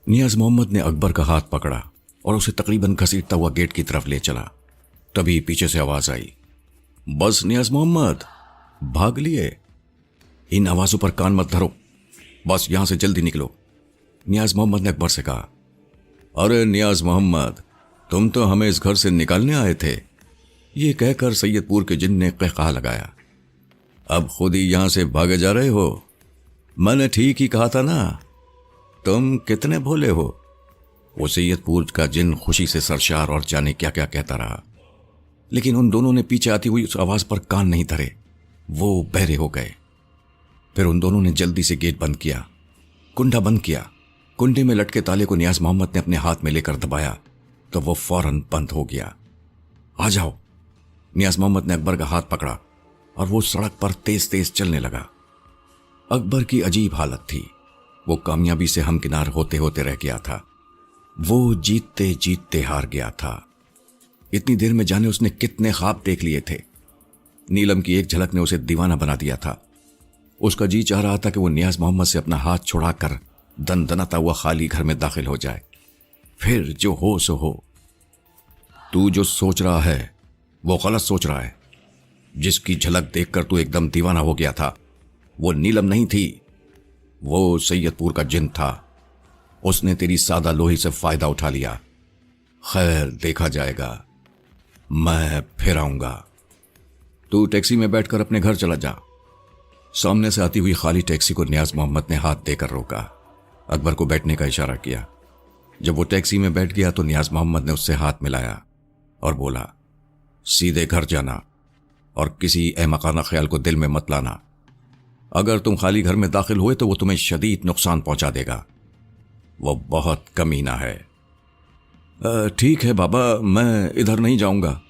नियाज मोहम्मद ने अकबर का हाथ पकड़ा और उसे तकरीबन घसीटता हुआ गेट की तरफ ले चला। तभी पीछे से आवाज आई, बस नियाज मोहम्मद, भाग लिए। इन आवाजों पर कान मत धरो, बस यहां से जल्दी निकलो। नियाज मोहम्मद ने अकबर से कहा, अरे नियाज मोहम्मद, तुम तो हमें इस घर से निकालने आए थे। ये कहकर सैयदपुर के जिन ने कहकहा लगाया, अब खुद ही यहां से भागे जा रहे हो? मैंने ठीक ही कहा था ना, तुम कितने भोले हो। वो सैयदपुर का जिन खुशी से सरशार और जाने क्या क्या कहता रहा, लेकिन उन दोनों ने पीछे आती हुई उस आवाज पर कान नहीं धरे। वो बहरे हो गए। फिर उन दोनों ने जल्दी से गेट बंद किया, कुंडा बंद किया। कुंडे में लटके ताले को नियाज मोहम्मद ने अपने हाथ में लेकर दबाया तो वो फौरन बंद हो गया। आ जाओ। नियाज मोहम्मद ने अकबर का हाथ पकड़ा और वो सड़क पर तेज तेज चलने लगा। अकबर की अजीब हालत थी। वो कामयाबी से हमकिनार होते होते रह गया था। वो जीतते जीतते हार गया था। इतनी देर में जाने उसने कितने ख्वाब देख लिए थे। नीलम की एक झलक ने उसे दीवाना बना दिया था। उसका जी चाह रहा था कि वो नियाज मोहम्मद से अपना हाथ छुड़ाकर दनदनाता हुआ खाली घर में दाखिल हो जाए। फिर जो हो सो हो। तू जो सोच रहा है वो गलत सोच रहा है। जिसकी झलक देखकर तू एकदम दीवाना हो गया था, वो नीलम नहीं थी, वो सैयदपुर का जिन था। उसने तेरी सादा लोही से फायदा उठा लिया। खैर, देखा जाएगा, मैं फिर आऊंगा। तू टैक्सी में बैठकर अपने घर चला जा। सामने से आती हुई खाली टैक्सी को नियाज मोहम्मद ने हाथ देकर रोका। अकबर को बैठने का इशारा किया। जब वो टैक्सी में बैठ गया तो नियाज मोहम्मद ने उससे हाथ मिलाया और बोला, सीधे घर जाना और किसी अहमकाना ख्याल को दिल में मत लाना। अगर तुम खाली घर में दाखिल हुए तो वो तुम्हें शदीद नुकसान पहुंचा देगा। वो बहुत कमीना है। ठीक है बाबा, मैं इधर नहीं जाऊंगा।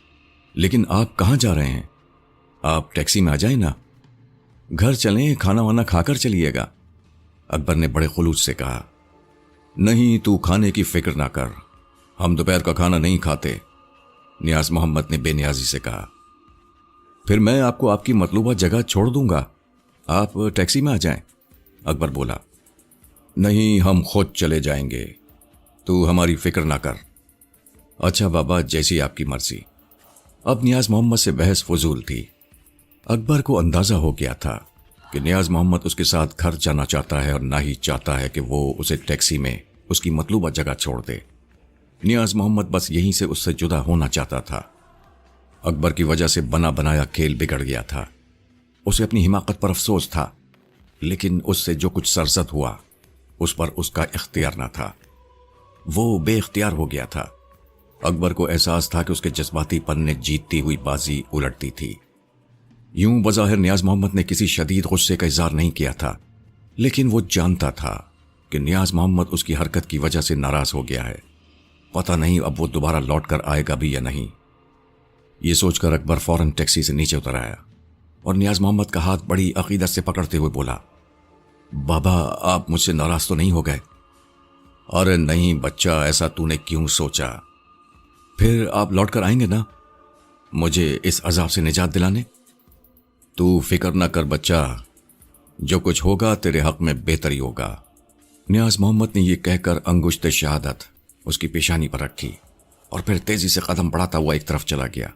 लेकिन आप कहां जा रहे हैं? आप टैक्सी में आ जाए ना, घर चलें, खाना वाना खाकर चलिएगा। अकबर ने बड़े खुलूस से कहा, नहीं, तू खाने की फिक्र ना कर, हम दोपहर का खाना नहीं खाते। नियाज मोहम्मद ने बेनियाजी से कहा, फिर मैं आपको आपकी मतलूबा जगह छोड़ दूंगा, आप टैक्सी में आ जाएं। अकबर बोला, नहीं, हम खुद चले जाएंगे, तू हमारी फिक्र ना कर। अच्छा बाबा, जैसी आपकी मर्जी। अब नियाज मोहम्मद से बहस फजूल थी। अकबर को अंदाजा हो गया था कि नियाज मोहम्मद उसके साथ घर जाना चाहता है और ना ही चाहता है कि वो उसे टैक्सी में उसकी मतलूबा जगह छोड़ दे। नियाज मोहम्मद बस यहीं से उससे जुदा होना चाहता था। अकबर की वजह से बना बनाया खेल बिगड़ गया था। उसे अपनी हिमाकत पर अफसोस था, लेकिन उससे जो कुछ सरजद हुआ उस पर उसका इख्तियार न था। वो बेइख्तियार हो गया था। अकबर को एहसास था कि उसके जज्बातीपन ने जीतती हुई बाजी उलट दी थी। यूं बज़ाहिर नियाज मोहम्मद ने किसी शदीद गुस्से का इज़हार नहीं किया था, लेकिन वो जानता था कि नियाज मोहम्मद उसकी हरकत की वजह से नाराज हो गया है। पता नहीं अब वो दोबारा लौट कर आएगा भी या नहीं। ये सोचकर अकबर फौरन टैक्सी से नीचे उतर आया और नियाज मोहम्मद का हाथ बड़ी अकीदत से पकड़ते हुए बोला, बाबा, आप मुझसे नाराज तो नहीं हो गए? अरे नहीं बच्चा, ऐसा तूने क्यों सोचा? फिर आप लौट कर आएंगे ना मुझे इस अजाब से निजात दिलाने? तू फिक्र ना कर बच्चा, जो कुछ होगा तेरे हक में बेहतरी होगा। नियाज मोहम्मद ने यह कहकर अंगुश्त शहादत उसकी पेशानी पर रखी और फिर तेजी से कदम बढ़ाता हुआ एक तरफ चला गया।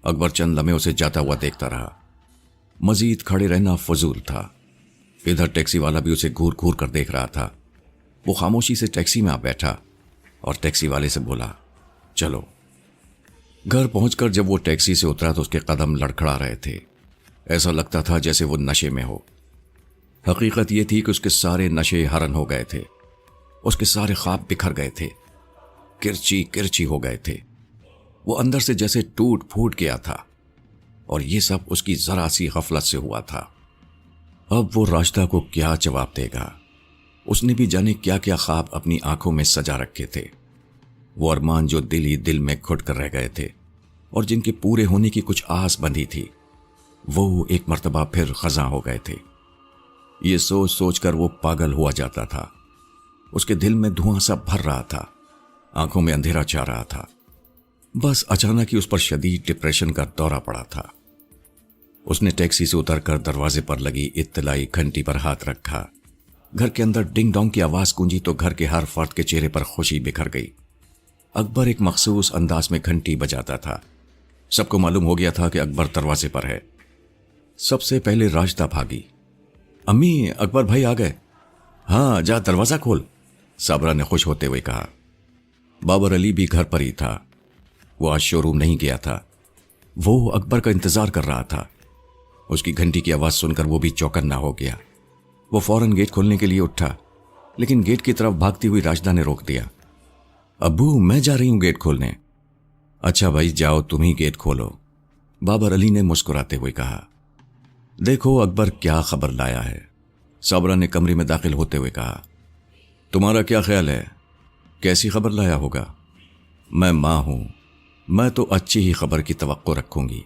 अकबर चंद लम्हे उसे जाता हुआ देखता रहा। मजीद खड़े रहना फजूल था। इधर टैक्सी वाला भी उसे घूर घूर कर देख रहा था। वो खामोशी से टैक्सी में आ बैठा और टैक्सी वाले से बोला, चलो। घर पहुंचकर जब वो टैक्सी से उतरा तो उसके कदम लड़खड़ा रहे थे। ऐसा लगता था जैसे वो नशे में हो। हकीकत ये थी कि उसके सारे नशे हरन हो गए थे। उसके सारे ख्वाब बिखर गए थे, किरची किरची हो गए थे। वो अंदर से जैसे टूट फूट गया था और ये सब उसकी जरा सी गफलत से हुआ था। अब वो राशिदा को क्या जवाब देगा? उसने भी जाने क्या क्या ख्वाब अपनी आंखों में सजा रखे थे। वो अरमान जो दिल ही दिल में घुट कर रह गए थे और जिनके पूरे होने की कुछ आस बंधी थी, वो एक मर्तबा फिर खज़ां हो गए थे। ये सोच सोच कर वो पागल हुआ जाता था। उसके दिल में धुआं सा भर रहा था, आंखों में अंधेरा छा रहा था। बस अचानक ही उस पर शदीद डिप्रेशन का दौरा पड़ा था। उसने टैक्सी से उतरकर दरवाजे पर लगी इत्तलाई घंटी पर हाथ रखा। گھر کے اندر ڈنگ ڈونگ کی آواز گونجی تو گھر کے ہر فرد کے چہرے پر خوشی بکھر گئی۔ اکبر ایک مخصوص انداز میں گھنٹی بجاتا تھا۔ سب کو معلوم ہو گیا تھا کہ اکبر دروازے پر ہے۔ سب سے پہلے راشدہ بھاگی۔ امی، اکبر بھائی آ گئے۔ ہاں، جا دروازہ کھول، صابرہ نے خوش ہوتے ہوئے کہا۔ بابر علی بھی گھر پر ہی تھا۔ وہ آج شو روم نہیں گیا تھا۔ وہ اکبر کا انتظار کر رہا تھا۔ اس کی گھنٹی کی آواز سن کر وہ بھی چوکنا ہو گیا۔ وہ فوراً گیٹ کھولنے کے لیے اٹھا، لیکن گیٹ کی طرف بھاگتی ہوئی راشدہ نے روک دیا۔ ابو، میں جا رہی ہوں گیٹ کھولنے۔ اچھا بھائی، جاؤ تم ہی گیٹ کھولو، بابر علی نے مسکراتے ہوئے کہا۔ دیکھو اکبر کیا خبر لایا ہے، صابرہ نے کمرے میں داخل ہوتے ہوئے کہا۔ تمہارا کیا خیال ہے، کیسی خبر لایا ہوگا؟ میں ماں ہوں، میں تو اچھی ہی خبر کی توقع رکھوں گی۔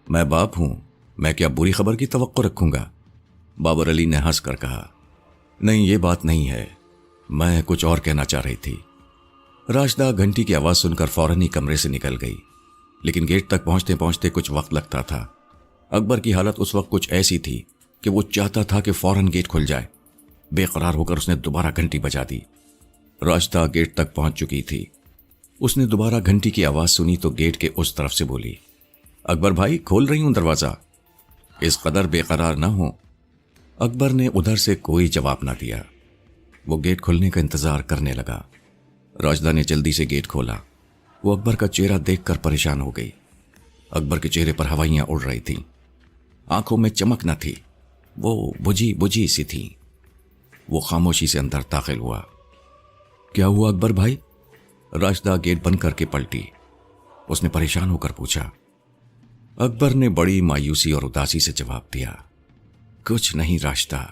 میں باپ ہوں، میں کیا بری خبر کی توقع رکھوں گا؟ بابر علی نے ہنس کر کہا۔ نہیں، یہ بات نہیں ہے، میں کچھ اور کہنا چاہ رہی تھی۔ راشدہ گھنٹی کی آواز سن کر فوراً ہی کمرے سے نکل گئی، لیکن گیٹ تک پہنچتے پہنچتے کچھ وقت لگتا تھا۔ اکبر کی حالت اس وقت کچھ ایسی تھی کہ وہ چاہتا تھا کہ فوراً گیٹ کھل جائے۔ بے قرار ہو کر اس نے دوبارہ گھنٹی بجا دی۔ راشدہ گیٹ تک پہنچ چکی تھی۔ اس نے دوبارہ گھنٹی کی آواز سنی تو گیٹ کے اس طرف سے بولی، اکبر بھائی، کھول رہی ہوں دروازہ، اس قدر بے قرار نہ ہو۔ اکبر نے ادھر سے کوئی جواب نہ دیا۔ وہ گیٹ کھلنے کا انتظار کرنے لگا۔ راشدہ نے جلدی سے گیٹ کھولا۔ وہ اکبر کا چہرہ دیکھ کر پریشان ہو گئی۔ اکبر کے چہرے پر ہوائیاں اڑ رہی تھیں، آنکھوں میں چمک نہ تھی، وہ بجھی بجھی سی تھی۔ وہ خاموشی سے اندر داخل ہوا۔ کیا ہوا اکبر بھائی؟ راشدہ گیٹ بند کر کے پلٹی۔ اس نے پریشان ہو کر پوچھا۔ اکبر نے بڑی مایوسی اور اداسی سے جواب دیا، کچھ نہیں راشدہ۔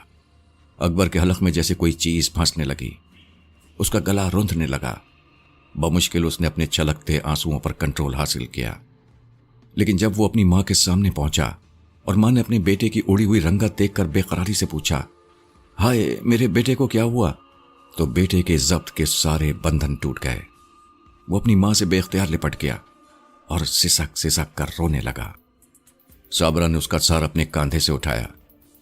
اکبر کے حلق میں جیسے کوئی چیز پھنسنے لگی۔ اس کا گلا روندنے لگا۔ بمشکل اس نے اپنے چھلکتے آنسوؤں پر کنٹرول حاصل کیا، لیکن جب وہ اپنی ماں کے سامنے پہنچا اور ماں نے اپنے بیٹے کی اڑی ہوئی رنگت دیکھ کر بے قراری سے پوچھا، ہائے میرے بیٹے کو کیا ہوا؟ تو بیٹے کے ضبط کے سارے بندھن ٹوٹ گئے۔ وہ اپنی ماں سے بے اختیار لپٹ گیا اور سسک سسک کر رونے لگا۔ صابرہ نے اس کا سر اپنے کاندھے سے اٹھایا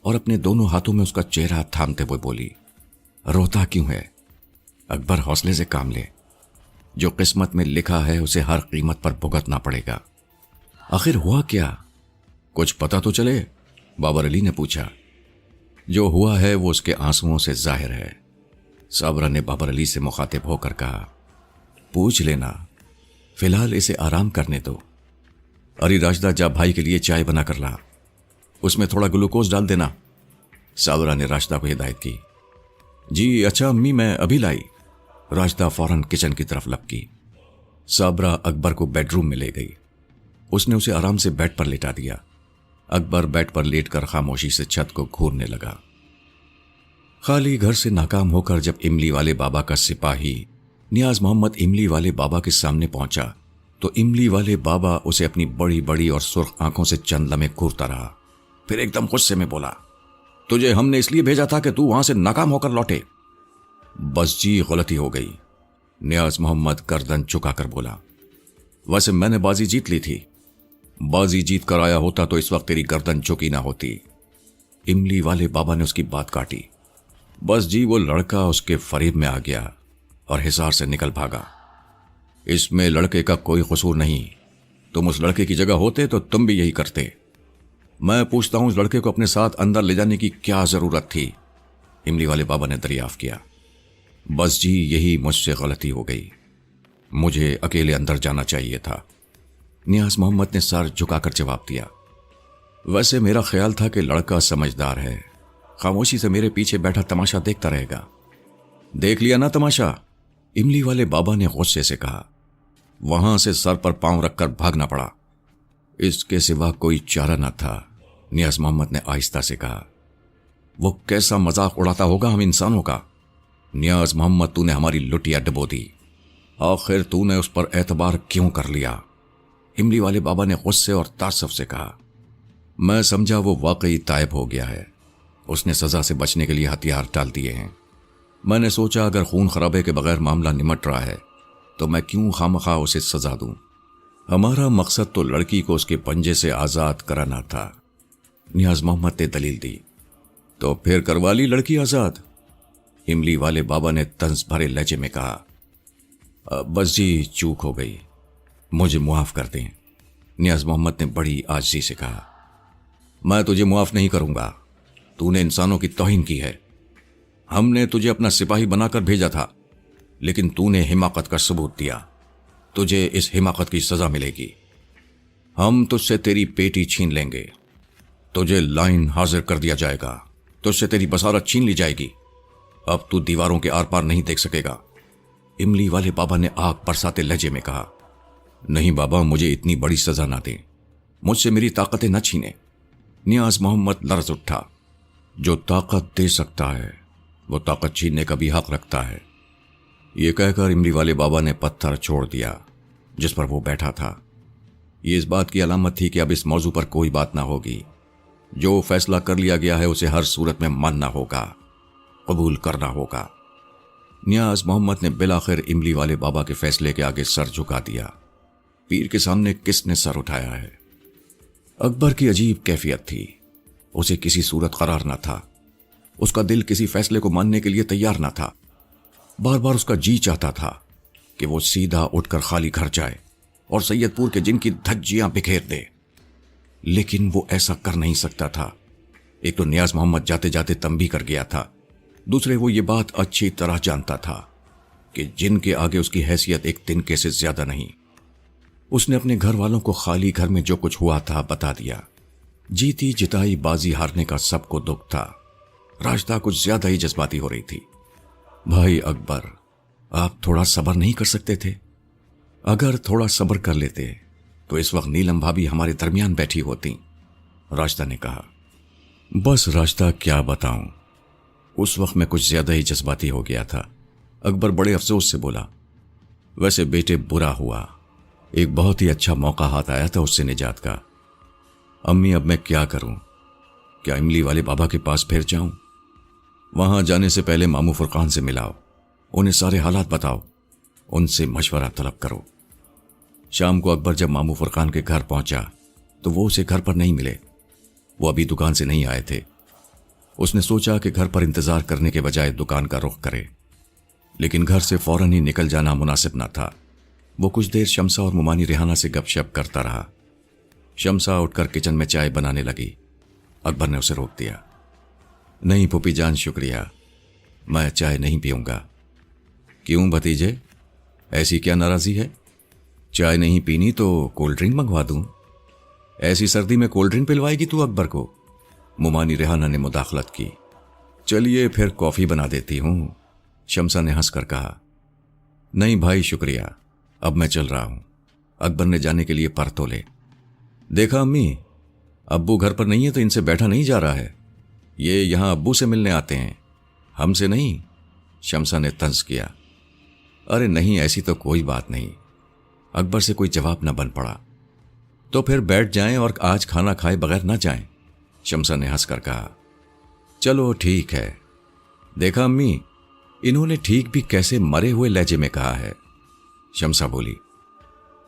اور اپنے دونوں ہاتھوں میں اس کا چہرہ تھامتے ہوئے بولی، روتا کیوں ہے؟ اکبر، حوصلے سے کام لے، جو قسمت میں لکھا ہے اسے ہر قیمت پر بھگتنا پڑے گا۔ آخر ہوا کیا؟ کچھ پتہ تو چلے، بابر علی نے پوچھا۔ جو ہوا ہے وہ اس کے آنسوؤں سے ظاہر ہے، صابرہ نے بابر علی سے مخاطب ہو کر کہا۔ پوچھ لینا، فی الحال اسے آرام کرنے دو۔ ارے راشدہ، جا بھائی کے لیے چائے بنا کر لا، اس میں تھوڑا گلوکوز ڈال دینا، صابرہ نے راشدہ کو ہدایت کی۔ جی اچھا امی، میں ابھی لائی۔ راشدہ فوراً کچن کی طرف لپکی۔ صابرہ اکبر کو بیڈ روم میں لے گئی۔ اس نے اسے آرام سے بیڈ پر لٹا دیا۔ اکبر بیڈ پر لیٹ کر خاموشی سے چھت کو گھورنے لگا۔ خالی گھر سے ناکام ہو کر جب املی والے بابا کا سپاہی نیاز محمد املی والے بابا کے سامنے پہنچا تو املی والے بابا اسے اپنی بڑی بڑی اور سرخ آنکھوں سے چند لمحے گھورتا رہا، پھر ایک دم غصے میں بولا، تجھے ہم نے اس لیے بھیجا تھا کہ تو وہاں سے ناکام ہو کر لوٹے۔ بس جی، غلطی ہو گئی، نیاز محمد گردن چکا کر بولا۔ ویسے میں نے بازی جیت لی تھی، بازی جیت کر آیا ہوتا تو اس وقت تیری گردن چکی نہ ہوتی۔ املی والے بابا نے اس کی بات کاٹی۔ بس جی، وہ لڑکا اس کے فریب میں آ گیا اور حصار سے نکل بھاگا۔ اس میں لڑکے کا کوئی قصور نہیں، تم اس لڑکے کی جگہ ہوتے تو تم بھی یہی کرتے۔ میں پوچھتا ہوں، اس لڑکے کو اپنے ساتھ اندر لے جانے کی کیا ضرورت تھی؟ املی والے بابا نے دریافت کیا۔ بس جی، یہی مجھ سے غلطی ہو گئی، مجھے اکیلے اندر جانا چاہیے تھا، نیاز محمد نے سر جھکا کر جواب دیا۔ ویسے میرا خیال تھا کہ لڑکا سمجھدار ہے، خاموشی سے میرے پیچھے بیٹھا تماشا دیکھتا رہے گا۔ دیکھ لیا نا تماشا، املی والے بابا نے غصے سے کہا۔ وہاں سے سر پر پاؤں رکھ کر بھاگنا پڑا، اس کے سوا کوئی چارہ نہ تھا، نیاز محمد نے آہستہ سے کہا۔ وہ کیسا مذاق اڑاتا ہوگا ہم انسانوں کا؟ نیاز محمد، تو نے ہماری لٹیا ڈبو دی، آخر تو نے اس پر اعتبار کیوں کر لیا؟ املی والے بابا نے غصے اور تعصب سے کہا۔ میں سمجھا وہ واقعی تائب ہو گیا ہے، اس نے سزا سے بچنے کے لیے ہتھیار ڈال دیے ہیں۔ میں نے سوچا اگر خون خرابے کے بغیر معاملہ نمٹ رہا ہے تو میں کیوں خامخواہ اسے سزا دوں؟ ہمارا مقصد تو لڑکی کو اس کے پنجے سے آزاد کرانا تھا، نیاز محمد نے دلیل دی۔ تو پھر کروا لی لڑکی آزاد، इमली वाले बाबा ने तंज भरे लहजे में कहा। बस जी, चूक हो गई, मुझे मुआफ कर दें। नियाज मोहम्मद ने बड़ी आजिज़ी से कहा। मैं तुझे मुआफ नहीं करूंगा, तूने इंसानों की तौहीन की है। हमने तुझे अपना सिपाही बनाकर भेजा था, लेकिन तूने हिमाकत का सबूत दिया। तुझे इस हिमाकत की सजा मिलेगी। हम तुझसे तेरी पेटी छीन लेंगे, तुझे लाइन हाजिर कर दिया जाएगा, तुझसे तेरी बसारत छीन ली जाएगी। अब तू दीवारों के आर पार नहीं देख सकेगा। इमली वाले बाबा ने आग बरसाते लहजे में कहा। नहीं बाबा, मुझे इतनी बड़ी सजा ना दें, मुझसे मेरी ताकतें न छीने। नियाज मोहम्मद लरज उठा। जो ताकत दे सकता है वो ताकत छीनने का भी हक रखता है। ये कहकर इमली वाले बाबा ने पत्थर छोड़ दिया जिस पर वो बैठा था। ये इस बात की अलामत थी कि अब इस मौजू पर कोई बात ना होगी। जो फैसला कर लिया गया है उसे हर सूरत में मानना होगा, कबूल करना होगा। नियाज मोहम्मद ने बिलाखिर इमली वाले बाबा के फैसले के आगे सर झुका दिया। पीर के सामने किसने सर उठाया है? अकबर की अजीब कैफियत थी। उसे किसी सूरत करार न था। उसका दिल किसी फैसले को मानने के लिए तैयार न था। बार बार उसका जी चाहता था कि वो सीधा उठकर खाली घर जाए और सैयदपुर के जिनकी धज्जियां बिखेर दे, लेकिन वो ऐसा कर नहीं सकता था। एक तो नियाज मोहम्मद जाते जाते तंबी कर गया था, दूसरे वो ये बात अच्छी तरह जानता था कि जिनके आगे उसकी हैसियत एक तिनके से ज्यादा नहीं। उसने अपने घर वालों को खाली घर में जो कुछ हुआ था बता दिया। जीती जिताई बाजी हारने का सबको दुख था। राजदा कुछ ज्यादा ही जज्बाती हो रही थी। भाई अकबर, आप थोड़ा सब्र नहीं कर सकते थे? अगर थोड़ा सब्र कर लेते तो इस वक्त नीलम भाभी हमारे दरमियान बैठी होती, राजदा ने कहा। बस राजदा, क्या बताऊं, उस वक्त मैं कुछ ज्यादा ही जज्बाती हो गया था। अकबर बड़े अफसोस से बोला। वैसे बेटे, बुरा हुआ, एक बहुत ही अच्छा मौका हाथ आया था उससे निजात का। अम्मी, अब मैं क्या करूं? क्या इमली वाले बाबा के पास फिर जाऊं? वहां जाने से पहले मामू फुरकान से मिलाओ, उन्हें सारे हालात बताओ, उनसे मशवरा तलब करो। शाम को अकबर जब मामू फुरकान के घर पहुंचा तो वो उसे घर पर नहीं मिले। वो अभी दुकान से नहीं आए थे। उसने सोचा कि घर पर इंतजार करने के बजाय दुकान का रुख करे, लेकिन घर से फौरन ही निकल जाना मुनासिब ना था। वो कुछ देर शमसा और मुमानी रेहाना से गपशप करता रहा। शमसा उठकर किचन में चाय बनाने लगी। अकबर ने उसे रोक दिया। नहीं पुपी जान, शुक्रिया, मैं चाय नहीं पीऊंगा। क्यों भतीजे, ऐसी क्या नाराजी है? चाय नहीं पीनी तो कोल्ड ड्रिंक मंगवा दूं? ऐसी सर्दी में कोल्ड ड्रिंक पिलवाएगी तू अकबर को? मुमानी रेहाना ने मुदाखलत की। चलिए फिर कॉफी बना देती हूं, शमसा ने हंसकर कहा। नहीं भाई, शुक्रिया, अब मैं चल रहा हूं। अकबर ने जाने के लिए पर तोले। देखा अम्मी, अब्बू घर पर नहीं है तो इनसे बैठा नहीं जा रहा है। ये यहां अब्बू से मिलने आते हैं, हमसे नहीं, शमसा ने तंज किया। अरे नहीं, ऐसी तो कोई बात नहीं। अकबर से कोई जवाब न बन पड़ा। तो फिर बैठ जाएं और आज खाना खाए बगैर न जाएं, शमसा ने हंसकर कहा। चलो ठीक है। देखा अम्मी, इन्होंने ठीक भी कैसे मरे हुए लहजे में कहा है, शमसा बोली।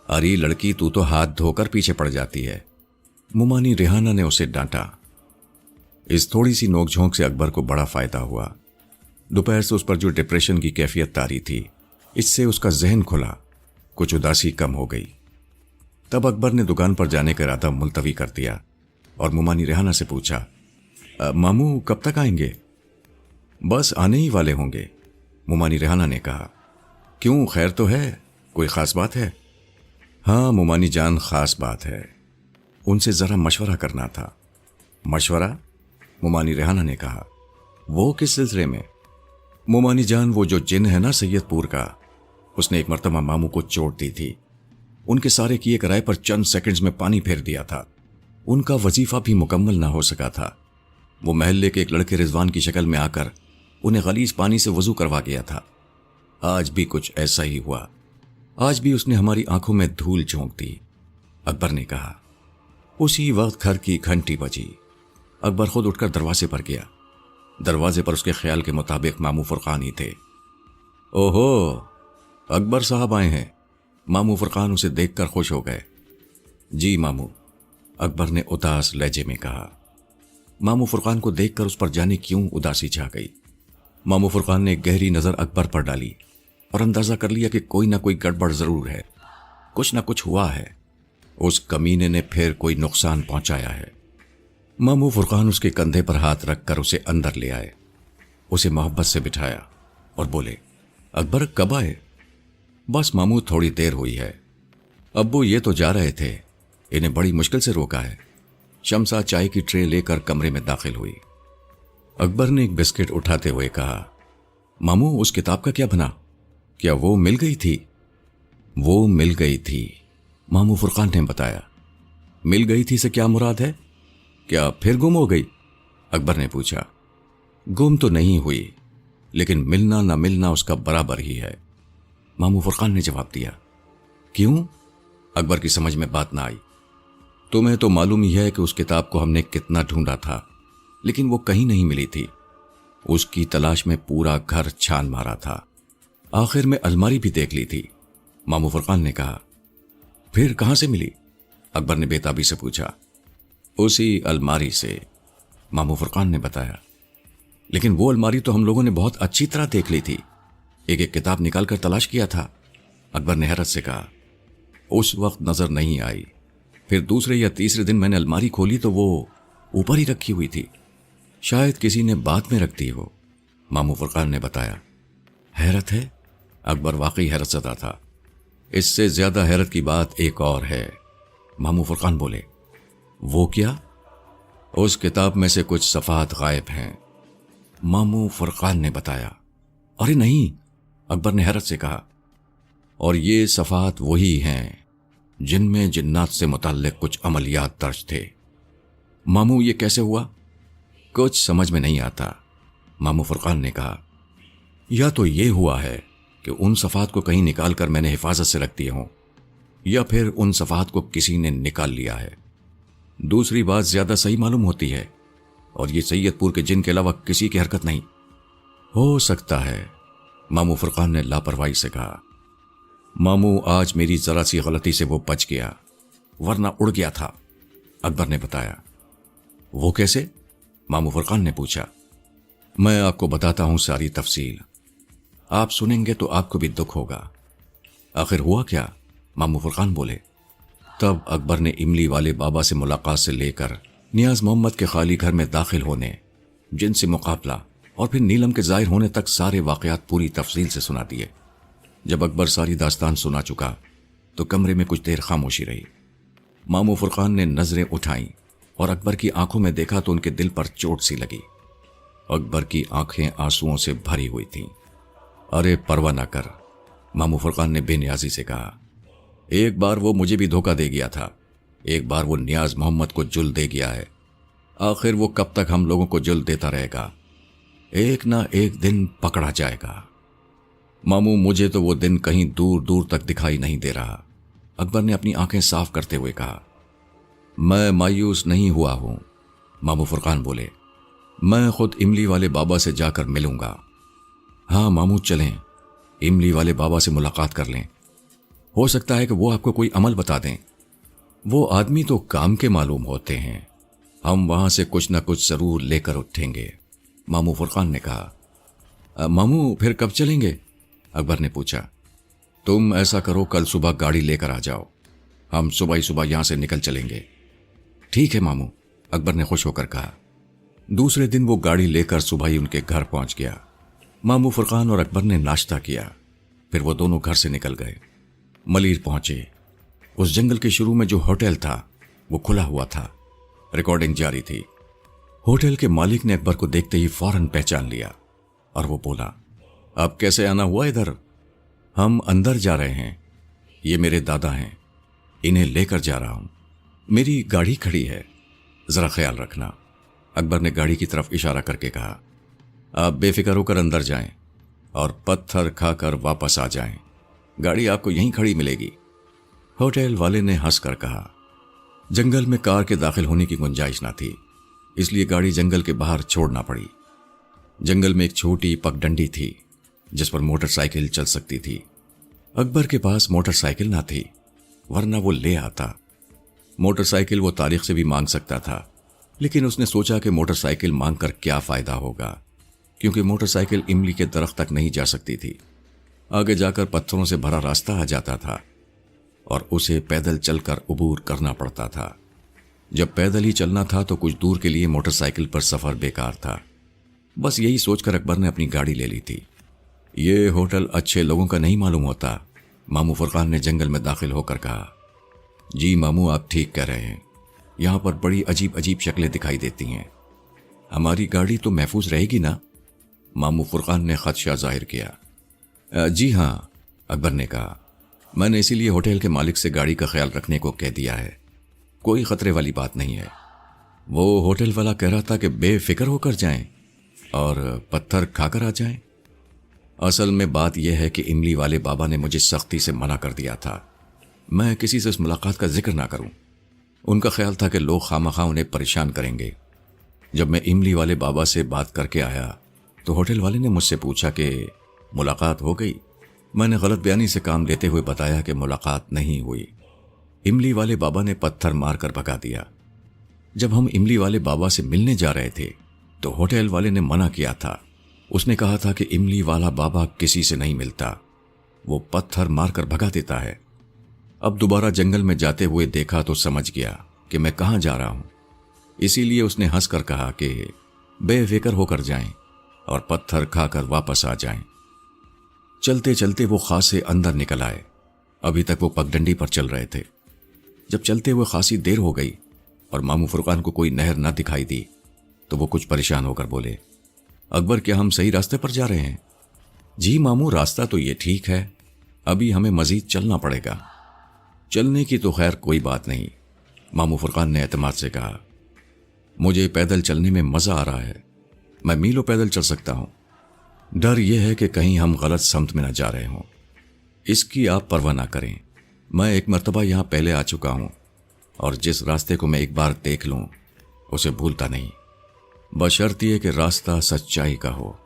अरे लड़की, तू तो हाथ धोकर पीछे पड़ जाती है, मुमानी रेहाना ने उसे डांटा। इस थोड़ी सी नोकझोंक से अकबर को बड़ा फायदा हुआ। दोपहर से उस पर जो डिप्रेशन की कैफियत तारी थी, इससे उसका जहन खुला, कुछ उदासी कम हो गई। तब अकबर ने दुकान पर जाने का इरादा मुलतवी कर दिया और मुमानी रेहाना से पूछा, मामू कब तक आएंगे? बस आने ही वाले होंगे, मुमानी रेहाना ने कहा। क्यों, खैर तो है? कोई खास बात है? हाँ मुमानी जान, खास बात है, उनसे जरा मशवरा करना था। मशवरा? मुमानी रेहाना ने कहा। वो किस सिलसिले में? मुमानी जान, वो जो जिन है ना सैयदपुर का, उसने एक मर्तबा मामू को चोट दी थी। उनके सारे किए कराए पर चंद सेकंड्स में पानी फेर दिया था। उनका वजीफा भी मुकम्मल ना हो सका था। वो महल्ले के एक लड़के रिजवान की शक्ल में आकर उन्हें गलीज पानी से वजू करवा गया था। आज भी कुछ ऐसा ही हुआ। आज भी उसने हमारी आंखों में धूल झोंक दी, अकबर ने कहा। उसी वक्त घर की घंटी बजी। अकबर खुद उठकर दरवाजे पर गया। दरवाजे पर उसके ख्याल के मुताबिक मामू फुरकान ही थे। ओहो, अकबर साहब आए हैं। मामू फुरकान उसे देखकर खुश हो गए। जी मामू, अकबर ने उदास लहजे में कहा। मामू फुरकान को देखकर उस पर जाने क्यों उदासी छा गई। مامو فرقان نے گہری نظر اکبر پر ڈالی اور اندازہ کر لیا کہ کوئی نہ کوئی گڑبڑ ضرور ہے، کچھ نہ کچھ ہوا ہے، اس کمینے نے پھر کوئی نقصان پہنچایا ہے۔ مامو فرقان اس کے کندھے پر ہاتھ رکھ کر اسے اندر لے آئے، اسے محبت سے بٹھایا اور بولے، اکبر کب آئے؟ بس مامو تھوڑی دیر ہوئی ہے، ابو یہ تو جا رہے تھے، انہیں بڑی مشکل سے روکا ہے۔ شمسا چائے کی ٹرے لے کر کمرے میں داخل ہوئی۔ اکبر نے ایک بسکٹ اٹھاتے ہوئے کہا، مامو اس کتاب کا کیا بنا؟ کیا وہ مل گئی تھی؟ وہ مل گئی تھی، مامو فرقان نے بتایا۔ مل گئی تھی سے کیا مراد ہے؟ کیا پھر گم ہو گئی؟ اکبر نے پوچھا۔ گم تو نہیں ہوئی، لیکن ملنا نہ ملنا اس کا برابر ہی ہے، مامو فرقان نے جواب دیا۔ کیوں؟ اکبر کی سمجھ میں بات نہ آئی۔ تمہیں تو معلوم ہی ہے کہ اس کتاب کو ہم نے کتنا ڈھونڈا تھا، لیکن وہ کہیں نہیں ملی تھی۔ اس کی تلاش میں پورا گھر چھان مارا تھا، آخر میں الماری بھی دیکھ لی تھی، مامو فرقان نے کہا۔ پھر کہاں سے ملی؟ اکبر نے بےتابی سے پوچھا۔ اسی الماری سے، مامو فرقان نے بتایا۔ لیکن وہ الماری تو ہم لوگوں نے بہت اچھی طرح دیکھ لی تھی، ایک ایک کتاب نکال کر تلاش کیا تھا، اکبر نے حیرت سے کہا۔ اس وقت نظر نہیں آئی، پھر دوسرے یا تیسرے دن میں نے الماری کھولی تو وہ اوپر ہی رکھی ہوئی تھی، شاید کسی نے بعد میں رکھ دی ہو، مامو فرقان نے بتایا۔ حیرت ہے؟ اکبر واقعی حیرت زدہ تھا۔ اس سے زیادہ حیرت کی بات ایک اور ہے، مامو فرقان بولے۔ وہ کیا؟ اس کتاب میں سے کچھ صفحات غائب ہیں، مامو فرقان نے بتایا۔ ارے نہیں، اکبر نے حیرت سے کہا۔ اور یہ صفحات وہی ہیں جن میں جنات سے متعلق کچھ عملیات درج تھے۔ مامو یہ کیسے ہوا؟ کچھ سمجھ میں نہیں آتا، مامو فرقان نے کہا۔ یا تو یہ ہوا ہے کہ ان صفحات کو کہیں نکال کر میں نے حفاظت سے رکھ دیے ہوں، یا پھر ان صفحات کو کسی نے نکال لیا ہے۔ دوسری بات زیادہ صحیح معلوم ہوتی ہے، اور یہ سید پور کے جن کے علاوہ کسی کی حرکت نہیں۔ ہو سکتا ہے، مامو فرقان نے لاپرواہی سے کہا۔ مامو آج میری ذرا سی غلطی سے وہ بچ گیا، ورنہ اڑ گیا تھا، اکبر نے بتایا۔ وہ کیسے؟ مامو فرقان نے پوچھا۔ میں آپ کو بتاتا ہوں ساری تفصیل، آپ سنیں گے تو آپ کو بھی دکھ ہوگا۔ آخر ہوا کیا؟ مامو فرقان بولے۔ تب اکبر نے املی والے بابا سے ملاقات سے لے کر نیاز محمد کے خالی گھر میں داخل ہونے، جن سے مقابلہ اور پھر نیلم کے ظاہر ہونے تک سارے واقعات پوری تفصیل سے سنا دیے۔ جب اکبر ساری داستان سنا چکا تو کمرے میں کچھ دیر خاموشی رہی۔ مامو فرقان نے نظریں اٹھائیں اور اکبر کی آنکھوں میں دیکھا تو ان کے دل پر چوٹ سی لگی۔ اکبر کی آنکھیں آنسوؤں سے بھری ہوئی تھیں۔ ارے پرواہ نہ کر، مامو فرقان نے بے نیازی سے کہا۔ ایک بار وہ مجھے بھی دھوکہ دے گیا تھا، ایک بار وہ نیاز محمد کو جل دے گیا ہے، آخر وہ کب تک ہم لوگوں کو جل دیتا رہے گا؟ ایک نہ ایک دن پکڑا جائے گا۔ مامو مجھے تو وہ دن کہیں دور دور تک دکھائی نہیں دے رہا، اکبر نے اپنی آنکھیں صاف کرتے ہوئے کہا۔ میں مایوس نہیں ہوا ہوں، مامو فرقان بولے۔ میں خود املی والے بابا سے جا کر ملوں گا۔ ہاں مامو چلیں، املی والے بابا سے ملاقات کر لیں، ہو سکتا ہے کہ وہ آپ کو کوئی عمل بتا دیں۔ وہ آدمی تو کام کے معلوم ہوتے ہیں، ہم وہاں سے کچھ نہ کچھ ضرور لے کر اٹھیں گے، مامو فرقان نے کہا۔ مامو پھر کب چلیں گے؟ اکبر نے پوچھا۔ تم ایسا کرو، کل صبح گاڑی لے کر آ جاؤ، ہم صبح ہی صبح یہاں سے نکل چلیں گے۔ ٹھیک ہے مامو، اکبر نے خوش ہو کر کہا۔ دوسرے دن وہ گاڑی لے کر صبح ہی ان کے گھر پہنچ گیا۔ مامو فرقان اور اکبر نے ناشتہ کیا، پھر وہ دونوں گھر سے نکل گئے۔ ملیر پہنچے۔ اس جنگل کے شروع میں جو ہوٹل تھا وہ کھلا ہوا تھا، ریکارڈنگ جاری تھی۔ ہوٹل کے مالک نے اکبر کو دیکھتے ہی فوراً پہچان لیا اور وہ بولا، اب کیسے آنا ہوا ادھر؟ ہم اندر جا رہے ہیں، یہ میرے دادا ہیں، انہیں لے کر جا رہا ہوں، میری گاڑی کھڑی ہے، ذرا خیال رکھنا، اکبر نے گاڑی کی طرف اشارہ کر کے کہا۔ آپ بے فکر ہو کر اندر جائیں اور پتھر کھا کر واپس آ جائیں، گاڑی آپ کو یہیں کھڑی ملے گی، ہوٹل والے نے ہنس کر کہا۔ جنگل میں کار کے داخل ہونے کی گنجائش نہ تھی، اس لیے گاڑی جنگل کے باہر چھوڑنا پڑی۔ جنگل میں ایک چھوٹی پگڈنڈی تھی جس پر موٹر سائیکل چل سکتی تھی۔ اکبر کے پاس موٹر سائیکل نہ تھی، ورنہ وہ لے آتا۔ موٹر سائیکل وہ طارق سے بھی مانگ سکتا تھا، لیکن اس نے سوچا کہ موٹر سائیکل مانگ کر کیا فائدہ ہوگا، क्योंकि मोटरसाइकिल इमली के दरख्त तक नहीं जा सकती थी। आगे जाकर पत्थरों से भरा रास्ता आ जाता था और उसे पैदल चलकर अबूर करना पड़ता था। जब पैदल ही चलना था तो कुछ दूर के लिए मोटरसाइकिल पर सफर बेकार था। बस यही सोचकर अकबर ने अपनी गाड़ी ले ली थी। ये होटल अच्छे लोगों का नहीं मालूम होता, मामू फुरकान ने जंगल में दाखिल होकर कहा। जी मामू, आप ठीक कह रहे हैं, यहाँ पर बड़ी अजीब अजीब शक्लें दिखाई देती हैं। हमारी गाड़ी तो महफूज रहेगी ना? मामू फुरकान ने खदशा जाहिर किया। जी हाँ, अकबर ने कहा, मैंने इसीलिए होटल के मालिक से गाड़ी का ख्याल रखने को कह दिया है। कोई खतरे वाली बात नहीं है। वो होटल वाला कह रहा था कि बेफिक्र होकर जाएं और पत्थर खाकर आ जाएं। असल में बात यह है कि इमली वाले बाबा ने मुझे सख्ती से मना कर दिया था मैं किसी से इस मुलाकात का जिक्र ना करूं। उनका ख्याल था कि लोग खामखा उन्हें परेशान करेंगे। जब मैं इमली वाले बाबा से बात करके आया तो होटल वाले ने मुझसे पूछा कि मुलाकात हो गई। मैंने गलत बयानी से काम लेते हुए बताया कि मुलाकात नहीं हुई। इमली वाले बाबा ने पत्थर मारकर भगा दिया। जब हम इमली वाले बाबा से मिलने जा रहे थे तो होटल वाले ने मना किया था। उसने कहा था कि इमली वाला बाबा किसी से नहीं मिलता, वो पत्थर मारकर भगा देता है। अब दोबारा जंगल में जाते हुए देखा तो समझ गया कि मैं कहाँ जा रहा हूं। इसीलिए उसने हंसकर कहा कि बेफिक्र होकर जाएं और पत्थर खाकर वापस आ जाएं। चलते चलते वो खासे अंदर निकल आए। अभी तक वो पगडंडी पर चल रहे थे। जब चलते हुए खासी देर हो गई और मामू फुरकान को कोई नहर न दिखाई दी तो वो कुछ परेशान होकर बोले, अकबर, क्या हम सही रास्ते पर जा रहे हैं? जी मामू, रास्ता तो ये ठीक है, अभी हमें मजीद चलना पड़ेगा। चलने की तो खैर कोई बात नहीं, मामू फुरकान ने एतमाद से कहा। मुझे पैदल चलने में मजा आ रहा है, मैं मीलों पैदल चल सकता हूं। डर यह है कि कहीं हम गलत समत में न जा रहे हों। इसकी आप परवाह ना करें, मैं एक मर्तबा यहां पहले आ चुका हूं और जिस रास्ते को मैं एक बार देख लूं उसे भूलता नहीं, बशर्त यह कि रास्ता सच्चाई का हो।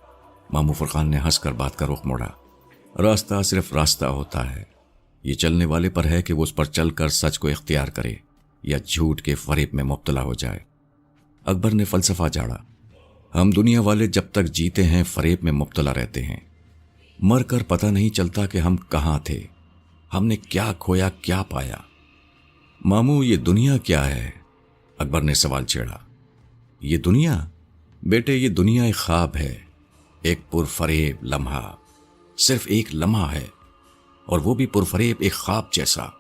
मामू फुरकान ने हंसकर बात का रुख मोड़ा। रास्ता सिर्फ रास्ता होता है, ये चलने वाले पर है कि वो उस पर चलकर सच को इख्तियार करे या झूठ के फरेब में मुब्तला हो जाए। अकबर ने फलसफा झाड़ा। हम दुनिया वाले जब तक जीते हैं फरेब में मुब्तला रहते हैं। मर कर पता नहीं चलता कि हम कहाँ थे, हमने क्या खोया क्या पाया। मामू, ये दुनिया क्या है? अकबर ने सवाल छेड़ा। ये दुनिया? बेटे, ये दुनिया एक ख्वाब है, एक पुरफरेब लम्हा। सिर्फ एक लम्हा है और वो भी पुरफरेब एक ख्वाब जैसा।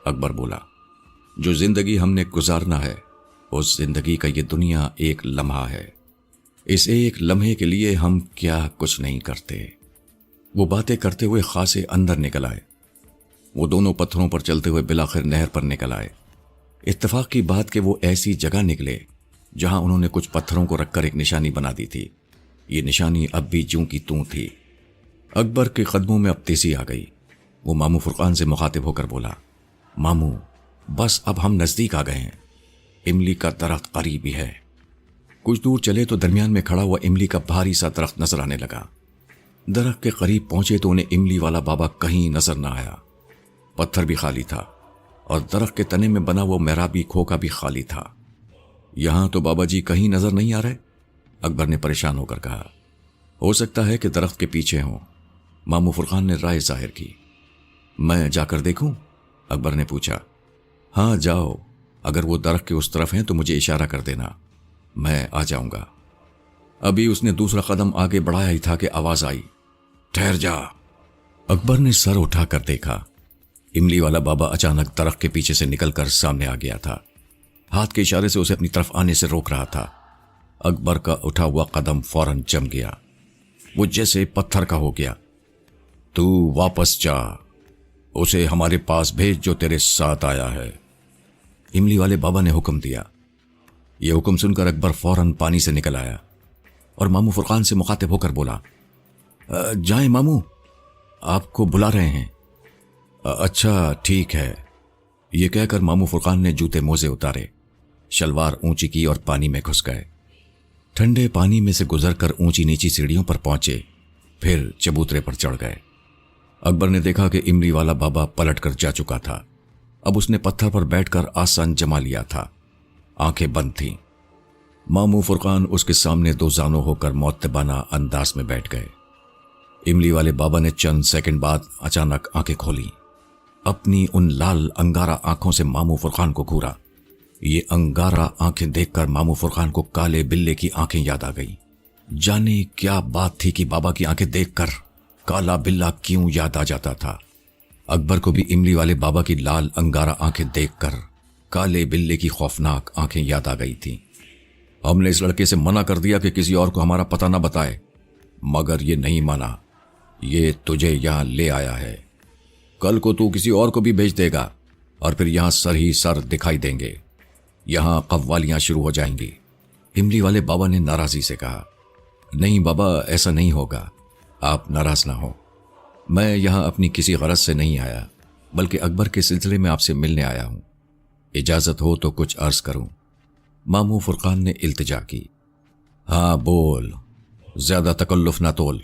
अकबर बोला, जो जिंदगी हमने गुजारना है उस जिंदगी का ये दुनिया एक लम्हा है। इस एक लम्हे के लिए हम क्या कुछ नहीं करते। वो बातें करते हुए खासे अंदर निकल आए। वो दोनों पत्थरों पर चलते हुए बिलाखिर नहर पर निकल आए। इत्तेफाक की बात कि वो ऐसी जगह निकले जहां उन्होंने कुछ पत्थरों को रखकर एक निशानी बना दी थी। ये निशानी अब भी ज्यों की त्यों थी। अकबर के कदमों में अब तेजी आ गई। वो मामू फुरकान से मुखातिब होकर बोला, मामू, बस अब हम नजदीक आ गए हैं, इमली का दरख्त करीब ही है। कुछ दूर चले तो दरमियान में खड़ा हुआ इमली का भारी सा दरख्त नजर आने लगा। दरख्त के करीब पहुंचे तो उन्हें इमली वाला बाबा कहीं नजर न आया। पत्थर भी खाली था और दरख्त के तने में बना वो मेहराबी खोखा भी खाली था। यहां तो बाबा जी कहीं नजर नहीं आ रहे, अकबर ने परेशान होकर कहा। हो सकता है कि दरख्त के पीछे हों, मामू फुरकान ने राय जाहिर की। मैं जाकर देखूं? अकबर ने पूछा। हाँ जाओ, अगर वो दरख्त के उस तरफ हैं तो मुझे इशारा कर देना, मैं आ जाऊंगा। अभी उसने दूसरा कदम आगे बढ़ाया ही था कि आवाज आई, ठहर जा। अकबर ने सर उठाकर देखा। इमली वाला बाबा अचानक दरख्त के पीछे से निकलकर सामने आ गया था। हाथ के इशारे से उसे अपनी तरफ आने से रोक रहा था। अकबर का उठा हुआ कदम फौरन जम गया। वो जैसे पत्थर का हो गया। तू वापस जा, उसे हमारे पास भेज जो तेरे साथ आया है, इमली वाले बाबा ने हुक्म दिया। यह हुक्म सुनकर अकबर फौरन पानी से निकल आया और मामू फुरकान से मुखातिब होकर बोला, जाएं मामू, आपको बुला रहे हैं। अच्छा ठीक है। यह कहकर मामू फुरकान ने जूते मोजे उतारे, शलवार ऊंची की और पानी में घुस गए। ठंडे पानी में से गुजरकर ऊंची नीची सीढ़ियों पर पहुंचे, फिर चबूतरे पर चढ़ गए। अकबर ने देखा कि इमली वाला बाबा पलट कर जा चुका था। अब उसने पत्थर पर बैठकर आसन जमा लिया था। आंखें बंद थीं। ماموں فرقان اس کے سامنے دو زانو ہو کر معتبانہ انداز میں بیٹھ گئے۔ املی والے بابا نے چند سیکنڈ بعد اچانک آنکھیں کھولی۔ اپنی ان لال انگارہ آنکھوں سے ماموں فرقان کو گھورا۔ یہ انگارہ آنکھیں دیکھ کر ماموں فرقان کو کالے بلے کی آنکھیں یاد آ گئی۔ جانے کیا بات تھی کہ بابا کی آنکھیں دیکھ کر کالا بلا کیوں یاد آ جاتا تھا۔ اکبر کو بھی املی والے بابا کی لال انگارہ آنکھیں دیکھ کر کالے بلے کی خوفناک آنکھیں یاد آ گئی تھیں۔ ہم نے اس لڑکے سے منع کر دیا کہ کسی اور کو ہمارا پتہ نہ بتائے، مگر یہ نہیں مانا۔ یہ تجھے یہاں لے آیا ہے، کل کو تو کسی اور کو بھی بھیج دے گا اور پھر یہاں سر ہی سر دکھائی دیں گے، یہاں قوالیاں شروع ہو جائیں گی۔ املی والے بابا نے ناراضی سے کہا، نہیں بابا، ایسا نہیں ہوگا، آپ ناراض نہ ہو۔ میں یہاں اپنی کسی غرض سے نہیں آیا، بلکہ اکبر کے سلسلے میں آپ سے ملنے آیا ہوں۔ اجازت ہو تو کچھ عرض کروں۔ ماموں فرقان نے التجا کی۔ ہاں بول، زیادہ تکلف نہ تول۔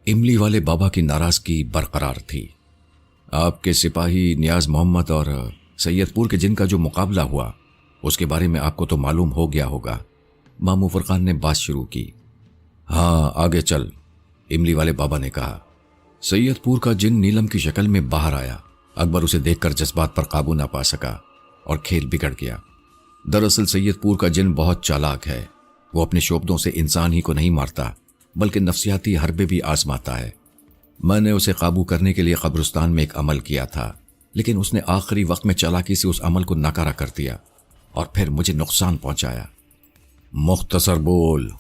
املی والے بابا کی ناراضگی برقرار تھی۔ آپ کے سپاہی نیاز محمد اور سید پور کے جن کا جو مقابلہ ہوا، اس کے بارے میں آپ کو تو معلوم ہو گیا ہوگا۔ ماموں فرقان نے بات شروع کی۔ ہاں آگے چل، املی والے بابا نے کہا۔ سید پور کا جن نیلم کی شکل میں باہر آیا۔ اکبر اسے دیکھ کر جذبات پر قابو نہ پا سکا اور کھیل بگڑ گیا۔ دراصل سید پور کا جن بہت چالاک ہے، وہ اپنے شعبدوں سے انسان ہی کو نہیں مارتا بلکہ نفسیاتی حربے بھی آزماتا ہے۔ میں نے اسے قابو کرنے کے لیے قبرستان میں ایک عمل کیا تھا، لیکن اس نے آخری وقت میں چالاکی سے اس عمل کو ناکارہ کر دیا اور پھر مجھے نقصان پہنچایا۔ مختصر بول،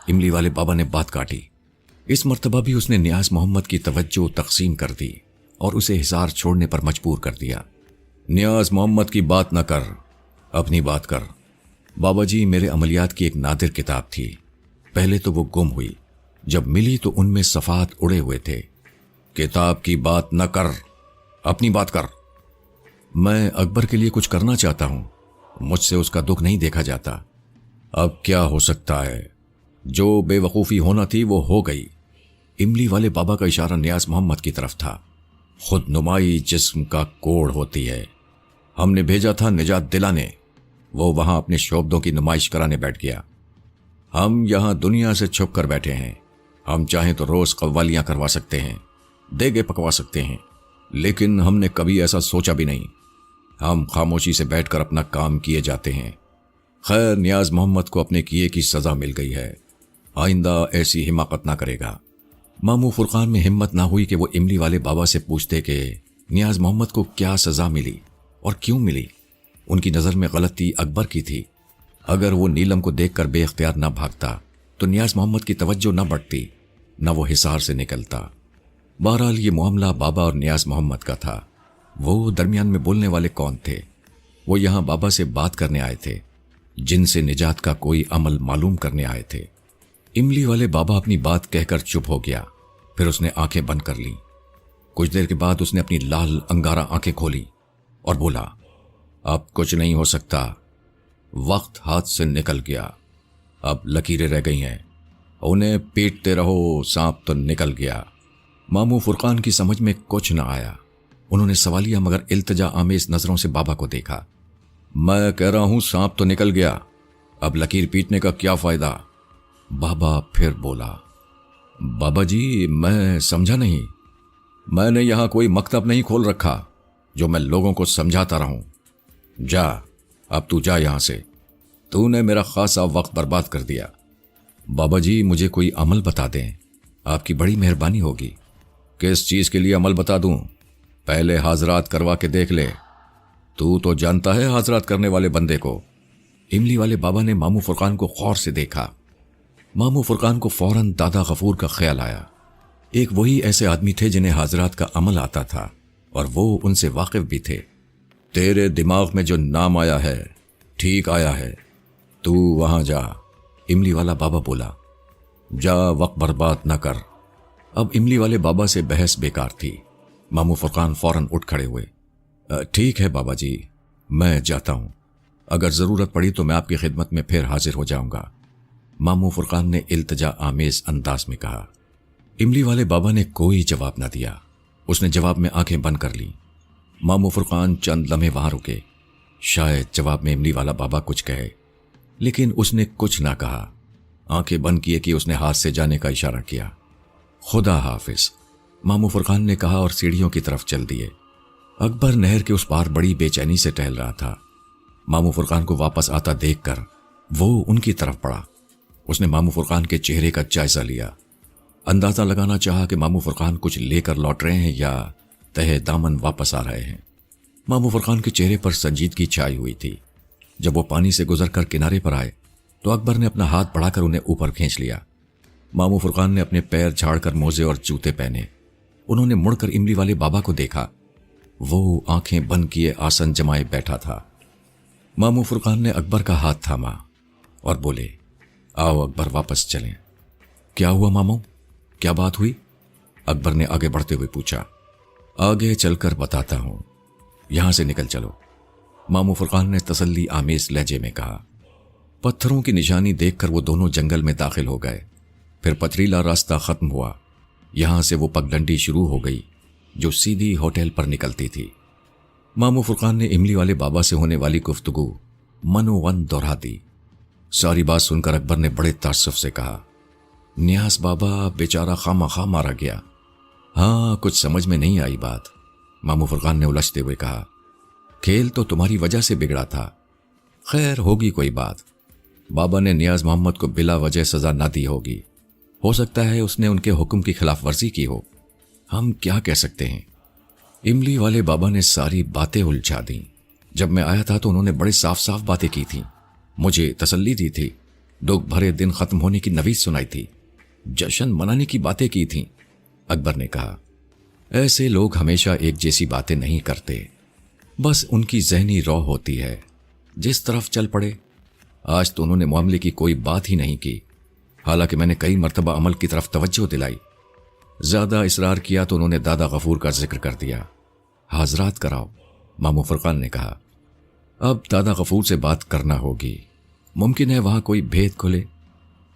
املی والے بابا نے بات کاٹی۔ اس مرتبہ بھی اس نے نیاز محمد کی توجہ تقسیم کر دی اور اسے حصار چھوڑنے پر مجبور کر دیا۔ نیاز محمد کی بات نہ کر، اپنی بات کر۔ بابا جی، میرے عملیات کی ایک نادر کتاب تھی، پہلے تو وہ گم ہوئی، جب ملی تو ان میں صفحات اڑے ہوئے تھے۔ کتاب کی بات نہ کر، اپنی بات کر۔ میں اکبر کے لیے کچھ کرنا چاہتا ہوں، مجھ سے اس کا دکھ نہیں دیکھا جاتا۔ اب کیا ہو سکتا ہے، جو بے وقوفی ہونا تھی وہ ہو گئی۔ املی والے بابا کا اشارہ نیاز محمد کی طرف تھا۔ خود نمائی جسم کا کوڑ ہوتی ہے، ہم نے بھیجا تھا نجات دلانے، وہ وہاں اپنے شعبدوں کی نمائش کرانے بیٹھ گیا۔ ہم یہاں دنیا سے چھپ کر بیٹھے ہیں، ہم چاہیں تو روز قوالیاں کروا سکتے ہیں، دیگے پکوا سکتے ہیں، لیکن ہم نے کبھی ایسا سوچا بھی نہیں۔ ہم خاموشی سے بیٹھ کر اپنا کام کیے جاتے ہیں۔ خیر، نیاز محمد کو اپنے کیے کی سزا مل گئی ہے، آئندہ ایسی حماقت نہ کرے گا۔ ماموں فرقان میں ہمت نہ ہوئی کہ وہ املی والے بابا سے پوچھتے کہ نیاز محمد کو کیا سزا ملی اور کیوں ملی۔ ان کی نظر میں غلطی اکبر کی تھی۔ اگر وہ نیلم کو دیکھ کر بے اختیار نہ بھاگتا تو نیاز محمد کی توجہ نہ بڑھتی، نہ وہ حصار سے نکلتا۔ بہرحال یہ معاملہ بابا اور نیاز محمد کا تھا۔ وہ درمیان میں بولنے والے کون تھے؟ وہ یہاں بابا سے بات کرنے آئے تھے، جن سے نجات کا کوئی عمل معلوم کرنے آئے تھے۔ املی والے بابا اپنی بات کہہ کر چپ ہو گیا، پھر اس نے آنکھیں بند کر لیں۔ کچھ دیر کے بعد اس نے اپنی لال انگارہ آنکھیں کھولی اور بولا، اب کچھ نہیں ہو سکتا، وقت ہاتھ سے نکل گیا، اب لکیریں رہ گئی ہیں، انہیں پیٹتے رہو، سانپ تو نکل گیا۔ ماموں فرقان کی سمجھ میں کچھ نہ آیا۔ انہوں نے سوالیہ مگر التجا آمیز نظروں سے بابا کو دیکھا۔ میں کہہ رہا ہوں سانپ تو نکل گیا، اب لکیر پیٹنے کا کیا فائدہ؟ بابا پھر بولا، بابا جی میں سمجھا نہیں، میں نے یہاں کوئی مکتب نہیں کھول رکھا جو میں لوگوں کو سمجھاتا رہوں۔ جا، اب تو جا یہاں سے، تو نے میرا خاصا وقت برباد کر دیا۔ بابا جی مجھے کوئی عمل بتا دیں، آپ کی بڑی مہربانی ہوگی۔ کس چیز کے لیے عمل بتا دوں؟ پہلے حاضرات کروا کے دیکھ لے، تو جانتا ہے حاضرات کرنے والے بندے کو۔ املی والے بابا نے ماموں فرقان کو غور سے دیکھا۔ ماموں فرقان کو فوراً دادا غفور کا خیال آیا۔ ایک وہی ایسے آدمی تھے جنہیں حاضرات کا عمل آتا تھا اور وہ ان سے واقف بھی تھے۔ تیرے دماغ میں جو نام آیا ہے ٹھیک آیا ہے، تو وہاں جا، املی والا بابا بولا۔ جا، وقت برباد نہ کر۔ اب املی والے بابا سے بحث بیکار تھی۔ ماموں فرقان فوراً اٹھ کھڑے ہوئے۔ ٹھیک ہے بابا جی، میں جاتا ہوں، اگر ضرورت پڑی تو میں آپ کی خدمت میں پھر حاضر ہو جاؤں گا، ماموں فرقان نے التجا آمیز انداز میں کہا۔ املی والے بابا نے کوئی جواب نہ دیا۔ اس نے جواب میں آنکھیں بند کر لیں۔ ماموں فرقان چند لمحے وہاں رکے، شاید جواب میں املی والا بابا کچھ کہے، لیکن اس نے کچھ نہ کہا. آنکھیں بند کیے کہ اس نے ہاتھ سے جانے کا اشارہ کیا. خدا حافظ ماموں فرقان نے کہا اور سیڑھیوں کی طرف چل دیے. اکبر نہر کے اس پار بڑی بے چینی سے ٹہل رہا تھا. ماموں فرقان کو واپس آتا دیکھ کر وہ ان کی طرف پڑا. اس نے ماموں فرقان کے چہرے کا جائزہ لیا. اندازہ لگانا چاہا کہ ماموں فرقان کچھ لے کر لوٹ رہے ہیں یا تہہ دامن واپس آ رہے ہیں. ماموں فرقان کے چہرے پر سنجیدگی چھائی ہوئی تھی. جب وہ پانی سے گزر کر کنارے پر آئے تو اکبر نے اپنا ہاتھ بڑھا کر انہیں اوپر کھینچ لیا. ماموں فرقان نے اپنے پیر جھاڑ کر موزے اور جوتے پہنے. انہوں نے مڑ کر املی والے بابا کو دیکھا. وہ آنکھیں بند کیے آسن جمائے بیٹھا تھا. ماموں فرقان نے اکبر کا ہاتھ تھاما اور بولے, آؤ اکبر واپس چلیں. کیا ہوا ماموں, کیا بات ہوئی؟ اکبر نے آگے بڑھتے ہوئے پوچھا. آگے چل کر بتاتا ہوں, یہاں سے نکل چلو, ماموں فرقان نے تسلی آمیز لہجے میں کہا. پتھروں کی نشانی دیکھ کر وہ دونوں جنگل میں داخل ہو گئے. پھر پتھریلا راستہ ختم ہوا. یہاں سے وہ پگڈنڈی شروع ہو گئی جو سیدھی ہوٹل پر نکلتی تھی. ماموں فرقان نے املی والے بابا سے ہونے والی گفتگو منوون دہرا دی. ساری بات سن کر اکبر نے بڑے تعصب سے کہا, نیاز بابا بیچارہ خواہ مارا گیا. ہاں, کچھ سمجھ میں نہیں آئی بات, ماموں فرقان نے الجھتے ہوئے کہا. کھیل تو تمہاری وجہ سے بگڑا تھا. خیر ہوگی کوئی بات. بابا نے نیاز محمد کو بلا وجہ سزا نہ دی ہوگی. ہو سکتا ہے اس نے ان کے حکم کی خلاف ورزی کی ہو. ہم کیا کہہ سکتے ہیں. املی والے بابا نے ساری باتیں الجھا دیں. جب میں آیا تھا تو انہوں نے بڑے صاف صاف باتیں کی تھیں. مجھے تسلی دی تھی. دکھ بھرے دن ختم ہونے کی نوید سنائی تھی. جشن منانے کی باتیں کی تھیں. اکبر نے کہا, ایسے لوگ ہمیشہ ایک جیسی باتیں نہیں کرتے. بس ان کی ذہنی رو ہوتی ہے, جس طرف چل پڑے. آج تو انہوں نے معاملے کی کوئی بات ہی نہیں کی. حالانکہ میں نے کئی مرتبہ عمل کی طرف توجہ دلائی. زیادہ اصرار کیا تو انہوں نے دادا غفور کا ذکر کر دیا. حاضرات کراؤ, ماموں فرقان نے کہا. اب دادا غفور سے بات کرنا ہوگی. ممکن ہے وہاں کوئی بھید کھلے.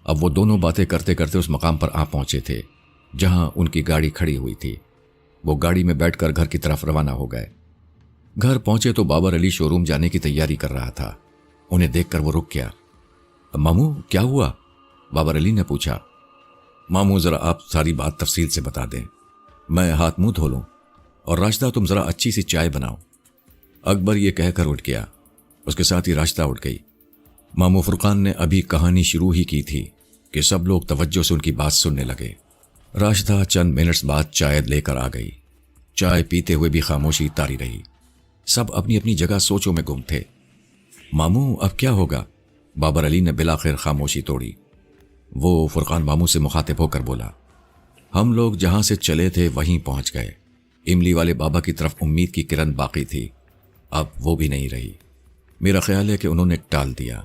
اب وہ دونوں باتیں کرتے کرتے اس مقام پر آ پہنچے تھے جہاں ان کی گاڑی کھڑی ہوئی تھی. وہ گاڑی میں بیٹھ کر گھر کی طرف روانہ ہو گئے. گھر پہنچے تو بابر علی شو روم جانے کی تیاری کر رہا تھا. انہیں دیکھ کر وہ رک گیا. ماموں کیا ہوا؟ بابر علی نے پوچھا. ماموں ذرا آپ ساری بات تفصیل سے بتا دیں, میں ہاتھ منہ دھو لوں, اور راشدہ تم ذرا اچھی سی چائے بناؤ. اکبر یہ کہہ کر اٹھ گیا. اس کے ساتھ ہی راشدہ اٹھ گئی. ماموں فرقان نے ابھی کہانی شروع ہی کی تھی کہ سب لوگ توجہ سے ان کی بات سننے لگے. راشدہ چند منٹس بعد چائے لے کر آ گئی. چائے پیتے ہوئے بھی خاموشی طاری رہی. سب اپنی اپنی جگہ سوچوں میں گم تھے. ماموں اب کیا ہوگا؟ بابر علی نے بلاخر خاموشی توڑی. وہ فرقان ماموں سے مخاطب ہو کر بولا, ہم لوگ جہاں سے چلے تھے وہیں پہنچ گئے. املی والے بابا کی طرف امید کی کرن باقی تھی, اب وہ بھی نہیں رہی. میرا خیال ہے کہ انہوں نے ٹال دیا.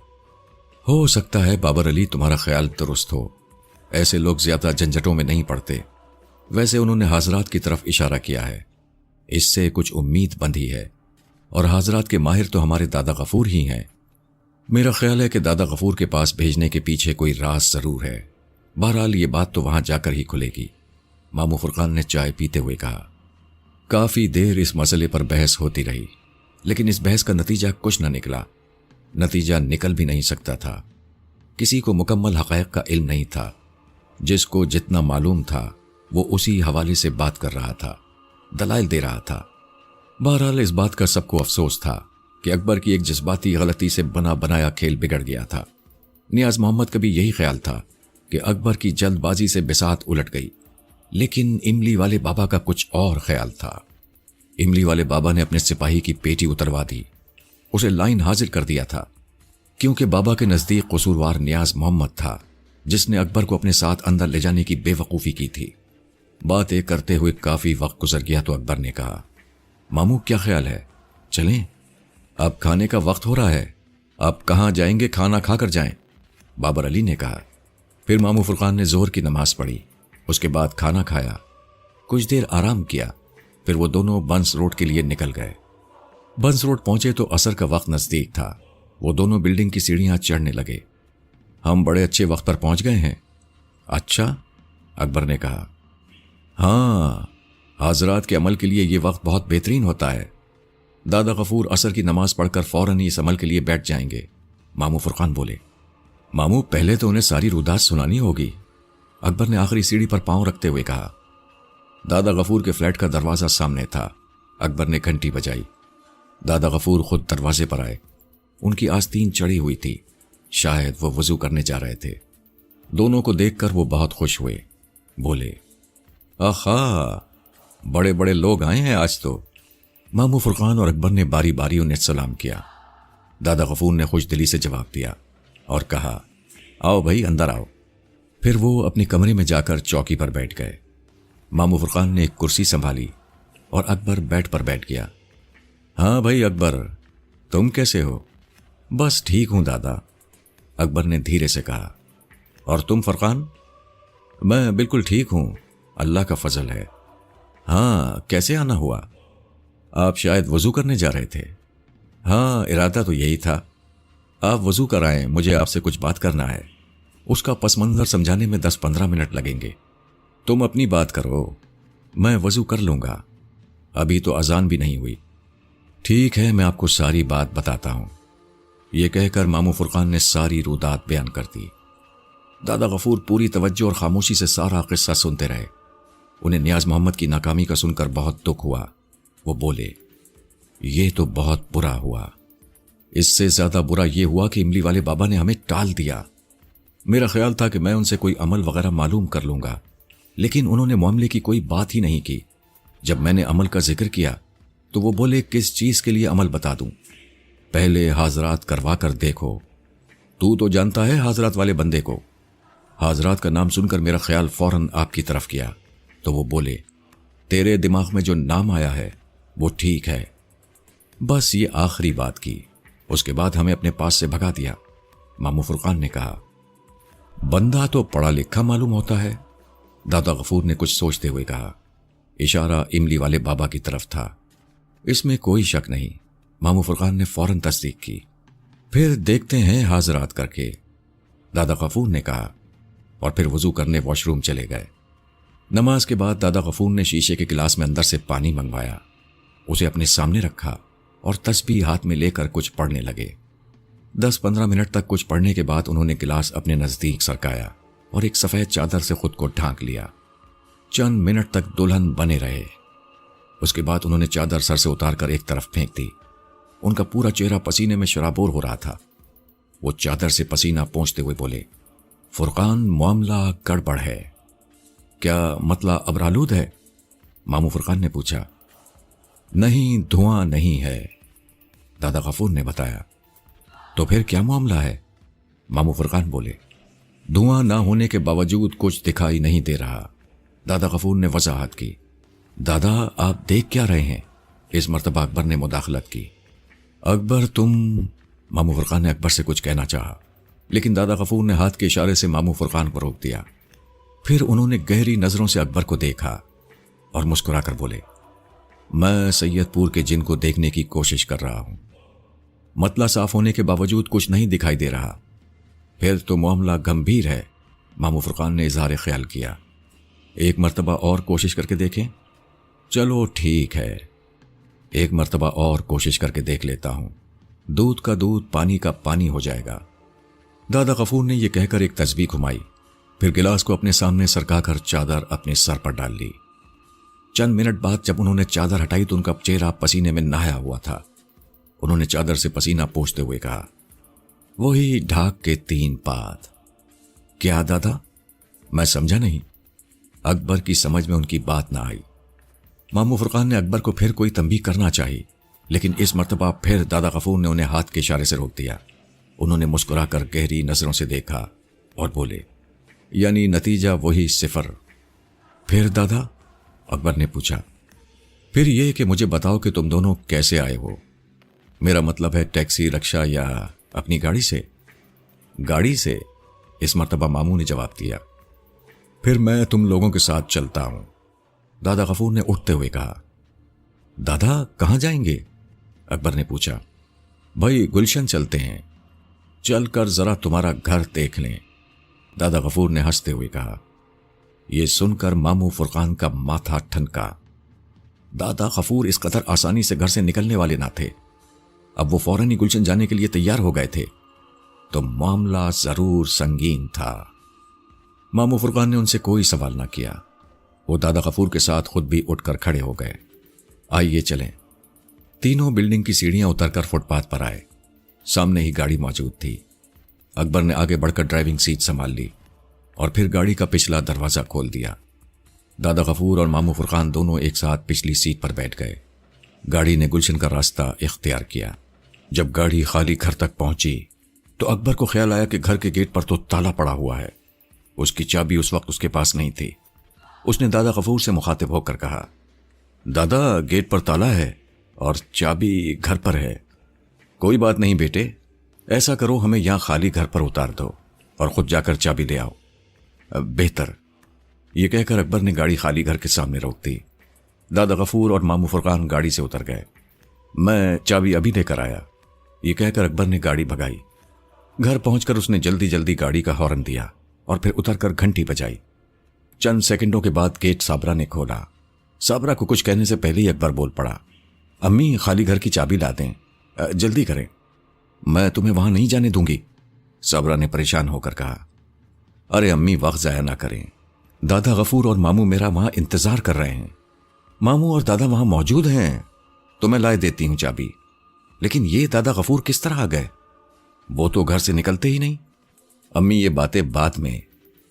ہو سکتا ہے بابر علی تمہارا خیال درست ہو. ایسے لوگ زیادہ جھنجھٹوں میں نہیں پڑتے. ویسے انہوں نے حاضرات کی طرف اشارہ کیا ہے, اس سے کچھ امید بندھی ہے, اور حاضرات کے ماہر تو ہمارے دادا غفور ہی ہیں. میرا خیال ہے کہ دادا غفور کے پاس بھیجنے کے پیچھے کوئی راز ضرور ہے. بہرحال یہ بات تو وہاں جا کر ہی کھلے گی. ماموں فرقان نے چائے پیتے ہوئے کہا. کافی دیر اس مسئلے پر بحث ہوتی رہی, لیکن اس بحث کا نتیجہ کچھ نہ نکلا. نتیجہ نکل بھی نہیں سکتا تھا. کسی کو مکمل حقائق کا علم نہیں تھا. جس کو جتنا معلوم تھا وہ اسی حوالے سے بات کر رہا تھا, دلائل دے رہا تھا. بہرحال اس بات کا سب کو افسوس تھا کہ اکبر کی ایک جذباتی غلطی سے بنا بنایا کھیل بگڑ گیا تھا. نیاز محمد کا بھی یہی خیال تھا کہ اکبر کی جلد بازی سے بساط الٹ گئی. لیکن املی والے بابا کا کچھ اور خیال تھا. املی والے بابا نے اپنے سپاہی کی پیٹی اتروا دی, اسے لائن حاضر کر دیا تھا, کیونکہ بابا کے نزدیک قصوروار نیاز محمد تھا جس نے اکبر کو اپنے ساتھ اندر لے جانے کی بے وقوفی کی تھی. باتیں کرتے ہوئے کافی وقت گزر گیا تو اکبر نے کہا, ماموں کیا خیال ہے, چلیں؟ اب کھانے کا وقت ہو رہا ہے. آپ کہاں جائیں گے؟ کھانا کھا کر جائیں, بابر علی نے کہا. پھر ماموں فرقان نے ظہر کی نماز پڑھی. اس کے بعد کھانا کھایا, کچھ دیر آرام کیا. پھر وہ دونوں بنس روڈ کے لیے نکل گئے. بنس روڈ پہنچے تو عصر کا وقت نزدیک تھا. وہ دونوں بلڈنگ کی سیڑھیاں چڑھنے لگے. ہم بڑے اچھے وقت پر پہنچ گئے ہیں. اچھا, اکبر نے کہا. ہاں, حاضرات کے عمل کے لیے یہ وقت بہت بہترین ہوتا ہے. دادا غفور عصر کی نماز پڑھ کر فوراً ہی اس عمل کے لیے بیٹھ جائیں گے. मामू फुरकान बोले। मामू पहले तो उन्हें सारी रुदात सुनानी होगी, अकबर ने आखिरी सीढ़ी पर पांव रखते हुए कहा। दादा गफूर के फ्लैट का दरवाजा सामने था। अकबर ने घंटी बजाई। दादा गफूर खुद दरवाजे पर आए। उनकी आस्तीन चढ़ी हुई थी, शायद वो वजू करने जा रहे थे। दोनों को देखकर वो बहुत खुश हुए। बोले, आहा, बड़े बड़े लोग आए हैं आज तो। मामू फुरकान और अकबर ने बारी बारी उन्हें सलाम किया। दादा गफूर ने खुश दिली से जवाब दिया और कहा, आओ भाई, अंदर आओ। फिर वो अपने कमरे में जाकर चौकी पर बैठ गए। मामू फुरकान ने एक कुर्सी संभाली और अकबर बेड पर बैठ गया। हाँ भाई अकबर, तुम कैसे हो? बस ठीक हूं दादा, अकबर ने धीरे से कहा। और तुम फुरकान? मैं बिल्कुल ठीक हूं, अल्लाह का फजल है। हाँ, कैसे आना हुआ? आप शायद वजू करने जा रहे थे। हाँ, इरादा तो यही था। आप वजू कराएं, मुझे आपसे कुछ बात करना है। उसका पस मंजर समझाने में 10-15 मिनट लगेंगे। तुम अपनी बात करो, मैं वजू कर लूंगा। अभी तो अजान भी नहीं हुई। ठीक है, मैं आपको सारी बात बताता हूं। यह कहकर मामू फुरकान ने सारी रुदात बयान कर दी। दादा गफूर पूरी तवज्जो और खामोशी से सारा किस्सा सुनते रहे। उन्हें नियाज मोहम्मद की नाकामी का सुनकर बहुत दुख हुआ। वो बोले, ये तो बहुत बुरा हुआ। इससे ज्यादा बुरा यह हुआ कि इमली वाले बाबा ने हमें टाल दिया। मेरा ख्याल था कि मैं उनसे कोई अमल वगैरह मालूम कर लूंगा, लेकिन उन्होंने मामले की कोई बात ही नहीं की। जब मैंने अमल का जिक्र किया तो वो बोले, किस चीज के लिए अमल बता दूं? पहले हाजरात करवा कर देखो। तू तो जानता है हाजरात वाले बंदे को। हाजरात का नाम सुनकर मेरा ख्याल फौरन आपकी तरफ गया। तो वो बोले, तेरे दिमाग में जो नाम आया है वो ठीक है। बस ये आखिरी बात की। उसके बाद हमें अपने पास से भगा दिया। मामू फुरकान ने कहा, बंदा तो पढ़ा लिखा मालूम होता है। दादा गफूर ने कुछ सोचते हुए कहा। इशारा इमली वाले बाबा की तरफ था। इसमें कोई शक नहीं। मामू फुरकान ने फौरन तस्दीक की। फिर देखते हैं हाजरात करके, दादा गफूर ने कहा, और फिर वजू करने वॉशरूम चले गए। नमाज के बाद दादा गफूर ने शीशे के गिलास में अंदर से पानी मंगवाया, उसे अपने सामने रखा और तस्बीह हाथ में लेकर कुछ पढ़ने लगे। 10-15 मिनट तक कुछ पढ़ने के बाद उन्होंने गिलास अपने नजदीक सरकाया और एक सफेद चादर से खुद को ढांक लिया। चंद मिनट तक दुल्हन बने रहे। उसके बाद उन्होंने चादर सर से उतारकर एक तरफ फेंक दी। उनका पूरा चेहरा पसीने में शराबोर हो रहा था। वो चादर से पसीना पोंछते हुए बोले, फुरकान, मामला गड़बड़ है। क्या मतला अबरालूद है? मामू फुरकान ने पूछा। नहीं, धुआं नहीं है, दादा गफूर ने बताया। तो फिर क्या मामला है? मामू फुरकान बोले। धुआं ना होने के बावजूद कुछ दिखाई नहीं दे रहा। दादा गफूर ने वजाहत की। दादा, आप देख क्या रहे हैं? इस मर्तबा अकबर ने मुदाखलत की। अकबर, तुम, मामू फुरकान ने अकबर से कुछ कहना चाहा, लेकिन दादा गफूर ने हाथ के इशारे से मामू फुरकान को रोक दिया। फिर उन्होंने गहरी नजरों से अकबर को देखा और मुस्कुराकर बोले, मैं सैयदपुर के जिन को देखने की कोशिश कर रहा हूं। मतला साफ होने के बावजूद कुछ नहीं दिखाई दे रहा। फिर तो मामला गंभीर है, मामू फुरकान ने इजहार ख्याल किया। एक मर्तबा और कोशिश करके देखें? चलो ठीक है, एक मर्तबा और कोशिश करके देख लेता हूं। दूध का दूध, पानी का पानी हो जाएगा। दादा गफूर ने यह कहकर एक तस्बीह घुमाई, फिर गिलास को अपने सामने सरकाकर चादर अपने सर पर डाल ली। चंद मिनट बाद जब उन्होंने चादर हटाई तो उनका चेहरा पसीने में नहाया हुआ था। उन्होंने चादर से पसीना पोंछते हुए कहा, वही ढाक के 3 पात। क्या दादा? मैं समझा नहीं। अकबर की समझ में उनकी बात ना आई। मामू फुरकान ने अकबर को फिर कोई तंबीह करना चाहिए, लेकिन इस मर्तबा फिर दादा गफूर ने उन्हें हाथ के इशारे से रोक दिया। उन्होंने मुस्कुराकर गहरी नजरों से देखा और बोले, यानी नतीजा वही 0। फिर दादा? अकबर ने पूछा। फिर यह कि मुझे बताओ कि तुम दोनों कैसे आए हो। मेरा मतलब है टैक्सी, रिक्शा या अपनी गाड़ी से? गाड़ी से, इस मर्तबा मामू ने जवाब दिया। फिर मैं तुम लोगों के साथ चलता हूं, दादा गफूर ने उठते हुए कहा। दादा, कहां जाएंगे? अकबर ने पूछा। भाई, गुलशन चलते हैं, चलकर जरा तुम्हारा घर देख लें, दादा गफूर ने हंसते हुए कहा। यह सुनकर मामू फुरकान का माथा ठनका। दादा गफूर इस कदर आसानी से घर से निकलने वाले ना थे। अब वो फौरन ही गुलशन जाने के लिए तैयार हो गए थे। تو معاملہ ضرور سنگین تھا۔ ماموں فرقان نے ان سے کوئی سوال نہ کیا۔ وہ دادا غفور کے ساتھ خود بھی اٹھ کر کھڑے ہو گئے۔ آئیے چلیں۔ تینوں بلڈنگ کی سیڑھیاں اتر کر فٹ پاتھ پر آئے۔ سامنے ہی گاڑی موجود تھی۔ اکبر نے آگے بڑھ کر ڈرائیونگ سیٹ سنبھال لی اور پھر گاڑی کا پچھلا دروازہ کھول دیا۔ دادا غفور اور ماموں فرقان دونوں ایک ساتھ پچھلی سیٹ پر بیٹھ گئے۔ گاڑی نے گلشن کا راستہ اختیار کیا۔ جب گاڑی خالی گھر تک پہنچی تو اکبر کو خیال آیا کہ گھر کے گیٹ پر تو تالا پڑا ہوا ہے۔ اس کی چابی اس وقت اس کے پاس نہیں تھی۔ اس نے دادا غفور سے مخاطب ہو کر کہا، دادا گیٹ پر تالا ہے اور چابی گھر پر ہے۔ کوئی بات نہیں بیٹے، ایسا کرو ہمیں یہاں خالی گھر پر اتار دو اور خود جا کر چابی لے آؤ۔ بہتر۔ یہ کہہ کر اکبر نے گاڑی خالی گھر کے سامنے روک دی۔ دادا غفور اور ماموں فرقان گاڑی سے اتر گئے۔ میں چابی ابھی لے کر آیا، یہ کہہ کر اکبر نے گاڑی بھگائی۔ گھر پہنچ کر اس نے جلدی جلدی گاڑی کا ہارن دیا اور پھر اتر کر گھنٹی بجائی۔ چند سیکنڈوں کے بعد گیٹ صابرہ نے کھولا۔ صابرہ کو کچھ کہنے سے پہلے ہی اکبر بول پڑا، امی خالی گھر کی چابی لا دیں، جلدی کریں۔ میں تمہیں وہاں نہیں جانے دوں گی، صابرہ نے پریشان ہو کر کہا۔ ارے امی وقت ضائع نہ کریں، دادا غفور اور ماموں میرا وہاں انتظار کر رہے ہیں۔ ماموں اور دادا وہاں موجود ہیں تو میں لائے دیتی ہوں چابی۔ لیکن یہ دادا غفور کس طرح آ گئے؟ وہ تو گھر سے نکلتے ہی نہیں۔ امی یہ باتیں بعد میں،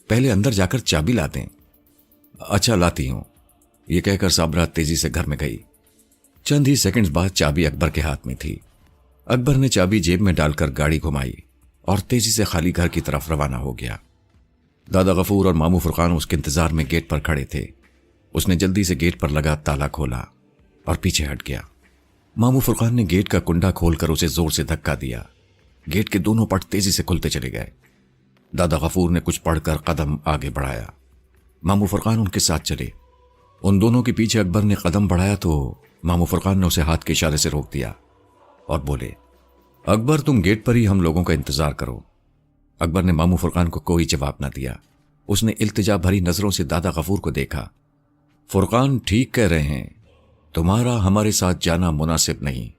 پہلے اندر جا کر چابی لاتے ہیں۔ اچھا لاتی ہوں، یہ کہہ کر صابرہ تیزی سے گھر میں گئی۔ چند ہی سیکنڈز بعد چابی اکبر کے ہاتھ میں تھی۔ اکبر نے چابی جیب میں ڈال کر گاڑی گھمائی اور تیزی سے خالی گھر کی طرف روانہ ہو گیا۔ دادا غفور اور ماموں فرقان اس کے انتظار میں گیٹ پر کھڑے تھے۔ اس نے جلدی سے گیٹ پر لگا تالا کھولا اور پیچھے ہٹ گیا۔ ماموں فرقان نے گیٹ کا کنڈا کھول کر اسے زور سے دھکا دیا۔ گیٹ کے دونوں پٹ تیزی سے کھلتے چلے گئے۔ دادا غفور نے کچھ پڑھ کر قدم آگے بڑھایا۔ ماموں فرقان ان کے ساتھ چلے۔ ان دونوں کے پیچھے اکبر نے قدم بڑھایا تو ماموں فرقان نے اسے ہاتھ کے اشارے سے روک دیا اور بولے، اکبر تم گیٹ پر ہی ہم لوگوں کا انتظار کرو۔ اکبر نے ماموں فرقان کو کوئی جواب نہ دیا۔ اس نے التجا بھری نظروں سے دادا غفور کو دیکھا۔ فرقان ٹھیک کہہ رہے ہیں، تمہارا ہمارے ساتھ جانا مناسب نہیں۔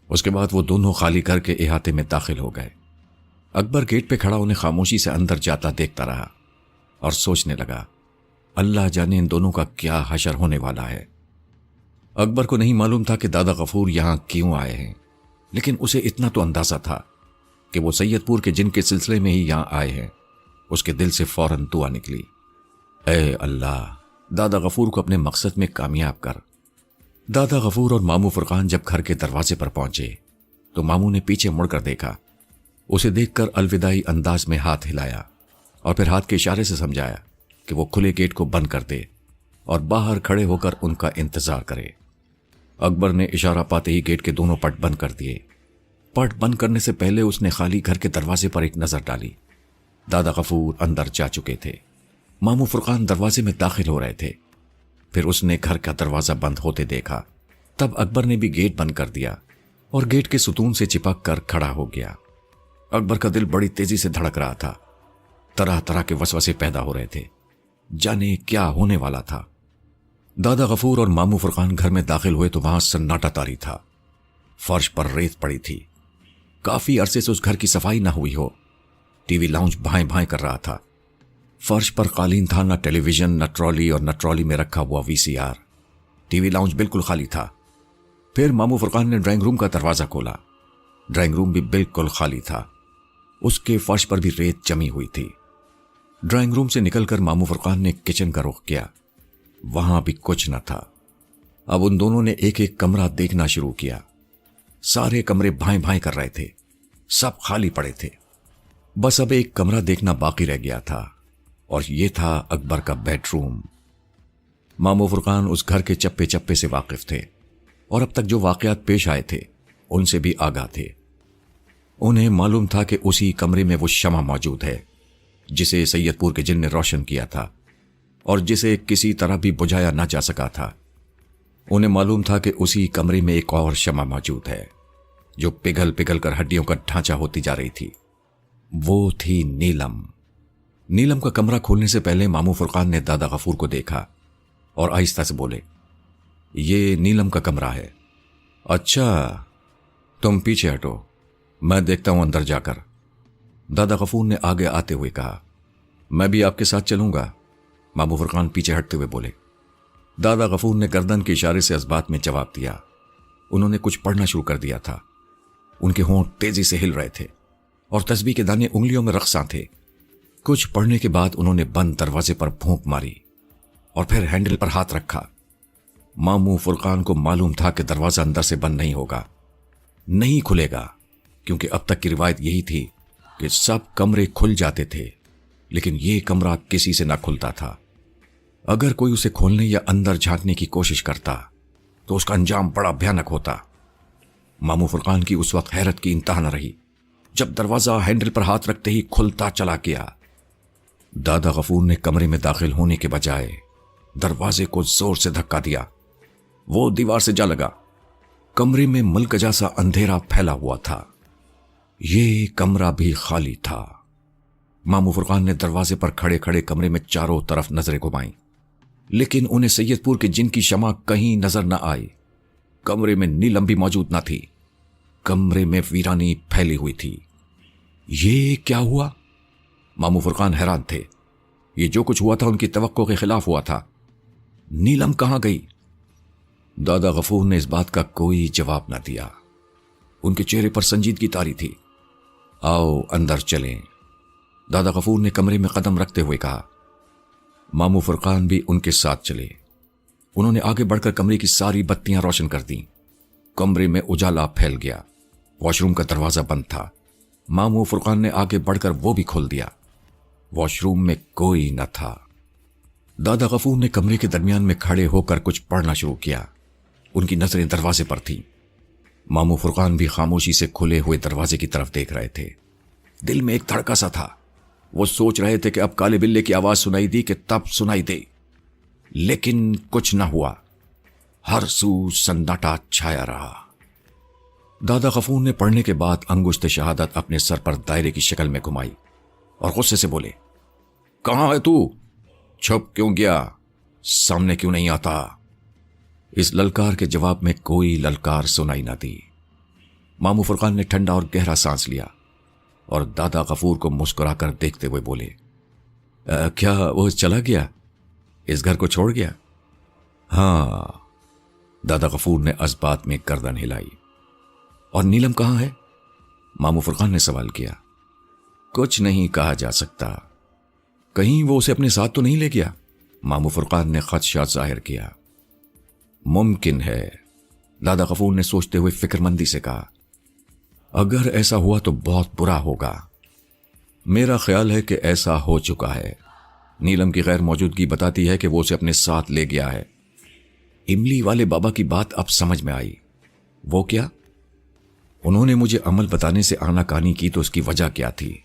اس کے بعد وہ دونوں خالی گھر کے احاطے میں داخل ہو گئے۔ اکبر گیٹ پہ کھڑا انہیں خاموشی سے اندر جاتا دیکھتا رہا اور سوچنے لگا، اللہ جانے ان دونوں کا کیا حشر ہونے والا ہے۔ اکبر کو نہیں معلوم تھا کہ دادا غفور یہاں کیوں آئے ہیں، لیکن اسے اتنا تو اندازہ تھا کہ وہ سید پور کے جن کے سلسلے میں ہی یہاں آئے ہیں۔ اس کے دل سے فوراً دعا نکلی، اے اللہ دادا غفور کو اپنے مقصد میں کامیاب کر۔ دادا غفور اور ماموں فرقان جب گھر کے دروازے پر پہنچے تو ماموں نے پیچھے مڑ کر دیکھا۔ اسے دیکھ کر الوداعی انداز میں ہاتھ ہلایا اور پھر ہاتھ کے اشارے سے سمجھایا کہ وہ کھلے گیٹ کو بند کر دے اور باہر کھڑے ہو کر ان کا انتظار کرے۔ اکبر نے اشارہ پاتے ہی گیٹ کے دونوں پٹ بند کر دیے۔ پٹ بند کرنے سے پہلے اس نے خالی گھر کے دروازے پر ایک نظر ڈالی۔ دادا غفور اندر جا چکے تھے۔ ماموں فرقان دروازے میں داخل ہو رہے تھے۔ پھر اس نے گھر کا دروازہ بند ہوتے دیکھا۔ تب اکبر نے بھی گیٹ بند کر دیا اور گیٹ کے ستون سے چپک کر کھڑا ہو گیا۔ اکبر کا دل بڑی تیزی سے دھڑک رہا تھا۔ طرح طرح کے وسوسے پیدا ہو رہے تھے، جانے کیا ہونے والا تھا۔ دادا غفور اور ماموں فرقان گھر میں داخل ہوئے تو وہاں سناٹا طاری تھا۔ فرش پر ریت پڑی تھی۔ کافی عرصے سے اس گھر کی صفائی نہ ہوئی ہو۔ ٹی وی لاؤنج بھائیں بھائیں کر رہا تھا۔ فرش پر قالین تھا، نہ ٹیلی ویژن، نہ ٹرالی اور نہ ٹرالی میں رکھا ہوا VCR۔ ٹی وی لاؤنج بالکل خالی تھا۔ پھر ماموں فرقان نے ڈرائنگ روم کا دروازہ کھولا۔ ڈرائنگ روم بھی بالکل خالی تھا۔ اس کے فرش پر بھی ریت جمی ہوئی تھی۔ ڈرائنگ روم سے نکل کر ماموں فرقان نے کچن کا رخ کیا۔ وہاں بھی کچھ نہ تھا۔ اب ان دونوں نے ایک ایک کمرہ دیکھنا شروع کیا۔ سارے کمرے بھائیں بھائیں کر رہے تھے، سب خالی پڑے تھے۔ بس اب ایک کمرہ دیکھنا باقی رہ گیا تھا اور یہ تھا اکبر کا بیڈ روم۔ ماموں فرقان اس گھر کے چپے چپے سے واقف تھے اور اب تک جو واقعات پیش آئے تھے ان سے بھی آگاہ تھے۔ انہیں معلوم تھا کہ اسی کمرے میں وہ شمع موجود ہے جسے سید پور کے جن نے روشن کیا تھا اور جسے کسی طرح بھی بجھایا نہ جا سکا تھا۔ انہیں معلوم تھا کہ اسی کمرے میں ایک اور شمع موجود ہے جو پگھل پگھل کر ہڈیوں کا ڈھانچہ ہوتی جا رہی تھی۔ وہ تھی نیلم۔ نیلم کا کمرہ کھولنے سے پہلے ماموں فرقان نے دادا غفور کو دیکھا اور آہستہ سے بولے، یہ نیلم کا کمرہ ہے۔ اچھا، تم پیچھے ہٹو، میں دیکھتا ہوں اندر جا کر۔ दादा गफूर ने आगे आते हुए कहा। मैं भी आपके साथ चलूंगा, मामू फुरकान पीछे हटते हुए बोले। दादा गफूर ने गर्दन के इशारे से इस बात में जवाब दिया। उन्होंने कुछ पढ़ना शुरू कर दिया था। उनके होंठ तेजी से हिल रहे थे और तस्बीह के दाने उंगलियों में रक्सां थे। कुछ पढ़ने के बाद उन्होंने बंद दरवाजे पर फूंक मारी और फिर हैंडल पर हाथ रखा। मामू फुरकान को मालूम था कि दरवाजा अंदर से बंद नहीं होगा, नहीं खुलेगा, क्योंकि अब तक की रिवायत यही थी कि सब कमरे खुल जाते थे, लेकिन यह कमरा किसी से ना खुलता था। अगर कोई उसे खोलने या अंदर झांकने की कोशिश करता तो उसका अंजाम बड़ा भयानक होता। मामू फुरकान की उस वक्त हैरत की इंतहा न रही जब दरवाजा हैंडल पर हाथ रखते ही खुलता चला गया। दादा गफूर ने कमरे में दाखिल होने के बजाय दरवाजे को जोर से धक्का दिया। वो दीवार से जा लगा। कमरे में मलकजा सा अंधेरा फैला हुआ था। ये कमरा भी खाली था। मामू फुरकान ने दरवाजे पर खड़े खड़े कमरे में चारों तरफ नजरें घुमाई, लेकिन उन्हें सैयदपुर के जिन की शमा कहीं नजर न आई। कमरे में नीलम भी मौजूद न थी। कमरे में वीरानी फैली हुई थी। ये क्या हुआ? मामू फुरकान हैरान थे। ये जो कुछ हुआ था उनकी तवक्को के खिलाफ हुआ था। नीलम कहां गई? दादा गफूर ने इस बात का कोई जवाब न दिया। उनके चेहरे पर संजीदगी तारी थी। आओ अंदर चलें, दादा गफूर ने कमरे में कदम रखते हुए कहा। मामू फुरकान भी उनके साथ चले। उन्होंने आगे बढ़कर कमरे की सारी बत्तियां रोशन कर दी। कमरे में उजाला फैल गया। वॉशरूम का दरवाजा बंद था। मामू फुरकान ने आगे बढ़कर वो भी खोल दिया। वॉशरूम में कोई न था। दादा गफूर ने कमरे के दरमियान में खड़े होकर कुछ पढ़ना शुरू किया। उनकी नजरें दरवाजे पर थीं। मामू फुरकान भी खामोशी से खुले हुए दरवाजे की तरफ देख रहे थे। दिल में एक धड़का सा था। वो सोच रहे थे कि अब काले बिल्ले की आवाज सुनाई दी कि तब सुनाई दे, लेकिन कुछ न हुआ। हर सू सन्नाटा छाया रहा। दादा गफूर ने पढ़ने के बाद अंगुश्त शहादत अपने सर पर दायरे की शक्ल में घुमाई और गुस्से से बोले, कहां है तू? छुप क्यों गया? सामने क्यों नहीं आता? इस ललकार के जवाब में कोई ललकार सुनाई न दी। मामू फुरकान ने ठंडा और गहरा सांस लिया और दादा गफूर को मुस्कुराकर देखते हुए बोले, क्या वो चला गया? इस घर को छोड़ गया? हाँ, दादा गफूर ने असबात में गर्दन हिलाई। और नीलम कहां है? मामू फुरकान ने सवाल किया। कुछ नहीं कहा जा सकता। कहीं वो उसे अपने साथ तो नहीं ले गया? मामू फुरकान ने खदशा जाहिर किया। मुमकिन है, दादा गफूर ने सोचते हुए फिक्रमंदी से कहा। अगर ऐसा हुआ तो बहुत बुरा होगा। मेरा ख्याल है कि ऐसा हो चुका है। नीलम की गैर मौजूदगी बताती है कि वो उसे अपने साथ ले गया है। इमली वाले बाबा की बात अब समझ में आई। वो क्या? उन्होंने मुझे अमल बताने से आनाकानी की तो उसकी वजह क्या थी?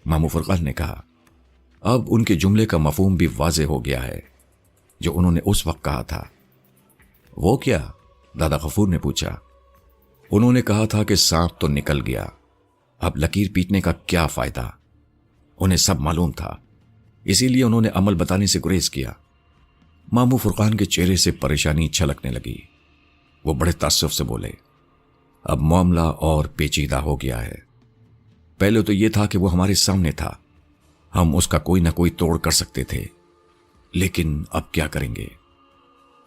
मामू फुरकान ने कहा। अब उनके जुमले का मफहूम भी वाज़ेह हो गया है जो उन्होंने उस वक्त कहा था। वो क्या? दादा गफूर ने पूछा। उन्होंने कहा था कि सांप तो निकल गया, अब लकीर पीटने का क्या फायदा। उन्हें सब मालूम था, इसीलिए उन्होंने अमल बताने से गुरेज किया। मामू फुरकान के चेहरे से परेशानी छलकने लगी। वो बड़े ताज्जुब से बोले, अब मामला और पेचीदा हो गया है। पहले तो यह था कि वो हमारे सामने था, हम उसका कोई ना कोई तोड़ कर सकते थे, लेकिन अब क्या करेंगे?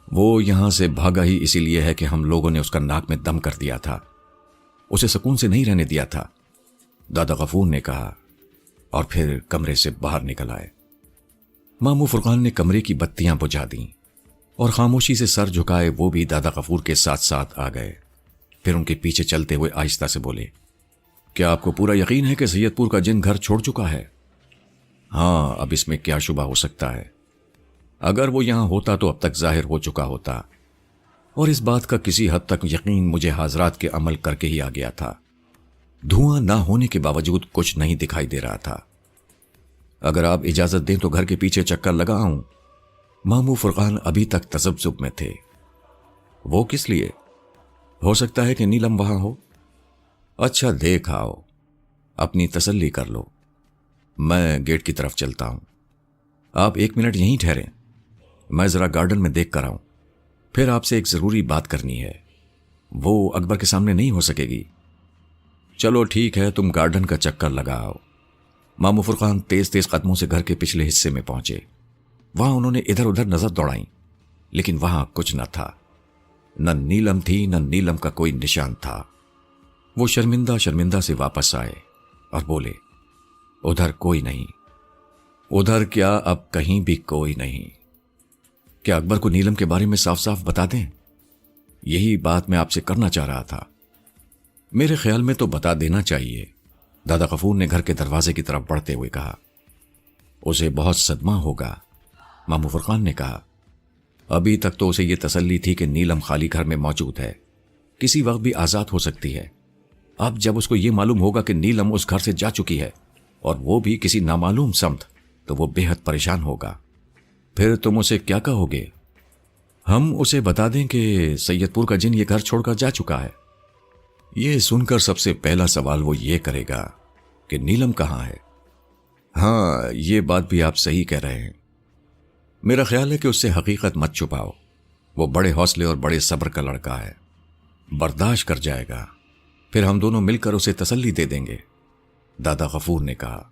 वो यहां से भागा ही इसीलिए है कि हम लोगों ने उसका नाक में दम कर दिया था, उसे सुकून से नहीं रहने दिया था, दादा गफूर ने कहा, और फिर कमरे से बाहर निकल आए। मामू फुरकान ने कमरे की बत्तियां बुझा दी और खामोशी से सर झुकाए वो भी दादा गफूर के साथ साथ आ गए। फिर उनके पीछे चलते हुए आहिस्ता से बोले, क्या आपको पूरा यकीन है कि सैयदपुर का जिन घर छोड़ चुका है? हाँ, अब इसमें क्या शुबा हो सकता है। अगर वो यहां होता तो अब तक जाहिर हो चुका होता, और इस बात का किसी हद तक यकीन मुझे हाजरात के अमल करके ही आ गया था। धुआं ना होने के बावजूद कुछ नहीं दिखाई दे रहा था। अगर आप इजाजत दें तो घर के पीछे चक्कर लगा आऊं। मामू फुरकान अभी तक तसब्जुब में थे। वो किस लिए? हो सकता है कि नीलम वहां हो। अच्छा, देख आओ, अपनी तसल्ली कर लो। मैं गेट की तरफ चलता हूं, आप 1 मिनट यहीं ठहरें, मैं जरा गार्डन में देख कर आऊं, फिर आपसे एक जरूरी बात करनी है। वो अकबर के सामने नहीं हो सकेगी। चलो ठीक है, तुम गार्डन का चक्कर लगाओ, मामू फुरकान तेज तेज कदमों से घर के पिछले हिस्से में पहुंचे। वहां उन्होंने इधर उधर नजर दौड़ाई, लेकिन वहां कुछ न था। न नीलम थी, न नीलम का कोई निशान था। वो शर्मिंदा शर्मिंदा से वापस आए और बोले, उधर कोई नहीं। उधर क्या, अब कहीं भी कोई नहीं। क्या अकबर को नीलम के बारे में साफ साफ बता दें? यही बात मैं आपसे करना चाह रहा था। मेरे ख्याल में तो बता देना चाहिए, दादा गफूर ने घर के दरवाजे की तरफ बढ़ते हुए कहा। उसे बहुत सदमा होगा, मामू फुरकान ने कहा। अभी तक तो उसे यह तसल्ली थी कि नीलम खाली घर में मौजूद है, किसी वक्त भी आजाद हो सकती है। अब जब उसको यह मालूम होगा कि नीलम उस घर से जा चुकी है, और वो भी किसी नामालूम समत, तो वो बेहद परेशान होगा। फिर तुम उसे क्या कहोगे? हम उसे बता दें कि सैयदपुर का जिन ये घर छोड़कर जा चुका है। ये सुनकर सबसे पहला सवाल वो ये करेगा कि नीलम कहाँ है। हाँ, ये बात भी आप सही कह रहे हैं। मेरा ख्याल है कि उससे हकीकत मत छुपाओ। वो बड़े हौसले और बड़े सब्र का लड़का है, बर्दाश्त कर जाएगा। फिर हम दोनों मिलकर उसे तसल्ली दे देंगे, दादा गफूर ने कहा।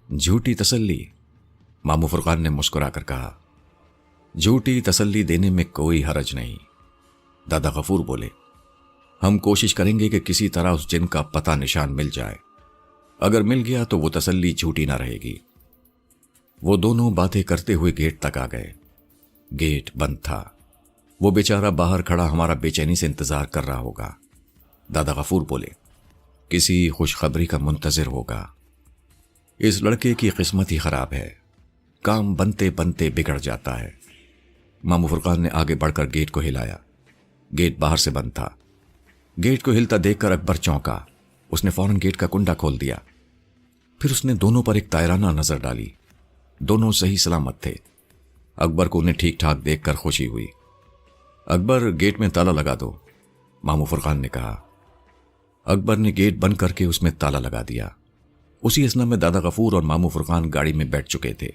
झूठी तसल्ली? मामू फुरकान ने मुस्कुराकर कहा। झूठी तसल्ली देने में कोई हरज नहीं, दादा गफूर बोले। हम कोशिश करेंगे कि किसी तरह उस जिन का पता निशान मिल जाए। अगर मिल गया तो वो तसल्ली झूठी ना रहेगी। वो दोनों बातें करते हुए गेट तक आ गए। गेट बंद था। वो बेचारा बाहर खड़ा हमारा बेचैनी से इंतजार कर रहा होगा, दादा गफूर बोले। किसी खुशखबरी का मुंतजिर होगा। इस लड़के की किस्मत ही खराब है, काम बनते बनते बिगड़ जाता है। मामू फुरकान ने आगे बढ़कर गेट को हिलाया। गेट बाहर से बंद था। गेट को हिलता देखकर अकबर चौंका। उसने फौरन गेट का कुंडा खोल दिया। फिर उसने दोनों पर एक तायराना नजर डाली। दोनों सही सलामत थे। अकबर को उन्हें ठीक ठाक देखकर खुशी हुई। अकबर, गेट में ताला लगा दो, मामू फुरकान ने कहा। अकबर ने गेट बंद करके उसमें ताला लगा दिया। उसी असना में दादा गफूर और मामू फुरकान गाड़ी में बैठ चुके थे।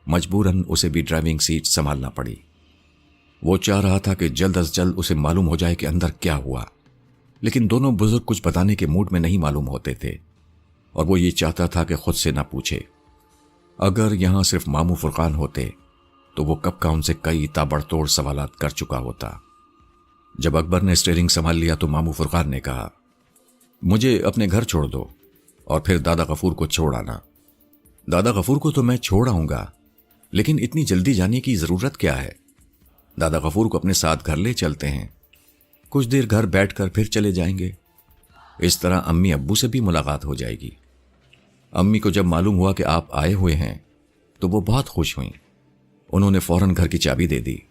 मजबूरन उसे भी ड्राइविंग सीट संभालना पड़ी। वो चाह रहा था कि जल्द अज जल्द उसे मालूम हो जाए कि अंदर क्या हुआ, लेकिन दोनों बुजुर्ग कुछ बताने के मूड में नहीं मालूम होते थे, और वो ये चाहता था कि खुद से ना पूछे। अगर यहां सिर्फ मामू फुरकान होते तो वो कब का उनसे कई ताबड़तोड़ सवालात कर चुका होता। जब अकबर ने स्टीयरिंग संभाल लिया तो मामू फुरकान ने कहा, मुझे अपने घर छोड़ दो और फिर दादा गफूर को छोड़ आना। दादा गफूर को तो मैं छोड़ आऊंगा, लेकिन इतनी जल्दी जाने की जरूरत क्या है? दादा गफूर को अपने साथ घर ले चलते हैं, कुछ देर घर बैठकर फिर चले जाएंगे। इस तरह अम्मी अब्बू से भी मुलाकात हो जाएगी। अम्मी को जब मालूम हुआ कि आप आए हुए हैं तो वो बहुत खुश हुई। उन्होंने फौरन घर की चाबी दे दी,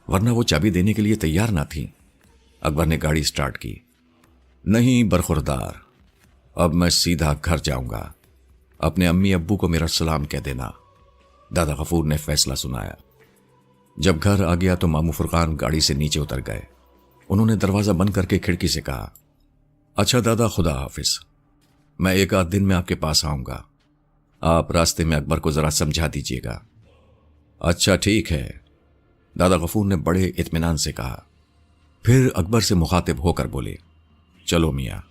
वरना वो चाबी देने के लिए तैयार ना थी। अकबर ने गाड़ी स्टार्ट की। नहीं बरखुरदार, अब मैं सीधा घर जाऊंगा। अपने अम्मी अब्बू को मेरा सलाम कह देना, दादा गफूर ने फैसला सुनाया। जब घर आ गया तो मामू फुरकान गाड़ी से नीचे उतर गए। उन्होंने दरवाजा बंद करके खिड़की से कहा, अच्छा दादा, खुदा हाफिज। मैं एक आध दिन में आपके पास आऊंगा। आप रास्ते में अकबर को जरा समझा दीजिएगा। अच्छा ठीक है, दादा गफूर ने बड़े इत्मीनान से कहा। फिर अकबर से मुखातिब होकर बोले, चलो मियाँ।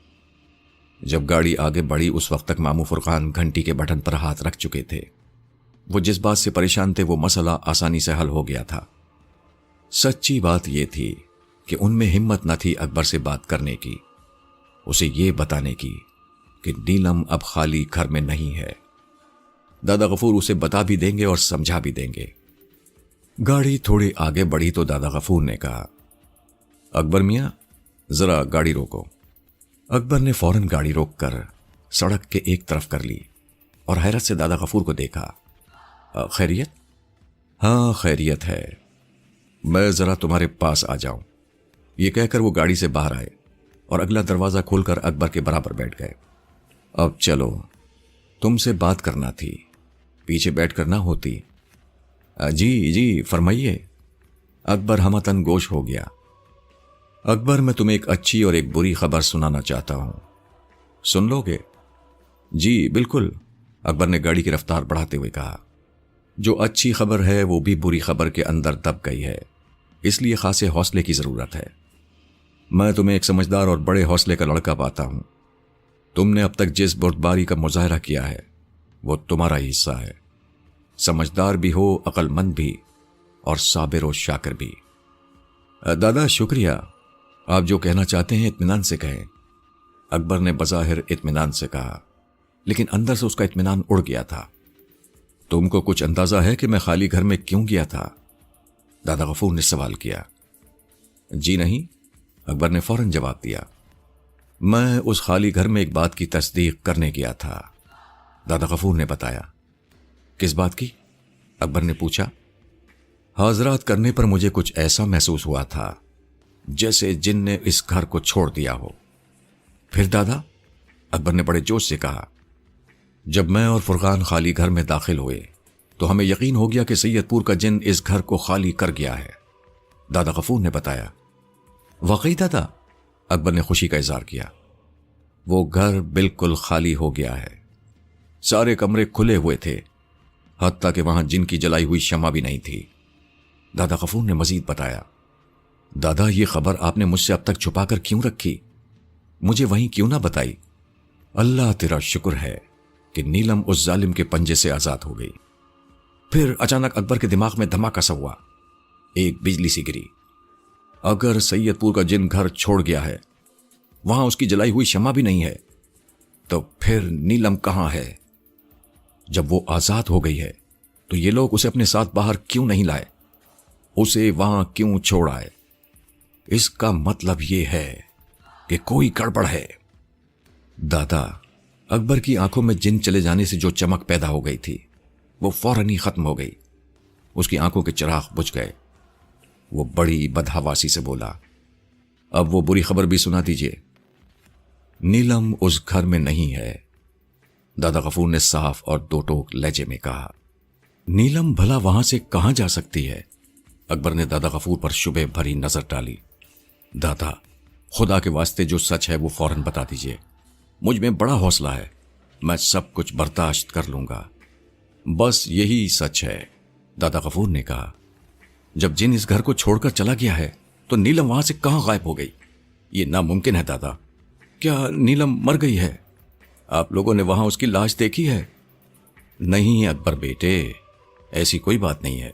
जब गाड़ी आगे बढ़ी उस वक्त तक मामू फुरकान घंटी के बटन पर हाथ रख चुके थे। वो जिस बात से परेशान थे वो मसला आसानी से हल हो गया था। सच्ची बात यह थी कि उनमें हिम्मत न थी अकबर से बात करने की, उसे ये बताने की कि नीलम अब खाली घर में नहीं है। दादा गफूर उसे बता भी देंगे और समझा भी देंगे। गाड़ी थोड़ी आगे बढ़ी तो दादा गफूर ने कहा, अकबर मियाँ, जरा गाड़ी रोको। अकबर ने फौरन गाड़ी रोककर सड़क के एक तरफ कर ली और हैरत से दादा गफूर को देखा। खैरियत? हाँ खैरियत है, मैं जरा तुम्हारे पास आ जाऊं। ये कहकर वो गाड़ी से बाहर आए और अगला दरवाजा खोलकर अकबर के बराबर बैठ गए। अब चलो, तुमसे बात करना थी, पीछे बैठ कर ना होती। जी जी फरमाइए। अकबर हमतन गोश हो गया। अकबर, मैं तुम्हें एक अच्छी और एक बुरी खबर सुनाना चाहता हूं, सुन लोगे? जी बिल्कुल, अकबर ने गाड़ी की रफ्तार बढ़ाते हुए कहा। जो अच्छी खबर है वो भी बुरी खबर के अंदर दब गई है, इसलिए खासे हौसले की जरूरत है। मैं तुम्हें एक समझदार और बड़े हौसले का लड़का पाता हूं। तुमने अब तक जिस बुर्दबारी का मुजाहरा किया है वो तुम्हारा ही हिस्सा है। समझदार भी हो, अक्लमंद भी, और साबिर और शाकिर भी। दादा शुक्रिया, आप जो कहना चाहते हैं इत्मीनान से कहें। अकबर ने बज़ाहिर इत्मीनान से कहा, लेकिन अंदर से उसका इत्मीनान उड़ गया था। तुमको कुछ अंदाजा है कि मैं खाली घर में क्यों गया था? दादा गफूर ने सवाल किया। जी नहीं, अकबर ने फौरन जवाब दिया। मैं उस खाली घर में एक बात की तस्दीक करने गया था, दादा गफूर ने बताया। किस बात की? अकबर ने पूछा। हाज़रात करने पर मुझे कुछ ऐसा महसूस हुआ था जैसे जिन ने इस घर को छोड़ दिया हो। फिर दादा? अकबर ने बड़े जोश से कहा। जब मैं और फुरकान खाली घर में दाखिल हुए तो हमें यकीन हो गया कि सैयदपुर का जिन इस घर को खाली कर गया है, दादा गफूर ने बताया। वाकई दादा? अकबर ने खुशी का इजहार किया। वो घर बिल्कुल खाली हो गया है। सारे कमरे खुले हुए थे, हत्ता कि वहां जिन की जलाई हुई शमा भी नहीं थी, दादा गफूर ने मजीद बताया। दादा, ये खबर आपने मुझसे अब तक छुपाकर क्यों रखी? मुझे वहीं क्यों ना बताई? अल्लाह तेरा शुक्र है कि नीलम उस जालिम के पंजे से आजाद हो गई। फिर अचानक अकबर के दिमाग में धमाका सा हुआ, एक बिजली सी गिरी। अगर सैयदपुर का जिन घर छोड़ गया है, वहां उसकी जलाई हुई शमा भी नहीं है, तो फिर नीलम कहां है? जब वो आजाद हो गई है तो ये लोग उसे अपने साथ बाहर क्यों नहीं लाए? उसे वहां क्यों छोड़ आए? इसका मतलब ये है कि कोई गड़बड़ है। दादा, अकबर की आंखों में जिन चले जाने से जो चमक पैदा हो गई थी वो फौरन ही खत्म हो गई। उसकी आंखों के चिराग बुझ गए। वो बड़ी बदहवासी से बोला, अब वो बुरी खबर भी सुना दीजिए। नीलम उस घर में नहीं है, दादा गफूर ने साफ और दो टोक लहजे में कहा। नीलम भला वहां से कहां जा सकती है? अकबर ने दादा गफूर पर शुबे भरी नजर डाली। दादा, खुदा के वास्ते जो सच है वो फौरन बता दीजिए। मुझ में बड़ा हौसला है, मैं सब कुछ बर्दाश्त कर लूंगा। बस यही सच है, दादा गफूर ने कहा। जब जिन इस घर को छोड़कर चला गया है तो नीलम वहां से कहां गायब हो गई? ये नामुमकिन है दादा। क्या नीलम मर गई है? आप लोगों ने वहां उसकी लाश देखी है? नहीं अकबर बेटे, ऐसी कोई बात नहीं है।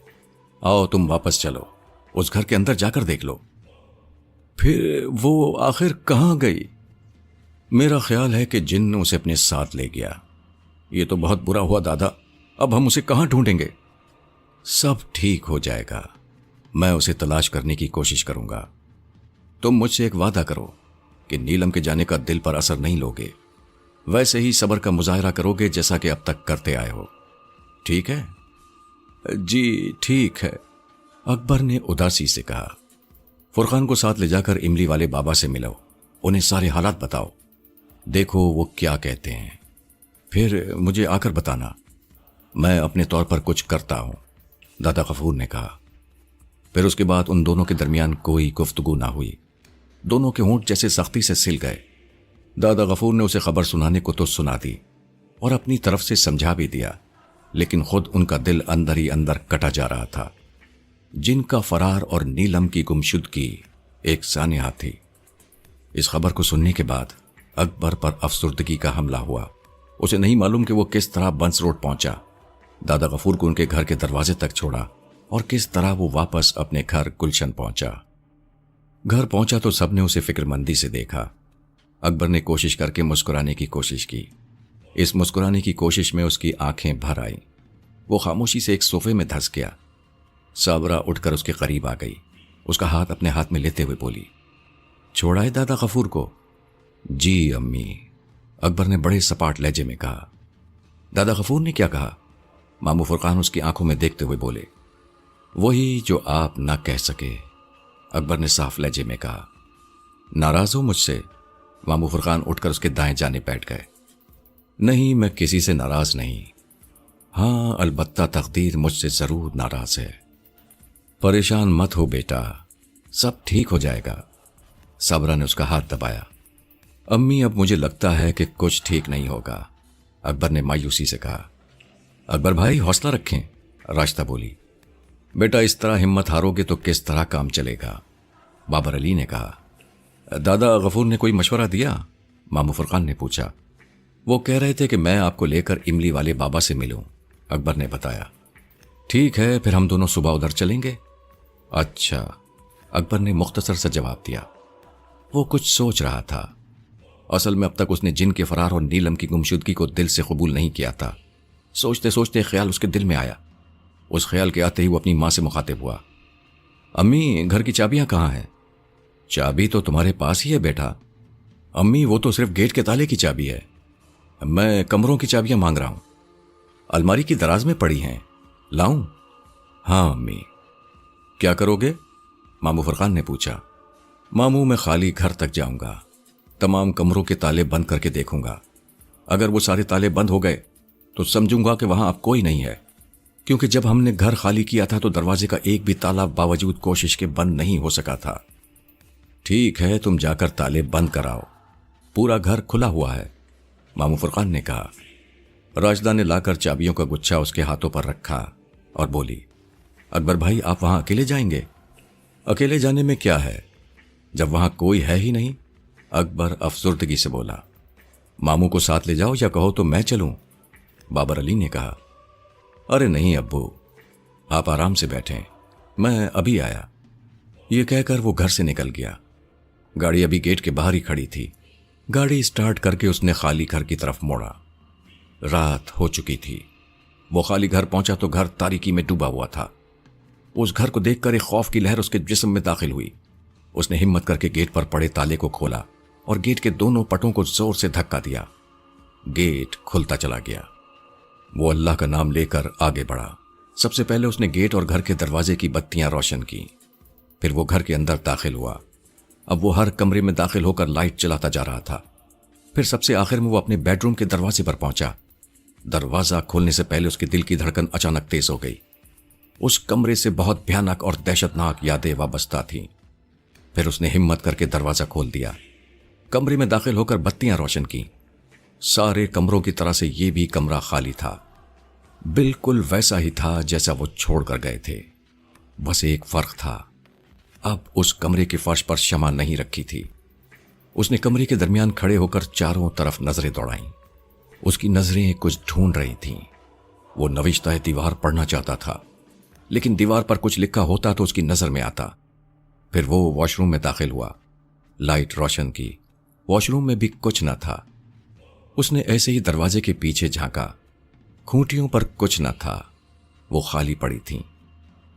आओ तुम वापस चलो, उस घर के अंदर जाकर देख लो। फिर वो आखिर कहां गई? मेरा ख्याल है कि जिन ने उसे अपने साथ ले गया। ये तो बहुत बुरा हुआ दादा, अब हम उसे कहां ढूंढेंगे? सब ठीक हो जाएगा, मैं उसे तलाश करने की कोशिश करूंगा। तुम मुझसे एक वादा करो कि नीलम के जाने का दिल पर असर नहीं लोगे, वैसे ही सब्र का मुजाहरा करोगे जैसा कि अब तक करते आए हो। ठीक है? जी ठीक है, अकबर ने उदासी से कहा। फुरकान को साथ ले जाकर इमली वाले बाबा से मिलो, उन्हें सारे हालात बताओ, देखो वो क्या कहते हैं। फिर मुझे आकर बताना, मैं अपने तौर पर कुछ करता हूं, दादा गफूर ने कहा। फिर उसके बाद उन दोनों के दरमियान कोई गुफ्तगू ना हुई। दोनों के होंठ जैसे सख्ती से सिल गए। दादा गफूर ने उसे खबर सुनाने को तो सुना दी और अपनी तरफ से समझा भी दिया, लेकिन खुद उनका दिल अंदर ही अंदर कटा जा रहा था। जिनका फरार और नीलम की गुमशुदगी एक सानिया थी। इस खबर को सुनने के बाद अकबर पर अफसुर्दगी का हमला हुआ। उसे नहीं मालूम कि वो किस तरह बंस रोड पहुंचा, दादा गफूर को उनके घर के दरवाजे तक छोड़ा और किस तरह वो वापस अपने घर गुलशन पहुंचा। घर पहुंचा तो सबने उसे फिक्रमंदी से देखा। अकबर ने कोशिश करके मुस्कुराने की कोशिश की। इस मुस्कुराने की कोशिश में उसकी आंखें भर आईं। वो खामोशी से एक सोफे में धंस गया। साबरा उठकर उसके करीब आ गई। उसका हाथ अपने हाथ में लेते हुए बोली, छोड़ा है दादा गफूर को? जी अम्मी, अकबर ने बड़े सपाट लहजे में कहा। दादा गफूर ने क्या कहा? मामू फुरकान उसकी आंखों में देखते हुए बोले। वही जो आप ना कह सके, अकबर ने साफ लहजे में कहा। नाराज हो मुझसे? मामू फुरकान उठकर उसके दाएं जाने बैठ गए। नहीं, मैं किसी से नाराज नहीं। हाँ, अलबत्ता तकदीर मुझसे जरूर नाराज है। परेशान मत हो बेटा, सब ठीक हो जाएगा। साबरा ने उसका हाथ दबाया। अम्मी, अब मुझे लगता है कि कुछ ठीक नहीं होगा, अकबर ने मायूसी से कहा। अकबर भाई हौसला रखें, राशिदा बोली। बेटा इस तरह हिम्मत हारोगे तो किस तरह काम चलेगा, बाबर अली ने कहा। दादा गफूर ने कोई मशवरा दिया? मामू फुरकान ने पूछा। وہ کہہ رہے تھے کہ میں آپ کو لے کر املی والے بابا سے ملوں، اکبر نے بتایا۔ ٹھیک ہے، پھر ہم دونوں صبح ادھر چلیں گے۔ اچھا، اکبر نے مختصر سا جواب دیا۔ وہ کچھ سوچ رہا تھا۔ اصل میں اب تک اس نے جن کے فرار اور نیلم کی گمشدگی کو دل سے قبول نہیں کیا تھا۔ سوچتے سوچتے ایک خیال اس کے دل میں آیا۔ اس خیال کے آتے ہی وہ اپنی ماں سے مخاطب ہوا۔ امی، گھر کی چابیاں کہاں ہیں؟ چابی تو تمہارے پاس ہی ہے بیٹا۔ امی، وہ تو صرف گیٹ کے تالے کی چابی ہے، میں کمروں کی چابیاں مانگ رہا ہوں۔ الماری کی دراز میں پڑی ہیں، لاؤں؟ ہاں امی۔ کیا کرو گے؟ ماموں فرقان نے پوچھا۔ ماموں، میں خالی گھر تک جاؤں گا، تمام کمروں کے تالے بند کر کے دیکھوں گا۔ اگر وہ سارے تالے بند ہو گئے تو سمجھوں گا کہ وہاں اب کوئی نہیں ہے، کیونکہ جب ہم نے گھر خالی کیا تھا تو دروازے کا ایک بھی تالا باوجود کوشش کے بند نہیں ہو سکا تھا۔ ٹھیک ہے، تم جا کر تالے بند کراؤ، پورا گھر کھلا ہوا ہے، ماموں فرقان نے کہا۔ راشدہ نے لا کر چابیوں کا گچھا اس کے ہاتھوں پر رکھا اور بولی، اکبر بھائی، آپ وہاں اکیلے جائیں گے؟ اکیلے جانے میں کیا ہے جب وہاں کوئی ہے ہی نہیں، اکبر افسردگی سے بولا۔ ماموں کو ساتھ لے جاؤ یا کہو تو میں چلوں، بابر علی نے کہا۔ ارے نہیں ابو، آپ آرام سے بیٹھیں، میں ابھی آیا، یہ کہہ کر وہ گھر سے نکل گیا۔ گاڑی ابھی گیٹ کے باہر ہی کھڑی تھی۔ گاڑی سٹارٹ کر کے اس نے خالی گھر کی طرف موڑا۔ رات ہو چکی تھی۔ وہ خالی گھر پہنچا تو گھر تاریکی میں ڈوبا ہوا تھا۔ اس گھر کو دیکھ کر ایک خوف کی لہر اس کے جسم میں داخل ہوئی۔ اس نے ہمت کر کے گیٹ پر پڑے تالے کو کھولا اور گیٹ کے دونوں پٹوں کو زور سے دھکا دیا۔ گیٹ کھلتا چلا گیا۔ وہ اللہ کا نام لے کر آگے بڑھا۔ سب سے پہلے اس نے گیٹ اور گھر کے دروازے کی بتیاں روشن کی، پھر وہ گھر کے اندر داخل ہوا۔ اب وہ ہر کمرے میں داخل ہو کر لائٹ چلاتا جا رہا تھا۔ پھر سب سے آخر میں وہ اپنے بیڈ روم کے دروازے پر پہنچا۔ دروازہ کھولنے سے پہلے اس کے دل کی دھڑکن اچانک تیز ہو گئی۔ اس کمرے سے بہت بھیانک اور دہشتناک یادیں وابستہ تھیں۔ پھر اس نے ہمت کر کے دروازہ کھول دیا۔ کمرے میں داخل ہو کر بتیاں روشن کی۔ سارے کمروں کی طرح سے یہ بھی کمرہ خالی تھا، بالکل ویسا ہی تھا جیسا وہ چھوڑ کر گئے تھے۔ بس ایک فرق تھا، اب اس کمرے کے فرش پر شمع نہیں رکھی تھی۔ اس نے کمرے کے درمیان کھڑے ہو کر چاروں طرف نظریں دوڑائیں۔ اس کی نظریں کچھ ڈھونڈ رہی تھیں۔ وہ نوشتہ دیوار پڑھنا چاہتا تھا، لیکن دیوار پر کچھ لکھا ہوتا تو اس کی نظر میں آتا۔ پھر وہ واش روم میں داخل ہوا، لائٹ روشن کی۔ واش روم میں بھی کچھ نہ تھا۔ اس نے ایسے ہی دروازے کے پیچھے جھانکا، کھوٹیوں پر کچھ نہ تھا، وہ خالی پڑی تھیں۔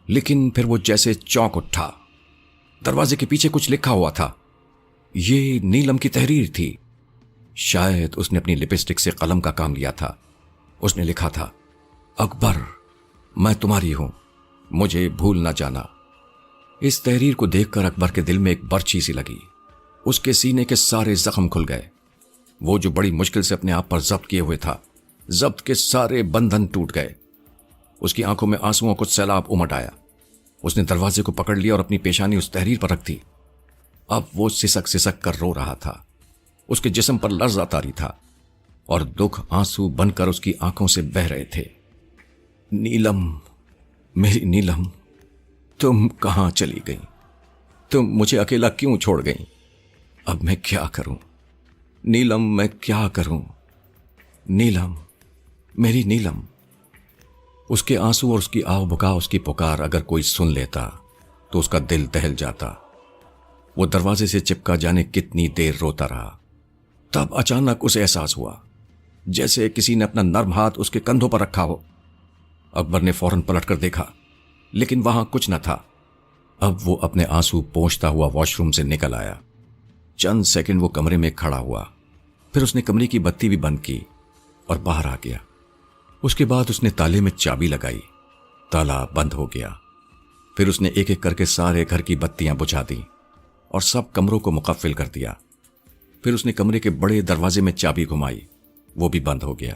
لیکن پھر وہ جیسے چونک اٹھا، دروازے کے پیچھے کچھ لکھا ہوا تھا۔ یہ نیلم کی تحریر تھی۔ شاید اس نے اپنی لپسٹک سے قلم کا کام لیا تھا۔ اس نے لکھا تھا، اکبر، میں تمہاری ہوں، مجھے بھول نہ جانا۔ اس تحریر کو دیکھ کر اکبر کے دل میں ایک برچھی سی لگی۔ اس کے سینے کے سارے زخم کھل گئے۔ وہ جو بڑی مشکل سے اپنے آپ پر ضبط کیے ہوئے تھا، ضبط کے سارے بندھن ٹوٹ گئے۔ اس کی آنکھوں میں آنسوؤں کو سیلاب امٹ آیا۔ اس نے دروازے کو پکڑ لیا اور اپنی پیشانی اس تحریر پر رکھ دی۔ اب وہ سسک سسک کر رو رہا تھا۔ اس کے جسم پر لرزہ طاری تھا اور دکھ آنسو بن کر اس کی آنکھوں سے بہہ رہے تھے۔ نیلم، میری نیلم، تم کہاں چلی گئی؟ تم مجھے اکیلا کیوں چھوڑ گئی؟ اب میں کیا کروں نیلم، میں کیا کروں؟ نیلم، میری نیلم۔ اس کے آنسو اور اس کی آہ بکا، اس کی پکار اگر کوئی سن لیتا تو اس کا دل دہل جاتا۔ وہ دروازے سے چپکا جانے کتنی دیر روتا رہا۔ تب اچانک اسے احساس ہوا جیسے کسی نے اپنا نرم ہاتھ اس کے کندھوں پر رکھا ہو۔ اکبر نے فوراً پلٹ کر دیکھا، لیکن وہاں کچھ نہ تھا۔ اب وہ اپنے آنسو پونچھتا ہوا واش روم سے نکل آیا۔ چند سیکنڈ وہ کمرے میں کھڑا ہوا، پھر اس نے کمرے کی بتی بھی بند کی اور باہر آ گیا۔ اس کے بعد اس نے تالے میں چابی لگائی، تالا بند ہو گیا۔ پھر اس نے ایک ایک کر کے سارے گھر کی بتیاں بجھا دیں اور سب کمروں کو مقفل کر دیا۔ پھر اس نے کمرے کے بڑے دروازے میں چابی گھمائی، وہ بھی بند ہو گیا۔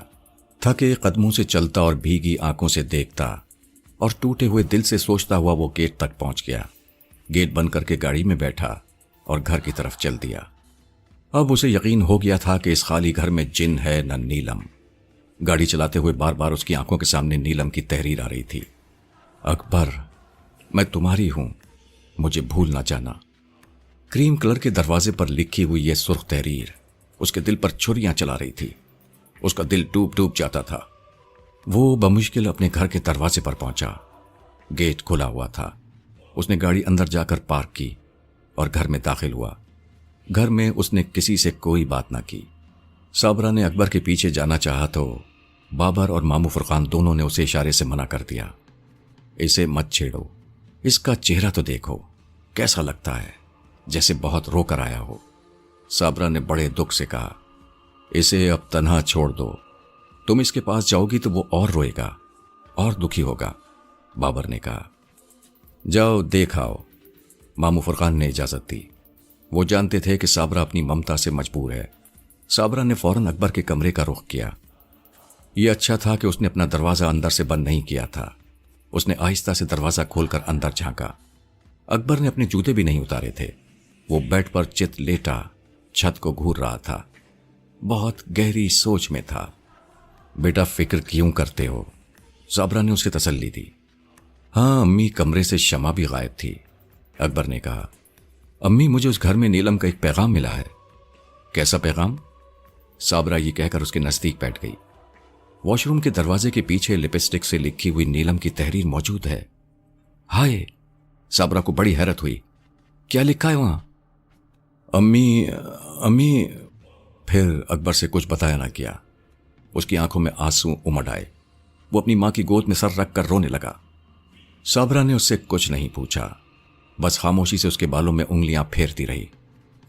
تھکے قدموں سے چلتا اور بھیگی آنکھوں سے دیکھتا اور ٹوٹے ہوئے دل سے سوچتا ہوا وہ گیٹ تک پہنچ گیا۔ گیٹ بند کر کے گاڑی میں بیٹھا اور گھر کی طرف چل دیا۔ اب اسے یقین ہو گیا تھا کہ اس خالی گھر میں جن ہے نہ نیلم۔ گاڑی چلاتے ہوئے بار بار اس کی آنکھوں کے سامنے نیلم کی تحریر آ رہی تھی، اکبر، میں تمہاری ہوں، مجھے بھول نہ جانا۔ کریم کلر کے دروازے پر لکھی ہوئی یہ سرخ تحریر اس کے دل پر چھریاں چلا رہی تھی۔ اس کا دل ڈوب ڈوب جاتا تھا۔ وہ بمشکل اپنے گھر کے دروازے پر پہنچا۔ گیٹ کھلا ہوا تھا۔ اس نے گاڑی اندر جا کر پارک کی اور گھر میں داخل ہوا۔ گھر میں اس نے کسی سے کوئی بات نہ کی۔ صابرہ نے اکبر کے پیچھے جانا چاہا تو بابر اور مامو فرقان دونوں نے اسے اشارے سے منع کر دیا۔ اسے مت چھیڑو، اس کا چہرہ تو دیکھو، کیسا لگتا ہے، جیسے بہت رو کر آیا ہو۔ صابرہ نے بڑے دکھ سے کہا، اسے اب تنہا چھوڑ دو، تم اس کے پاس جاؤ گی تو وہ اور روئے گا اور دکھی ہوگا۔ بابر نے کہا، جاؤ دیکھ آؤ۔ مامو فرقان نے اجازت دی۔ وہ جانتے تھے کہ صابرہ اپنی ممتا سے مجبور ہے۔ صابرہ نے فوراً اکبر کے کمرے کا رخ کیا۔ یہ اچھا تھا کہ اس نے اپنا دروازہ اندر سے بند نہیں کیا تھا۔ اس نے آہستہ سے دروازہ کھول کر اندر جھانکا۔ اکبر نے اپنے جوتے بھی نہیں اتارے تھے۔ وہ بیڈ پر چت لیٹا چھت کو گھور رہا تھا۔ بہت گہری سوچ میں تھا۔ بیٹا فکر کیوں کرتے ہو؟ صابرہ نے اسے تسلی دی۔ ہاں امی کمرے سے شمع بھی غائب تھی۔ اکبر نے کہا، امی مجھے اس گھر میں نیلم کا ایک پیغام ملا ہے۔ کیسا پیغام؟ صابرہ یہ کہہ کر اس کے نزدیک بیٹھ گئی۔ واش روم کے دروازے کے پیچھے لپسٹک سے لکھی ہوئی نیلم کی تحریر موجود ہے۔ ہائے! صابرہ کو بڑی حیرت ہوئی۔ کیا لکھا ہے وہاں؟ امی پھر اکبر سے کچھ بتایا نہ کیا۔ اس کی آنکھوں میں آنسو امڈ آئے۔ وہ اپنی ماں کی گود میں سر رکھ کر رونے لگا۔ صابرہ نے اس سے کچھ نہیں پوچھا، بس خاموشی سے اس کے بالوں میں انگلیاں پھیرتی رہی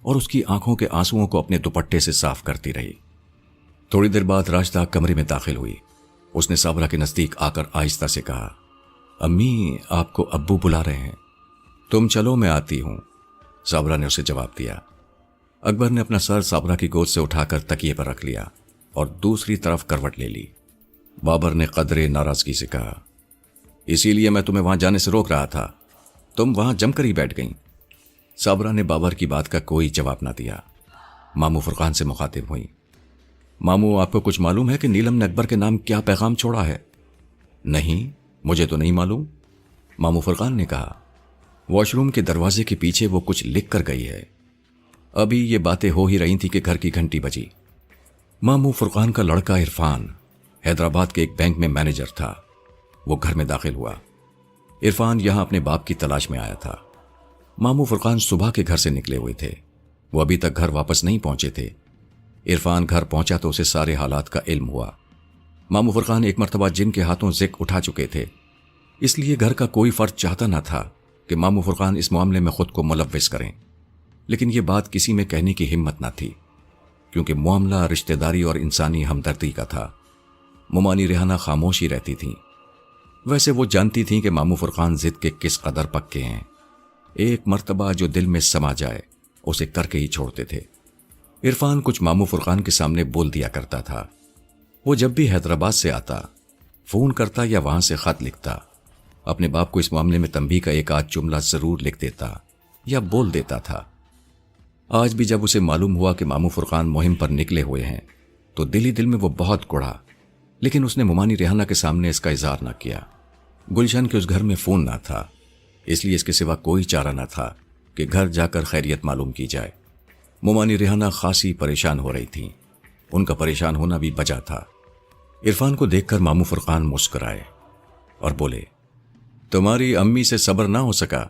اور اس کی آنکھوں کے آنسوؤں کو اپنے دوپٹے سے صاف کرتی رہی۔ تھوڑی دیر بعد راشدہ کمرے میں داخل ہوئی۔ اس نے صابرہ کے نزدیک آ کر آہستہ سے کہا، امی آپ کو ابو بلا رہے ہیں، تم چلو میں آتی ہوں۔ صابرہ نے اسے جواب دیا۔ اکبر نے اپنا سر صابرہ کی گود سے اٹھا کر تکیے پر رکھ لیا اور دوسری طرف کروٹ لے لی۔ بابر نے قدرے ناراضگی سے کہا، اسی لیے میں تمہیں وہاں جانے سے روک رہا تھا، تم وہاں جم کر ہی بیٹھ گئیں۔ صابرہ نے بابر کی بات کا کوئی جواب نہ دیا۔ مامو فرقان سے مخاطب ہوئی، مامو آپ کو کچھ معلوم ہے کہ نیلم نے اکبر کے نام کیا پیغام چھوڑا ہے؟ نہیں، مجھے تو نہیں معلوم۔ مامو فرقان نے کہا، واش روم کے دروازے کے پیچھے وہ کچھ لکھ کر گئی ہے۔ ابھی یہ باتیں ہو ہی رہی تھی کہ گھر کی گھنٹی بجی۔ مامو فرقان کا لڑکا عرفان حیدرآباد کے ایک بینک میں مینیجر تھا۔ وہ گھر میں داخل ہوا۔ عرفان یہاں اپنے باپ کی تلاش میں آیا تھا۔ مامو فرقان صبح کے گھر سے نکلے ہوئے تھے۔ وہ ابھی تک گھر واپس نہیں پہنچے تھے۔ عرفان گھر پہنچا تو اسے سارے حالات کا علم ہوا۔ مامو فرقان ایک مرتبہ جن کے ہاتھوں زک اٹھا چکے تھے، اس لیے گھر کا کوئی فرد چاہتا نہ تھا کہ مامو فرقان اس معاملے میں خود کو ملوث کریں، لیکن یہ بات کسی میں کہنے کی ہمت نہ تھی، کیونکہ معاملہ رشتہ داری اور انسانی ہمدردی کا تھا۔ ممانی ریحانہ خاموشی رہتی تھیں۔ ویسے وہ جانتی تھیں کہ مامو فرقان ضد کے کس قدر پکے ہیں۔ ایک مرتبہ جو دل میں سما جائے اسے کر کے ہی چھوڑتے تھے۔ عرفان کچھ مامو فرقان کے سامنے بول دیا کرتا تھا۔ وہ جب بھی حیدرآباد سے آتا، فون کرتا یا وہاں سے خط لکھتا، اپنے باپ کو اس معاملے میں تنبیہ کا ایک آدھ جملہ ضرور لکھ دیتا یا بول دیتا تھا۔ آج بھی جب اسے معلوم ہوا کہ مامو فرقان مہم پر نکلے ہوئے ہیں تو دل ہی دل میں وہ بہت گڑھا، لیکن اس نے ممانی ریحانہ کے سامنے اس کا اظہار نہ کیا۔ گلشن کے اس گھر میں فون نہ تھا، اس لیے اس کے سوا کوئی چارہ نہ تھا کہ گھر جا کر خیریت معلوم کی جائے۔ ممانی ریحانہ خاصی پریشان ہو رہی تھیں۔ ان کا پریشان ہونا بھی وجہ تھا۔ عرفان کو دیکھ کر مامو فرقان مسکرائے اور بولے، تمہاری امی سے صبر نہ ہو سکا؟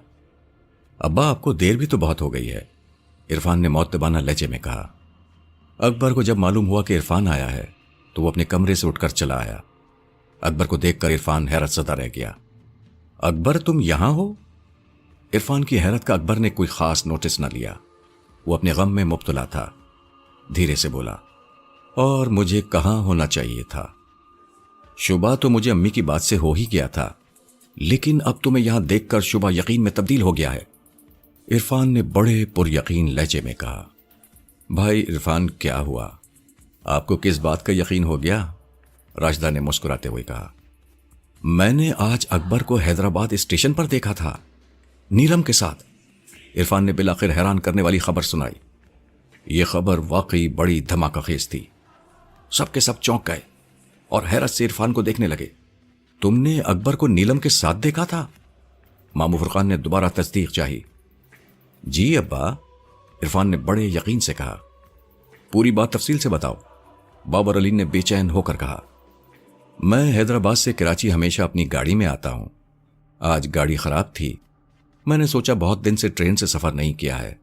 ابا آپ کو دیر بھی تو بہت ہو گئی ہے، عرفان نے مؤدبانہ لہجے میں کہا۔ اکبر کو جب معلوم ہوا کہ عرفان آیا ہے تو وہ اپنے کمرے سے اٹھ کر چلا آیا۔ اکبر کو دیکھ کر عرفان حیرت زدہ رہ گیا۔ اکبر تم یہاں ہو؟ عرفان کی حیرت کا اکبر نے کوئی خاص نوٹس نہ لیا۔ وہ اپنے غم میں مبتلا تھا۔ دھیرے سے بولا، اور مجھے کہاں ہونا چاہیے تھا؟ شبہ تو مجھے امی کی بات سے ہو ہی گیا تھا، لیکن اب تمہیں یہاں دیکھ کر شبہ یقین میں تبدیل ہو گیا ہے۔ عرفان نے بڑے پر یقین لہجے میں کہا۔ بھائی عرفان کیا ہوا؟ آپ کو کس بات کا یقین ہو گیا؟ راشدہ نے مسکراتے ہوئے کہا، میں نے آج اکبر کو حیدرآباد اسٹیشن پر دیکھا تھا، نیلم کے ساتھ۔ عرفان نے بالآخر حیران کرنے والی خبر سنائی۔ یہ خبر واقعی بڑی دھماکہ خیز تھی۔ سب کے سب چونک گئے اور حیرت سے عرفان کو دیکھنے لگے۔ تم نے اکبر کو نیلم کے ساتھ دیکھا تھا؟ مامو فرقان نے دوبارہ تصدیق چاہی۔ جی ابا، عرفان نے بڑے یقین سے کہا۔ پوری بات تفصیل سے بتاؤ۔ बाबर अली ने बेचैन होकर कहा। मैं हैदराबाद से कराची हमेशा अपनी गाड़ी में आता हूं। आज गाड़ी खराब थी। मैंने सोचा बहुत दिन से ट्रेन से सफर नहीं किया है,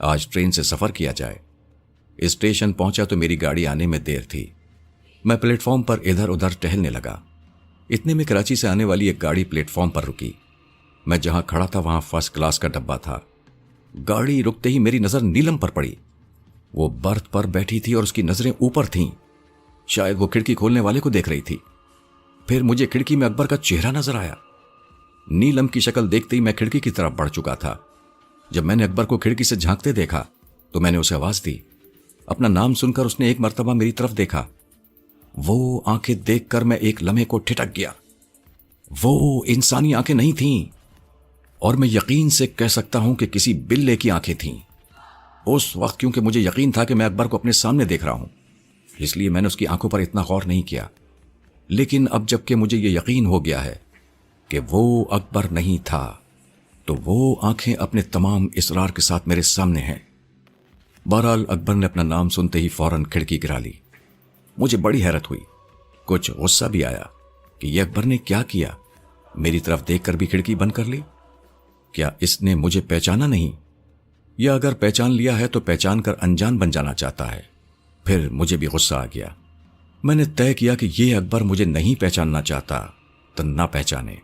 आज ट्रेन से सफर किया जाए। स्टेशन पहुंचा तो मेरी गाड़ी आने में देर थी। मैं प्लेटफॉर्म पर इधर उधर टहलने लगा। इतने में कराची से आने वाली एक गाड़ी प्लेटफॉर्म पर रुकी। मैं जहां खड़ा था वहां फर्स्ट क्लास का डब्बा था। गाड़ी रुकते ही मेरी नजर नीलम पर पड़ी। वो बर्थ पर बैठी थी और उसकी नजरें ऊपर थीं। शायद वो खिड़की खोलने वाले को देख रही थी। फिर मुझे खिड़की में अकबर का चेहरा नजर आया। नीलम की शक्ल देखते ही मैं खिड़की की तरफ बढ़ चुका था। जब मैंने अकबर को खिड़की से झांकते देखा तो मैंने उसे आवाज दी। अपना नाम सुनकर उसने एक मर्तबा मेरी तरफ देखा। वो आंखें देखकर मैं एक लम्हे को ठिठक गया। वो इंसानी आंखें नहीं थीं, और मैं यकीन से कह सकता हूं कि किसी बिल्ले की आंखें थीं। उस वक्त क्योंकि मुझे यकीन था कि मैं अकबर को अपने सामने देख रहा हूं, इसलिए मैंने उसकी आंखों पर इतना गौर नहीं किया। लेकिन अब जबकि मुझे यह यकीन हो गया है कि वो अकबर नहीं था, तो वो आंखें अपने तमाम इसरार के साथ मेरे सामने हैं। बहरहाल अकबर ने अपना नाम सुनते ही फौरन खिड़की गिरा ली। मुझे बड़ी हैरत हुई, कुछ गुस्सा भी आया कि यह अकबर ने क्या किया। मेरी तरफ देखकर भी खिड़की बंद कर ली। क्या इसने मुझे पहचाना नहीं, या अगर पहचान लिया है तो पहचान कर अनजान बन जाना चाहता है। फिर मुझे भी गुस्सा आ गया। मैंने तय किया कि ये अकबर मुझे नहीं पहचानना चाहता तो ना पहचाने।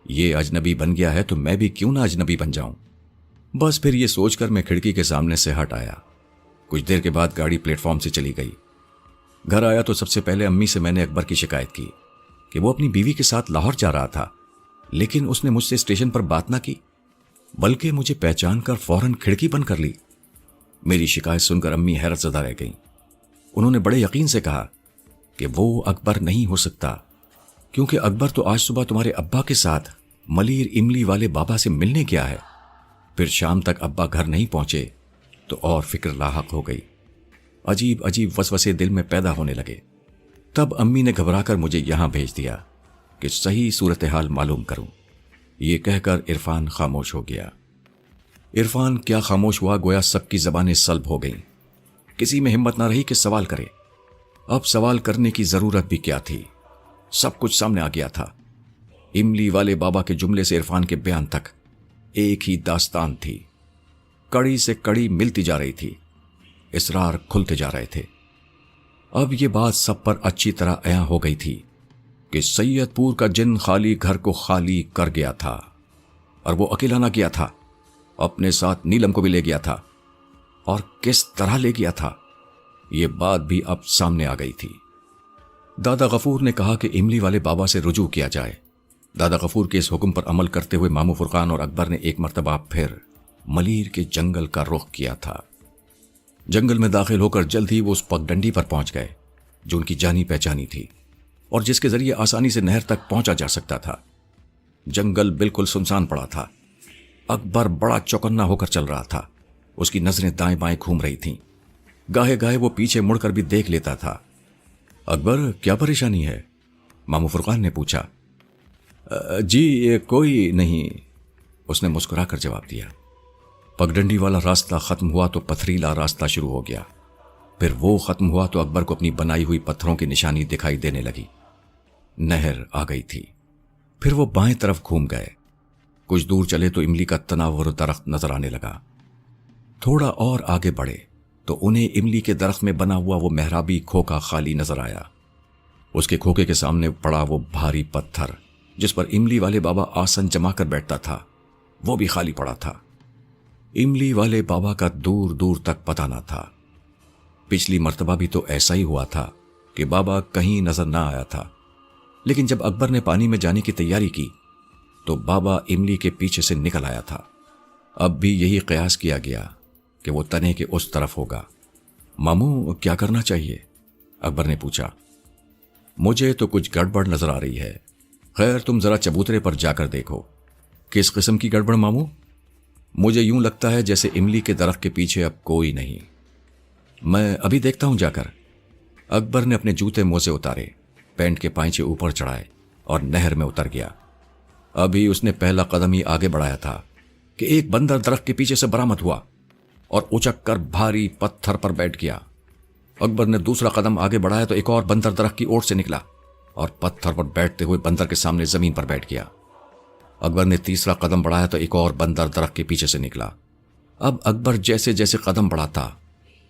ये अजनबी बन गया है तो मैं भी क्यों ना अजनबी बन जाऊं। बस फिर ये सोचकर मैं खिड़की के सामने से हट आया। कुछ देर के बाद गाड़ी प्लेटफॉर्म से चली गई। घर आया तो सबसे पहले अम्मी से मैंने अकबर की शिकायत की कि वो अपनी बीवी के साथ लाहौर जा रहा था, लेकिन उसने मुझसे स्टेशन पर बात ना की, बल्कि मुझे पहचान कर फौरन खिड़की बंद कर ली। मेरी शिकायत सुनकर अम्मी हैरतज़दा रह गईं। उन्होंने बड़े यकीन से कहा कि वो अकबर नहीं हो सकता, क्योंकि अकबर तो आज सुबह तुम्हारे अब्बा के साथ मलीर इमली वाले बाबा से मिलने गया है। फिर शाम तक अब्बा घर नहीं पहुंचे तो और फिक्र लाहक हो गई। अजीब अजीब वसवसे दिल में पैदा होने लगे। तब अम्मी ने घबराकर मुझे यहां भेज दिया कि सही सूरत हाल मालूम करूं। ये कहकर इरफान खामोश हो गया। इरफान क्या खामोश हुआ, गोया सबकी जबानें सल्ब हो गईं। किसी में हिम्मत ना रही कि सवाल करे। अब सवाल करने की जरूरत भी क्या थी, सब कुछ सामने आ गया था। इमली वाले बाबा के जुमले से इरफान के बयान तक एक ही दास्तान थी। कड़ी से कड़ी मिलती जा रही थी, इसरार खुलते जा रहे थे। अब ये बात सब पर अच्छी तरह अया हो गई थी कि सैयदपुर का जिन खाली घर को खाली कर गया था, और वो अकेला ना गया था, अपने साथ नीलम को भी ले गया था। और किस तरह ले गया था, ये बात भी अब सामने आ गई थी। दादा गफूर ने कहा कि इमली वाले बाबा से रुजू किया जाए। दादा गफूर के इस हुक्म पर अमल करते हुए मामू फुरकान और अकबर ने एक मर्तबा फिर मलीर के जंगल का रुख किया था। जंगल में दाखिल होकर जल्द ही वो उस पगडंडी पर पहुंच गए जो उनकी जानी पहचानी थी और जिसके जरिए आसानी से नहर तक पहुंचा जा सकता था। जंगल बिल्कुल सुनसान पड़ा था। अकबर बड़ा चौकन्ना होकर चल रहा था। उसकी नजरें दाएं बाएं घूम रही थीं। गाहे गाहे वो पीछे मुड़कर भी देख लेता था। अकबर, क्या परेशानी है? मामू फुरकान ने पूछा। जी ये कोई नहीं, उसने मुस्कुराकर जवाब दिया। पगडंडी वाला रास्ता खत्म हुआ तो पथरीला रास्ता शुरू हो गया। फिर वो खत्म हुआ तो अकबर को अपनी बनाई हुई पत्थरों की निशानी दिखाई देने लगी। नहर आ गई थी। फिर वो बाएं तरफ घूम गए। कुछ दूर चले तो इमली का तनावर दरख्त नजर आने लगा। थोड़ा और आगे बढ़े तो उन्हें इमली के दरख्त में बना हुआ वो मेहराबी खोखा खाली नजर आया। उसके खोखे के सामने पड़ा वो भारी पत्थर जिस पर इमली वाले बाबा आसन जमाकर बैठता था, वो भी खाली पड़ा था। इमली वाले बाबा का दूर दूर तक पता ना था। पिछली मर्तबा भी तो ऐसा ही हुआ था कि बाबा कहीं नजर ना आया था, लेकिन जब अकबर ने पानी में जाने की तैयारी की तो बाबा इमली के पीछे से निकल आया था। अब भी यही कयास किया गया कि वो तने के उस तरफ होगा। मामू, क्या करना चाहिए? अकबर ने पूछा। मुझे तो कुछ गड़बड़ नजर आ रही है। खैर, तुम जरा चबूतरे पर जाकर देखो। किस किस्म की गड़बड़ मामू? मुझे यूं लगता है जैसे इमली के दरख्त के पीछे अब कोई नहीं। मैं अभी देखता हूं जाकर। अकबर ने अपने जूते मोजे उतारे, पैंट के पांचे ऊपर चढ़ाए और नहर में उतर गया। अभी उसने पहला कदम ही आगे बढ़ाया था कि एक बंदर दरख्त के पीछे से बरामद हुआ और उचक कर भारी पत्थर पर बैठ गया। अकबर ने दूसरा कदम आगे बढ़ाया तो एक और बंदर दरख्त की ओर से निकला और पत्थर पर बैठते हुए बंदर के सामने जमीन पर बैठ गया। अकबर ने तीसरा कदम बढ़ाया तो एक और बंदर दरख्त के पीछे से निकला। अब अकबर जैसे जैसे कदम बढ़ाता,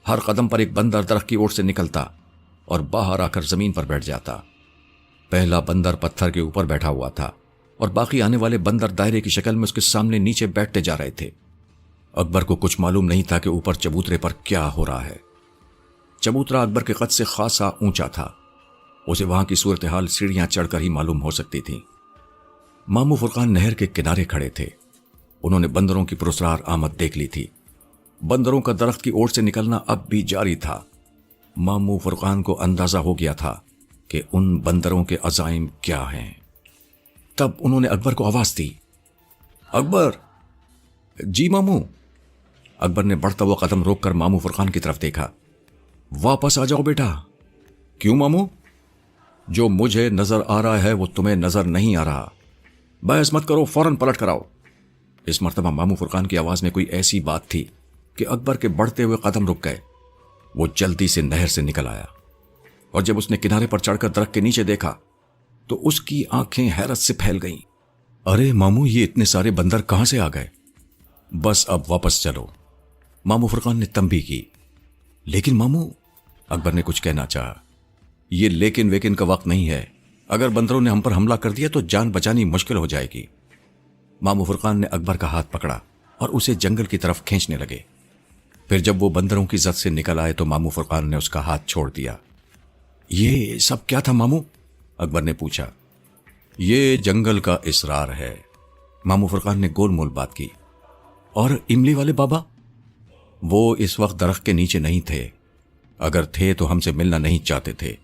हर कदम पर एक बंदर दरख्त की ओर से निकलता और बाहर आकर जमीन पर बैठ जाता। पहला बंदर पत्थर के ऊपर बैठा हुआ था और बाकी आने वाले बंदर दायरे की शक्ल में उसके सामने नीचे बैठते जा रहे थे। अकबर को कुछ मालूम नहीं था कि ऊपर चबूतरे पर क्या हो रहा है। चबूतरा अकबर के कद से खासा ऊंचा था। उसे वहां की सूरत हाल सीढ़ियां चढ़कर ही मालूम हो सकती थी। मामू फुरकान नहर के किनारे खड़े थे। उन्होंने बंदरों की पुरस्कार आमद देख ली थी। बंदरों का दरख्त की ओर से निकलना अब भी जारी था। मामू फुरकान को अंदाजा हो गया था कि उन बंदरों के अजाइम क्या हैं। तब उन्होंने अकबर को आवाज दी, अकबर। जी मामू। अकबर ने बढ़ता हुआ कदम रोककर मामू फुरकान की तरफ देखा। वापस आ जाओ बेटा। क्यों मामू? जो मुझे नजर आ रहा है वो तुम्हें नजर नहीं आ रहा। बहस मत करो, फौरन पलट कर आओ। इस मर्तबा मामू फुरकान की आवाज में कोई ऐसी बात थी कि अकबर के बढ़ते हुए कदम रुक गए। वो जल्दी से नहर से निकल आया और जब उसने किनारे पर चढ़कर दरख्त के नीचे देखा तो उसकी आंखें हैरत से फैल गईं। अरे मामू, ये इतने सारे बंदर कहां से आ गए? बस अब वापस चलो, मामू फुरकान ने तंबीह की। लेकिन मामू, अकबर ने कुछ कहना चाहा। यह लेकिन वेकिन का वक्त नहीं है। अगर बंदरों ने हम पर हमला कर दिया तो जान बचानी मुश्किल हो जाएगी। मामू फुरकान ने अकबर का हाथ पकड़ा और उसे जंगल की तरफ खींचने लगे। फिर जब वो बंदरों की जद से निकल आए तो मामू फुरकान ने उसका हाथ छोड़ दिया। ये सब क्या था मामू? अकबर ने पूछा। ये जंगल का इसरार है, मामू फुरकान ने गोल मोल बात की। और इमली वाले बाबा? वो इस वक्त दरख्त के नीचे नहीं थे। अगर थे तो हमसे मिलना नहीं चाहते थे।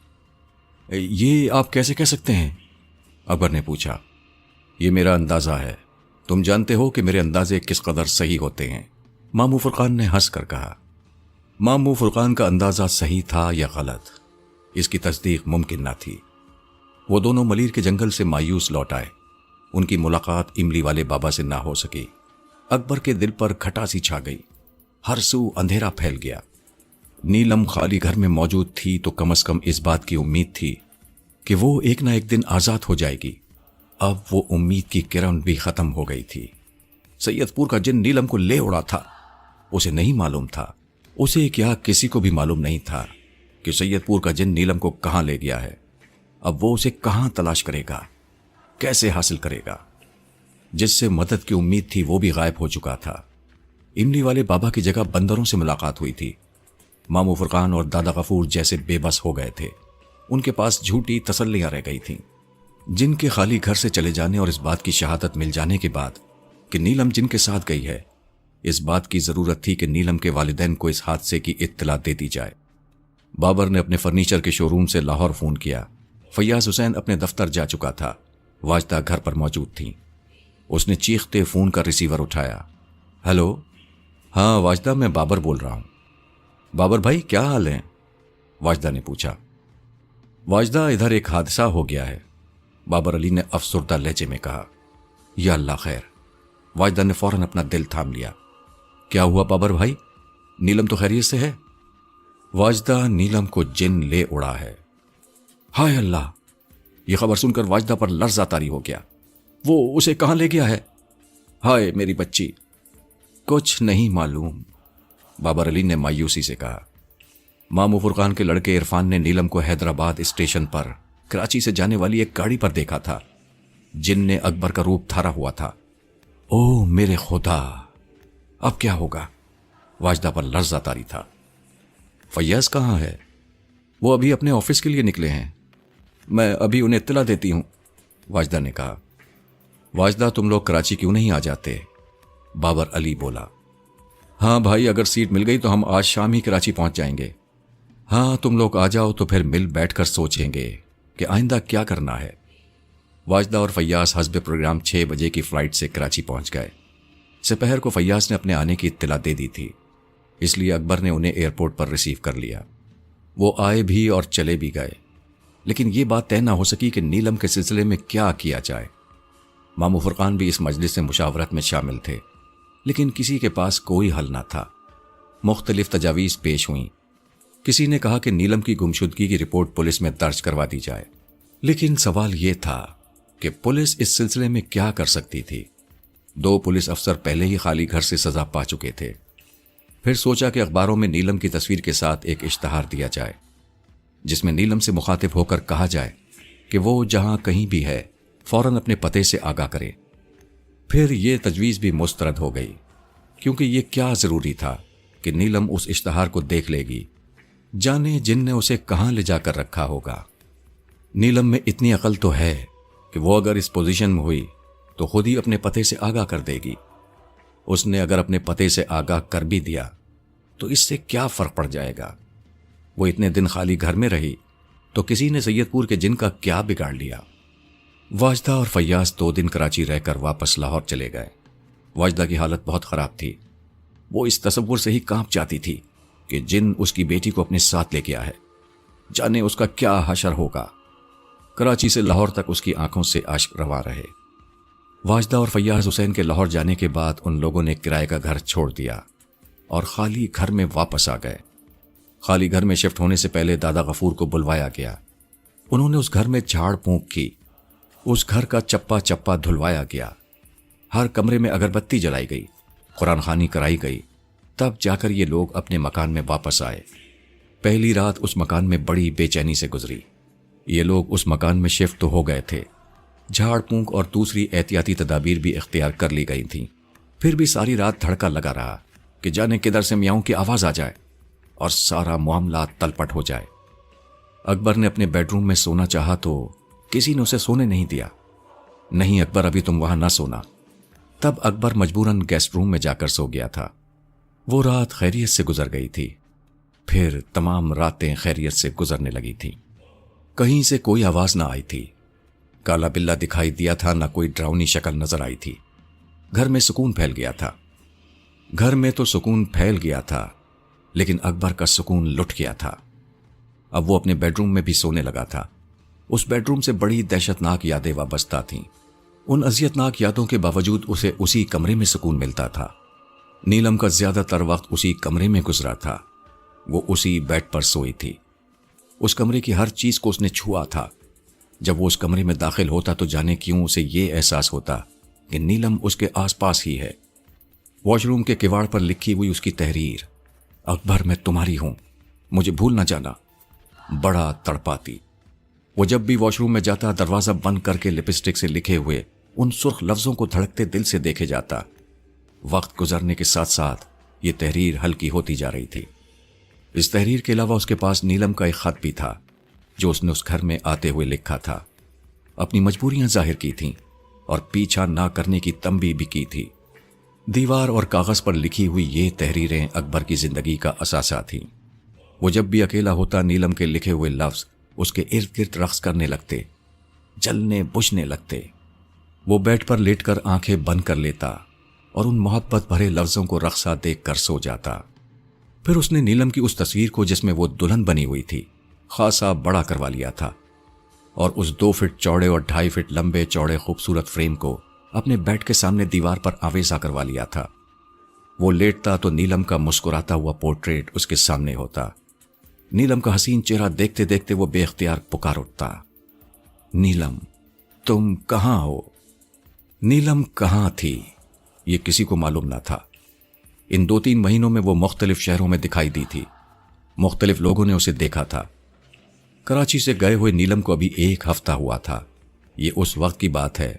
ये आप कैसे कह सकते हैं? अकबर ने पूछा। ये मेरा अंदाजा है। तुम जानते हो कि मेरे अंदाजे किस कदर सही होते हैं, मामू फुरकान ने हंस कर कहा। मामू फुरकान का अंदाजा सही था या गलत, इसकी तस्दीक मुमकिन न थी। वो दोनों मलीर के जंगल से मायूस लौट आए। उनकी मुलाकात इमली वाले बाबा से ना हो सकी। अकबर के दिल पर खटासी छा गई। हर सू अंधेरा फैल गया। नीलम खाली घर में मौजूद थी तो कम से कम इस बात की उम्मीद थी कि वो एक ना एक दिन आजाद हो जाएगी। अब वो उम्मीद की किरण भी खत्म हो गई थी। सैयदपुर का जिन नीलम को ले उड़ा था, उसे नहीं मालूम था, उसे क्या किसी को भी मालूम नहीं था कि सैयदपुर का जिन नीलम को कहां ले गया है। अब वो उसे कहां तलाश करेगा, कैसे हासिल करेगा? जिससे मदद की उम्मीद थी वो भी गायब हो चुका था। इमली वाले बाबा की जगह बंदरों से मुलाकात हुई थी। मामू फुरकान और दादा गफूर जैसे बेबस हो गए थे। उनके पास झूठी तसल्लियां रह गई थीं। जिनके खाली घर से चले जाने और इस बात की शहादत मिल जाने के बाद कि नीलम जिनके साथ गई है, इस बात की जरूरत थी कि नीलम के वालिदैन को इस हादसे की इत्तला दे दी जाए। बाबर ने अपने फर्नीचर के शोरूम से लाहौर फोन किया। फैयाज हुसैन अपने दफ्तर जा चुका था। वाजदा घर पर मौजूद थी। उसने चीखते फोन का रिसीवर उठाया। हेलो। हाँ वाजदा, मैं बाबर बोल रहा हूं। बाबर भाई, क्या हाल है? वाजदा ने पूछा। वाजदा, इधर एक हादसा हो गया है, बाबर अली ने अफसुर्दा लहजे में कहा। या अल्लाह खैर। वाजदा ने फौरन अपना दिल थाम लिया। क्या हुआ बाबर भाई? नीलम तो खैरियत से है? वाजदा, नीलम को जिन ले उड़ा है। हाय अल्लाह! यह खबर सुनकर वाजदा पर लर्जा तारी हो गया। वो उसे कहां ले गया है? हाय मेरी बच्ची! कुछ नहीं मालूम, बाबर अली ने मायूसी से कहा। मामू फुरकान के लड़के इरफान ने नीलम को हैदराबाद स्टेशन पर कराची से जाने वाली एक गाड़ी पर देखा था, जिनने अकबर का रूप धारा हुआ था। ओह मेरे खुदा, अब क्या होगा? वाजदा पर लर्जा तारी था। फैयाज कहाँ है? वो अभी अपने ऑफिस के लिए निकले हैं। मैं अभी उन्हें इत्तला देती हूं, वाजदा ने कहा। वाजदा, तुम लोग कराची क्यों नहीं आ जाते? बाबर अली बोला। हाँ भाई, अगर सीट मिल गई तो हम आज शाम ही कराची पहुंच जाएंगे। हाँ तुम लोग आ जाओ तो फिर मिल बैठकर सोचेंगे कि आइंदा क्या करना है। वाजदा और फैयाज हस्ब प्रोग्राम 6 बजे की फ्लाइट से कराची पहुंच गए। दोपहर को फैयाज ने अपने आने की इत्तला दे दी थी, इसलिए अकबर ने उन्हें एयरपोर्ट पर रिसीव कर लिया। वो आए भी और चले भी गए, लेकिन ये बात तय ना हो सकी कि नीलम के सिलसिले में क्या किया जाए। मामू फुरकान भी इस मजलिस मुशावरत में शामिल थे, लेकिन किसी के पास कोई हल ना था। मुख्तलिफ तजावीज़ पेश हुई। کسی نے کہا کہ نیلم کی گمشدگی کی رپورٹ پولیس میں درج کروا دی جائے، لیکن سوال یہ تھا کہ پولیس اس سلسلے میں کیا کر سکتی تھی؟ 2 پولیس افسر پہلے ہی خالی گھر سے سزا پا چکے تھے۔ پھر سوچا کہ اخباروں میں نیلم کی تصویر کے ساتھ ایک اشتہار دیا جائے جس میں نیلم سے مخاطب ہو کر کہا جائے کہ وہ جہاں کہیں بھی ہے فوراً اپنے پتے سے آگاہ کرے۔ پھر یہ تجویز بھی مسترد ہو گئی، کیونکہ یہ کیا ضروری تھا کہ نیلم اس اشتہار کو دیکھ لے گی، جانے جن نے اسے کہاں لے جا کر رکھا ہوگا۔ نیلم میں اتنی عقل تو ہے کہ وہ اگر اس پوزیشن میں ہوئی تو خود ہی اپنے پتے سے آگاہ کر دے گی۔ اس نے اگر اپنے پتے سے آگاہ کر بھی دیا تو اس سے کیا فرق پڑ جائے گا؟ وہ اتنے دن خالی گھر میں رہی تو کسی نے سید پور کے جن کا کیا بگاڑ لیا؟ واجدہ اور فیاض 2 دن کراچی رہ کر واپس لاہور چلے گئے۔ واجدہ کی حالت بہت خراب تھی۔ وہ اس تصور سے ہی کانپ جاتی تھی کہ جن اس کی بیٹی کو اپنے ساتھ لے کے آیا ہے، جانے اس کا کیا حشر ہوگا۔ کراچی سے لاہور تک اس کی آنکھوں سے اشک رواں رہے۔ واجدہ اور فیاض حسین کے لاہور جانے کے بعد ان لوگوں نے کرائے کا گھر چھوڑ دیا اور خالی گھر میں واپس آ گئے۔ خالی گھر میں شفٹ ہونے سے پہلے دادا غفور کو بلوایا گیا۔ انہوں نے اس گھر میں جھاڑ پھونک کی، اس گھر کا چپا چپا دھلوایا گیا، ہر کمرے میں اگربتی جلائی گئی، قرآن خوانی کرائی گئی۔ تب جا کر یہ لوگ اپنے مکان میں واپس آئے۔ پہلی رات اس مکان میں بڑی بے چینی سے گزری۔ یہ لوگ اس مکان میں شفٹ تو ہو گئے تھے، جھاڑ پھونک اور دوسری احتیاطی تدابیر بھی اختیار کر لی گئی تھیں، پھر بھی ساری رات دھڑکا لگا رہا کہ جانے کدھر سے میاؤں کی آواز آ جائے اور سارا معاملہ تلپٹ ہو جائے۔ اکبر نے اپنے بیڈ روم میں سونا چاہا تو کسی نے اسے سونے نہیں دیا۔ نہیں اکبر، ابھی تم وہاں نہ سونا۔ تب اکبر مجبوراً گیسٹ روم میں جا کر سو گیا تھا۔ وہ رات خیریت سے گزر گئی تھی، پھر تمام راتیں خیریت سے گزرنے لگی تھیں۔ کہیں سے کوئی آواز نہ آئی تھی، کالا بلہ دکھائی دیا تھا، نہ کوئی ڈراؤنی شکل نظر آئی تھی۔ گھر میں سکون پھیل گیا تھا۔ گھر میں تو سکون پھیل گیا تھا، لیکن اکبر کا سکون لٹ گیا تھا۔ اب وہ اپنے بیڈ روم میں بھی سونے لگا تھا۔ اس بیڈ روم سے بڑی دہشتناک یادیں وابستہ تھیں۔ ان اذیتناک یادوں کے باوجود اسے اسی کمرے میں سکون ملتا تھا۔ نیلم کا زیادہ تر وقت اسی کمرے میں گزرا تھا۔ وہ اسی بیڈ پر سوئی تھی۔ اس کمرے کی ہر چیز کو اس نے چھوا تھا۔ جب وہ اس کمرے میں داخل ہوتا تو جانے کیوں اسے یہ احساس ہوتا کہ نیلم اس کے آس پاس ہی ہے۔ واش روم کے کواڑ پر لکھی ہوئی اس کی تحریر، اکبر میں تمہاری ہوں، مجھے بھول نہ جانا، بڑا تڑپاتی۔ وہ جب بھی واش روم میں جاتا دروازہ بند کر کے لپسٹک سے لکھے ہوئے ان سرخ لفظوں کو دھڑکتے دل سے دیکھے جاتا۔ وقت گزرنے کے ساتھ ساتھ یہ تحریر ہلکی ہوتی جا رہی تھی۔ اس تحریر کے علاوہ اس کے پاس نیلم کا ایک خط بھی تھا جو اس نے اس گھر میں آتے ہوئے لکھا تھا۔ اپنی مجبوریاں ظاہر کی تھیں اور پیچھا نہ کرنے کی تنبیہ بھی کی تھی۔ دیوار اور کاغذ پر لکھی ہوئی یہ تحریریں اکبر کی زندگی کا اثاثہ تھیں۔ وہ جب بھی اکیلا ہوتا نیلم کے لکھے ہوئے لفظ اس کے ارد گرد رقص کرنے لگتے، جلنے بجھنے لگتے۔ وہ بیڈ پر لیٹ کر آنکھیں بند کر لیتا اور ان محبت بھرے لفظوں کو رقصہ دیکھ کر سو جاتا۔ پھر اس نے نیلم کی اس تصویر کو جس میں وہ دلہن بنی ہوئی تھی خاصا بڑا کروا لیا تھا اور اس 2 فٹ چوڑے اور 2.5 فٹ لمبے چوڑے خوبصورت فریم کو اپنے بیڈ کے سامنے دیوار پر آویزاں کروا لیا تھا۔ وہ لیٹتا تو نیلم کا مسکراتا ہوا پورٹریٹ اس کے سامنے ہوتا۔ نیلم کا حسین چہرہ دیکھتے دیکھتے وہ بے اختیار پکار اٹھتا، نیلم تم کہاں ہو؟ نیلم کہاں تھی یہ کسی کو معلوم نہ تھا۔ ان 2-3 مہینوں میں وہ مختلف شہروں میں دکھائی دی تھی، مختلف لوگوں نے اسے دیکھا تھا۔ کراچی سے گئے ہوئے نیلم کو ابھی 1 ہفتہ ہوا تھا۔ یہ اس وقت کی بات ہے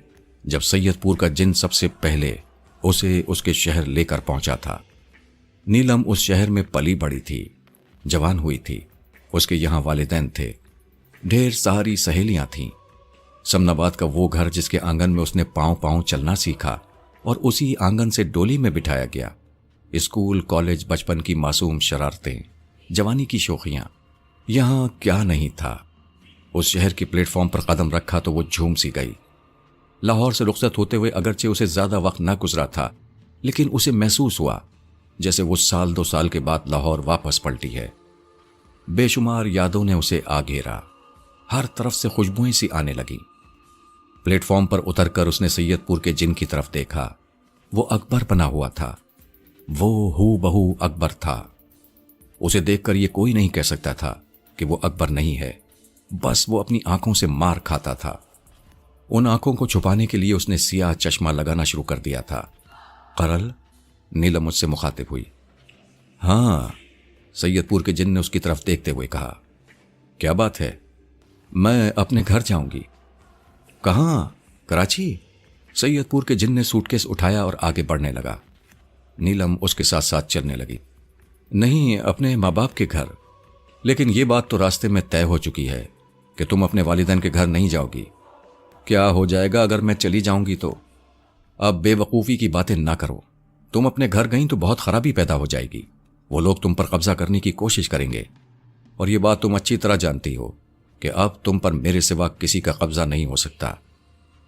جب سید پور کا جن سب سے پہلے اسے اس کے شہر لے کر پہنچا تھا۔ نیلم اس شہر میں پلی بڑی تھی، جوان ہوئی تھی۔ اس کے یہاں والدین تھے، ڈھیر ساری سہیلیاں تھیں۔ سمن آباد کا وہ گھر جس کے آنگن میں اس نے پاؤں پاؤں چلنا سیکھا اور اسی آنگن سے ڈولی میں بٹھایا گیا۔ اسکول، کالج، بچپن کی معصوم شرارتیں، جوانی کی شوخیاں، یہاں کیا نہیں تھا۔ اس شہر کی پلیٹ فارم پر قدم رکھا تو وہ جھوم سی گئی۔ لاہور سے رخصت ہوتے ہوئے اگرچہ اسے زیادہ وقت نہ گزرا تھا، لیکن اسے محسوس ہوا جیسے وہ 1-2 سال کے بعد لاہور واپس پلٹی ہے۔ بے شمار یادوں نے اسے آ گھیرا، ہر طرف سے خوشبوئیں سی آنے لگیں۔ پلیٹ فارم پر اتر کر اس نے سید پور کے جن کی طرف دیکھا۔ وہ اکبر بنا ہوا تھا، وہ ہو بہو اکبر تھا۔ उसे देखकर ये कोई नहीं कह सकता था कि वो अकबर नहीं है, बस वो अपनी आंखों से मार खाता था। उन आंखों को छुपाने के लिए उसने सियाह चश्मा लगाना शुरू कर दिया था। करल, नीलम मुझसे मुखातिब हुई। हाँ, सैयदपुर के जिन ने उसकी तरफ देखते हुए कहा। क्या बात है? मैं अपने घर जाऊंगी। कहाँ? कराची? सैयदपुर के जिन ने सूटकेस उठाया और आगे बढ़ने लगा। नीलम उसके साथ साथ चलने लगी। नहीं, अपने माँ बाप के घर। लेकिन ये बात तो रास्ते में तय हो चुकी है कि तुम अपने वालिदैन के घर नहीं जाओगी। क्या हो जाएगा अगर मैं चली जाऊंगी तो? अब बेवकूफ़ी की बातें ना करो। तुम अपने घर गई तो बहुत खराबी पैदा हो जाएगी। वो लोग तुम पर कब्जा करने की कोशिश करेंगे, और ये बात तुम अच्छी तरह जानती हो कि अब तुम पर मेरे सिवा किसी का कब्जा नहीं हो सकता।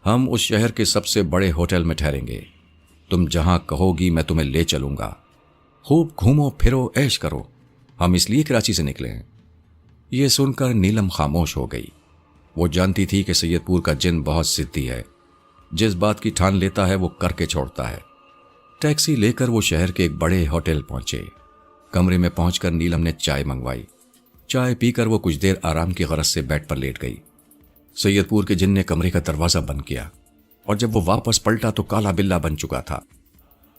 हम उस शहर के सबसे बड़े होटल में ठहरेंगे। तुम जहां कहोगी मैं तुम्हें ले चलूंगा। खूब घूमो फिरो, ऐश करो। हम इसलिए कराची से निकले हैं। ये सुनकर नीलम खामोश हो गई। वो जानती थी कि सैयदपुर का जिन बहुत जिद्दी है। जिस बात की ठान लेता है वो करके छोड़ता है। टैक्सी लेकर वो शहर के एक बड़े होटल पहुंचे। कमरे में पहुंचकर नीलम ने चाय मंगवाई। चाय पीकर वो कुछ देर आराम की गरज से बेड पर लेट गई। सैयदपुर के जिन ने कमरे का दरवाजा बंद किया, और जब वो वापस पलटा तो काला बिल्ला बन चुका था।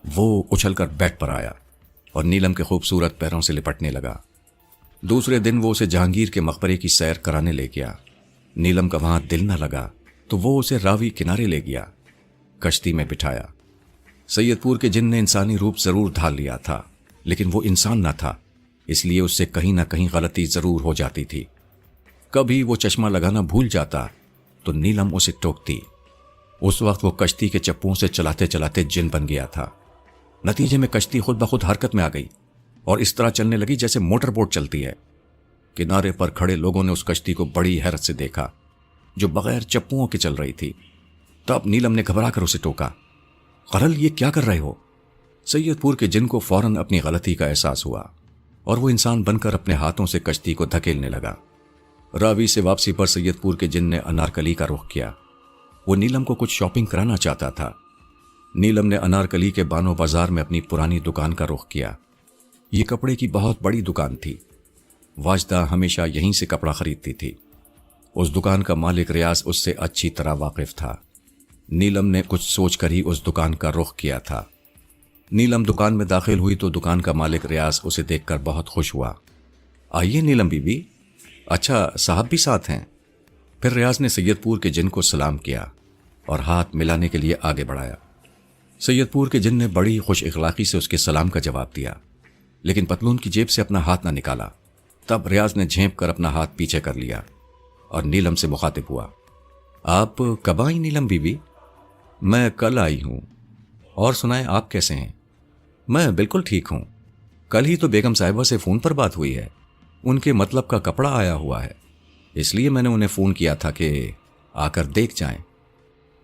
वो उछलकर बेड पर आया और नीलम के खूबसूरत पैरों से लिपटने लगा। दूसरे दिन वो उसे जहांगीर के मकबरे की सैर कराने ले गया। नीलम का वहां दिल न लगा तो वो उसे रावी किनारे ले गया, कश्ती में बिठाया। सैयदपुर के जिन ने इंसानी रूप जरूर ढाल लिया था, लेकिन वो इंसान न था, इसलिए उससे कहीं ना कहीं गलती जरूर हो जाती थी। कभी वो चश्मा लगाना भूल जाता तो नीलम उसे टोकती। उस वक्त वो कश्ती के चप्पुओं से चलाते चलाते जिन बन गया था। नतीजे में कश्ती खुद ब खुद हरकत में आ गई और इस तरह चलने लगी जैसे मोटर बोट चलती है। किनारे पर खड़े लोगों ने उस कश्ती को बड़ी हैरत से देखा, जो बगैर चप्पुओं के चल रही थी। तब नीलम ने घबराकर उसे टोका। करल, ये क्या कर रहे हो? सैयदपुर के जिन को फौरन अपनी गलती का एहसास हुआ और वो इंसान बनकर अपने हाथों से कश्ती को धकेलने लगा। रावी से वापसी पर सैयदपुर के जिन ने अनारकली का रुख किया। वो नीलम को कुछ शॉपिंग कराना चाहता था। नीलम ने अनारकली के बानो बाजार में अपनी पुरानी दुकान का रुख किया। ये कपड़े की बहुत बड़ी दुकान थी। वाजदा हमेशा यहीं से कपड़ा खरीदती थी। उस दुकान का मालिक रियाज उससे अच्छी तरह वाकिफ था। नीलम ने कुछ सोचकर ही उस दुकान का रुख किया था। नीलम दुकान में दाखिल हुई तो दुकान का मालिक रियाज उसे देखकर बहुत खुश हुआ। आइए नीलम बीबी। अच्छा, साहब भी साथ हैं? फिर रियाज ने सैयदपुर के जिन को सलाम किया और हाथ मिलाने के लिए आगे बढ़ाया। सैयदपुर के जिन ने बड़ी खुश इखलाकी से उसके सलाम का जवाब दिया, लेकिन पतलून की जेब से अपना हाथ ना निकाला। तब रियाज ने झेंप कर अपना हाथ पीछे कर लिया और नीलम से मुखातिब हुआ। आप कब आई नीलम बीबी? मैं कल आई हूं। और सुनाएं, आप कैसे हैं? मैं बिल्कुल ठीक हूं। कल ही तो बेगम साहिबा से फोन पर बात हुई है। उनके मतलब का कपड़ा आया हुआ है, इसलिए मैंने उन्हें फोन किया था कि आकर देख जाएं।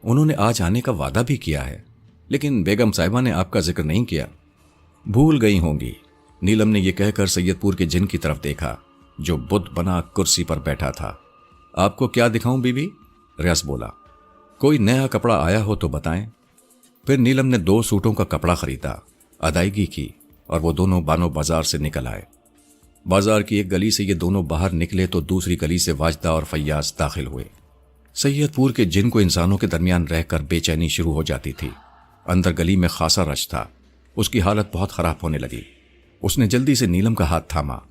उन्होंने आज आने का वादा भी किया है, लेकिन बेगम साहिबा ने आपका जिक्र नहीं किया। भूल गई होंगी। नीलम ने यह कहकर सैयदपुर के जिन की तरफ देखा, जो बुद्ध बना कुर्सी पर बैठा था। आपको क्या दिखाऊं बीबी? रियाज बोला। कोई नया कपड़ा आया हो तो बताएं। फिर नीलम ने 2 सूटों का कपड़ा खरीदा, अदायगी की, और वो दोनों बानो बाजार से निकल आए। बाजार की एक गली से ये दोनों बाहर निकले तो दूसरी गली से वाजदा और फैयाज दाखिल हुए। सैयदपुर के जिन को इंसानों के दरमियान रहकर बेचैनी शुरू हो जाती थी। अंदर गली में खासा रश था। उसकी हालत बहुत खराब होने लगी। उसने जल्दी से नीलम का हाथ थामा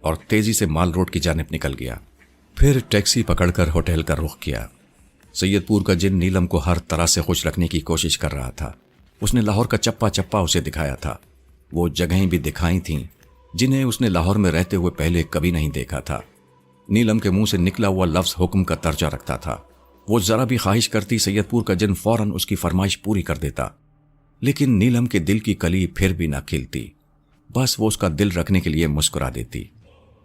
और तेजी से माल रोड की जानिब निकल गया। फिर टैक्सी पकड़कर होटल का रुख किया। सैयदपुर का जिन नीलम को हर तरह से खुश रखने की कोशिश कर रहा था। उसने लाहौर का चप्पा चप्पा उसे दिखाया था। वो जगहें भी दिखाई थीं जिन्हें उसने लाहौर में रहते हुए पहले कभी नहीं देखा था। नीलम के मुंह से निकला हुआ लफ्ज हुक्म का दर्जा रखता था। वो जरा भी ख्वाहिश करती सैयदपुर का जिन फौरन उसकी फरमाइश पूरी कर देता, लेकिन नीलम के दिल की कली फिर भी ना खिलती। बस वो उसका दिल रखने के लिए मुस्कुरा देती।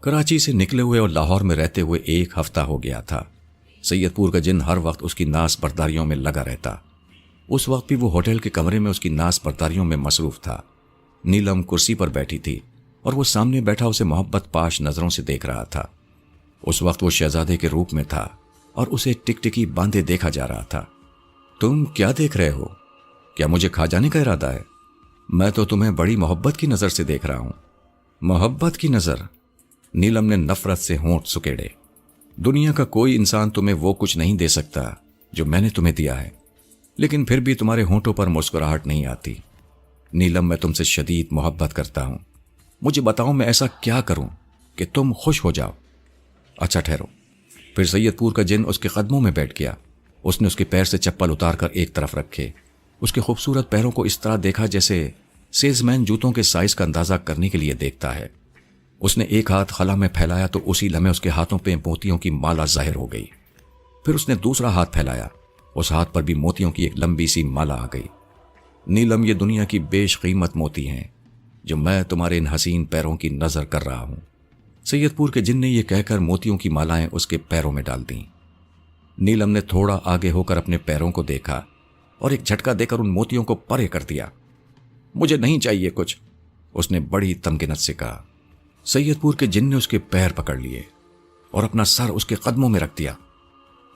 कराची से निकले हुए और लाहौर में रहते हुए 1 हफ्ता हो गया था। सैयदपुर का जिन हर वक्त उसकी नास बर्दारियों में लगा रहता। उस वक्त भी वो होटल के कमरे में उसकी नास बर्दारियों में मसरूफ था। नीलम कुर्सी पर बैठी थी और वो सामने बैठा उसे मोहब्बत पाश नजरों से देख रहा था। उस वक्त वो शहजादे के रूप में था और उसे टिकटिकी बांधे देखा जा रहा था। तुम क्या देख रहे हो? क्या मुझे खा जाने का इरादा है? मैं तो तुम्हें बड़ी मोहब्बत की नजर से देख रहा हूं। मोहब्बत की नजर। नीलम ने नफरत से होंठ सुकेड़े। दुनिया का कोई इंसान तुम्हें वो कुछ नहीं दे सकता जो मैंने तुम्हें दिया है, लेकिन फिर भी तुम्हारे होंठों पर मुस्कुराहट नहीं आती। नीलम, मैं तुमसे शदीद मोहब्बत करता हूं। मुझे बताओ मैं ऐसा क्या करूं कि तुम खुश हो जाओ। अच्छा ठहरो। फिर सैयदपुर का जिन उसके कदमों में बैठ गया। उसने उसके पैर से चप्पल उतारकर एक तरफ रखे। उसके खूबसूरत पैरों को इस तरह देखा जैसे सेल्समैन जूतों के साइज का अंदाजा करने के लिए देखता है। उसने एक हाथ खला में फैलाया तो उसी लम्हे उसके हाथों पे मोतियों की माला जाहिर हो गई। फिर उसने दूसरा हाथ फैलाया, उस हाथ पर भी मोतियों की एक लंबी सी माला आ गई। नीलम, ये दुनिया की बेशकीमत मोती हैं जो मैं तुम्हारे इन हसीन पैरों की नजर कर रहा हूं। सैयदपुर के जिन ने यह कहकर मोतियों की मालाएं उसके पैरों में डाल दी। नीलम ने थोड़ा आगे होकर अपने पैरों को देखा और एक झटका देकर उन मोतियों को परे कर दिया। मुझे नहीं चाहिए कुछ, उसने बड़ी तमकिनत से कहा। सैयदपुर के जिन ने उसके पैर पकड़ लिए और अपना सर उसके कदमों में रख दिया।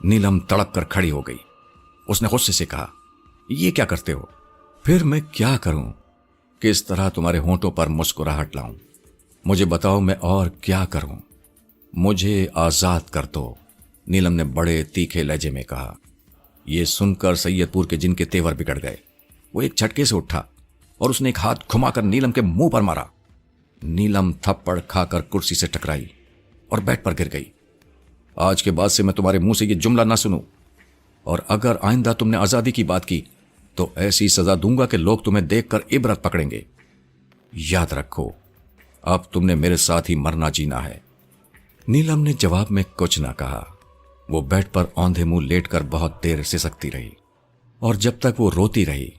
नीलम तड़प कर खड़ी हो गई। उसने गुस्से से कहा, ये क्या करते हो? फिर मैं क्या करूं? किस तरह तुम्हारे होंठों पर मुस्कुराहट लाऊं? मुझे बताओ मैं और क्या करूं? मुझे आजाद कर दो, नीलम ने बड़े तीखे लहजे में कहा। यह सुनकर सैयदपुर के जिन के तेवर बिगड़ गए। वो एक झटके से उठा और उसने एक हाथ घुमाकर नीलम के मुंह पर मारा। नीलम थप्पड़ खाकर कुर्सी से टकराई और बेड पर गिर गई। आज के बाद से मैं तुम्हारे मुंह से यह जुमला ना सुनूं, और अगर आइंदा तुमने आजादी की बात की तो ऐसी सजा दूंगा कि लोग तुम्हें देखकर इबरत पकड़ेंगे। याद रखो, अब तुमने मेरे साथ ही मरना जीना है। नीलम ने जवाब में कुछ ना कहा। वो बेड पर औंधे मुंह लेटकर बहुत देर सिसकती रही, और जब तक वो रोती रही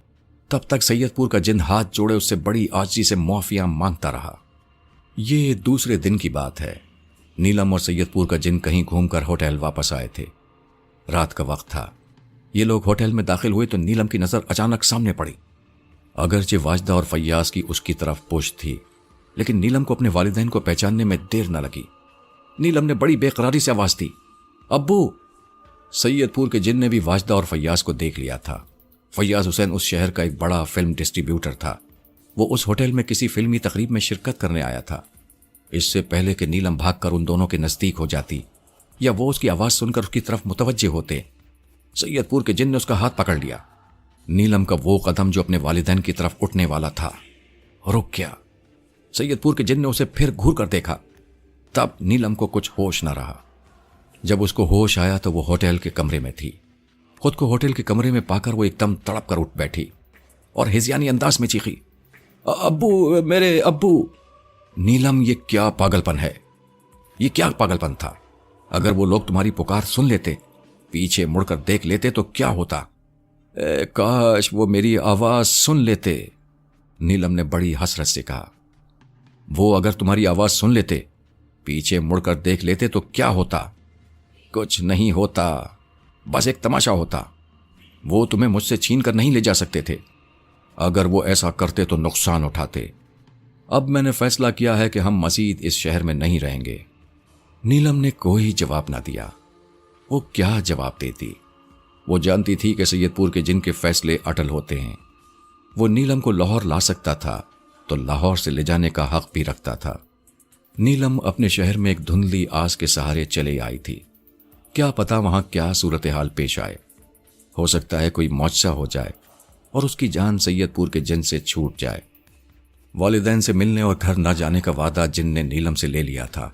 तब तक सैयदपुर का जिन हाथ जोड़े उससे बड़ी आजिज़ी से मुआफिया मांगता रहा। ये दूसरे दिन की बात है। नीलम और सैयदपुर का जिन कहीं घूमकर होटल वापस आए थे। रात का वक्त था। ये लोग होटल में दाखिल हुए तो नीलम की नजर अचानक सामने पड़ी। अगरचे वाजदा और फैयाज की उसकी तरफ पुश्त थी, लेकिन नीलम को अपने वालिदैन को पहचानने में देर न लगी। नीलम ने बड़ी बेकरारी से आवाज दी, अब्बू। सैयदपुर के जिन ने भी वाजदा और फैयाज को देख लिया था। फैयाज हुसैन उस शहर का एक बड़ा फिल्म डिस्ट्रीब्यूटर था। वो उस होटल में किसी फिल्मी तकरीब में शिरकत करने आया था। इससे पहले कि नीलम भागकर उन दोनों के नजदीक हो जाती या वो उसकी आवाज सुनकर उसकी तरफ मुतवज्जे होते, सैयदपुर के जिन ने उसका हाथ पकड़ लिया। नीलम का वो कदम जो अपने वालिदैन की तरफ उठने वाला था रुक गया। सैयदपुर के जिन ने उसे फिर घूर कर देखा। तब नीलम को कुछ होश न रहा। जब उसको होश आया तो वो होटल के कमरे में थी। खुद को होटल के कमरे में पाकर वो एकदम तड़प कर उठ बैठी और हिज़यानी अंदाज में चीखी, अब्बू, मेरे अब्बू। नीलम, ये क्या पागलपन है? ये क्या पागलपन था? अगर वो लोग तुम्हारी पुकार सुन लेते, पीछे मुड़कर देख लेते तो क्या होता? काश वो मेरी आवाज सुन लेते, नीलम ने बड़ी हसरत से कहा। वो अगर तुम्हारी आवाज सुन लेते, पीछे मुड़कर देख लेते तो क्या होता? कुछ नहीं होता, बस एक तमाशा होता। वो तुम्हें मुझसे छीन कर नहीं ले जा सकते थे। अगर वो ऐसा करते तो नुकसान उठाते। अब मैंने फैसला किया है कि हम मजीद इस शहर में नहीं रहेंगे। नीलम ने कोई जवाब ना दिया। वो क्या जवाब देती? वो जानती थी कि सैयदपुर के जिनके फैसले अटल होते हैं। वो नीलम को लाहौर ला सकता था तो लाहौर से ले जाने का हक भी रखता था। नीलम अपने शहर में एक धुंधली आस के सहारे चले आई थी। क्या पता वहां क्या सूरत हाल पेश आए। हो सकता है कोई मौजसा हो जाए और उसकी जान सैयदपुर के जिन से छूट जाए। वालिदैन से मिलने और घर न जाने का वादा जिन ने नीलम से ले लिया था।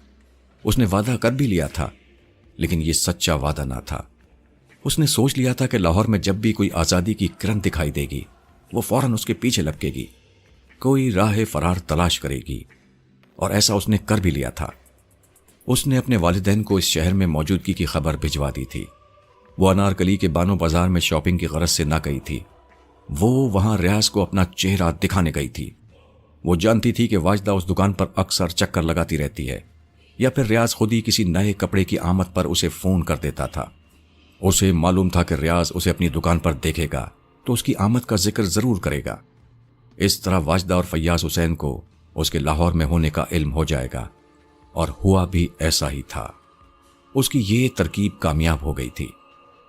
उसने वादा कर भी लिया था, लेकिन ये सच्चा वादा ना था। उसने सोच लिया था कि लाहौर में जब भी कोई आज़ादी की किरण दिखाई देगी, वो फौरन उसके पीछे लपकेगी, कोई राह फरार तलाश करेगी, और ऐसा उसने कर भी लिया था। उसने अपने वालिदैन को इस शहर में मौजूदगी की खबर भिजवा दी थी। वो अनारकली के बानो बाजार में शॉपिंग की गरज से ना गई थी। वो वहां रियाज को अपना चेहरा दिखाने गई थी। वो जानती थी कि वाजदा उस दुकान पर अक्सर चक्कर लगाती रहती है, या फिर रियाज खुद ही किसी नए कपड़े की आमद पर उसे फोन कर देता था। उसे मालूम था कि रियाज उसे अपनी दुकान पर देखेगा तो उसकी आमद का जिक्र जरूर करेगा। इस तरह वाजदा और फैयाज हुसैन को उसके लाहौर में होने का इल्म हो जाएगा, और हुआ भी ऐसा ही था। उसकी ये तरकीब कामयाब हो गई थी।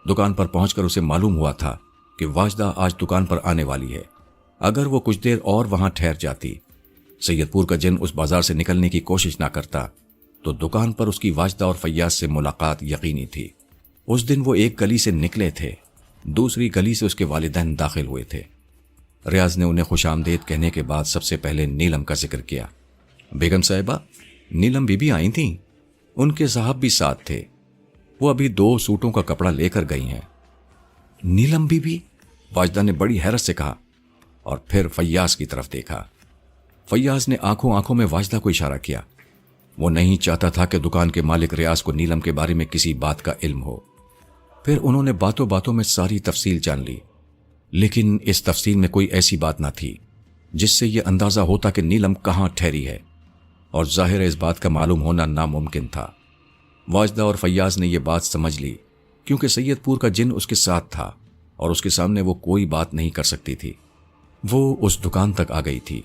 दुकान पर पहुंचकर उसे मालूम हुआ था कि वाजदा आज दुकान पर आने वाली है। अगर वो कुछ देर और वहां ठहर जाती सैयदपुर का जिन उस बाजार से निकलने की कोशिश ना करता तो दुकान पर उसकी वाजदा और फैयाज से मुलाकात यकीनी थी। उस दिन वो एक गली से निकले थे, दूसरी गली से उसके वालिदैन दाखिल हुए थे। रियाज ने उन्हें खुशामदीद कहने के बाद सबसे पहले नीलम का जिक्र किया। बेगम साहिबा, नीलम बीबी आई थीं, उनके साहब भी साथ थे, वो अभी 2 सूटों का कपड़ा लेकर गई हैं। नीलम बीबी? वाजदा ने बड़ी हैरत से कहा और फिर फैयाज की तरफ देखा। फैयाज ने आंखों आंखों में वाजदा को इशारा किया। वो नहीं चाहता था कि दुकान के मालिक रियाज को नीलम के बारे में किसी बात का इल्म हो। फिर उन्होंने बातों बातों में सारी तफसील जान ली, लेकिन इस तफसील में कोई ऐसी बात ना थी जिससे यह अंदाजा होता कि नीलम कहाँ ठहरी है, और जाहिर है इस बात का मालूम होना नामुमकिन था। वाजदा और फैयाज ने यह बात समझ ली क्योंकि सैयदपुर का जिन उसके साथ था और उसके सामने वो कोई बात नहीं कर सकती थी। वो उस दुकान तक आ गई थी।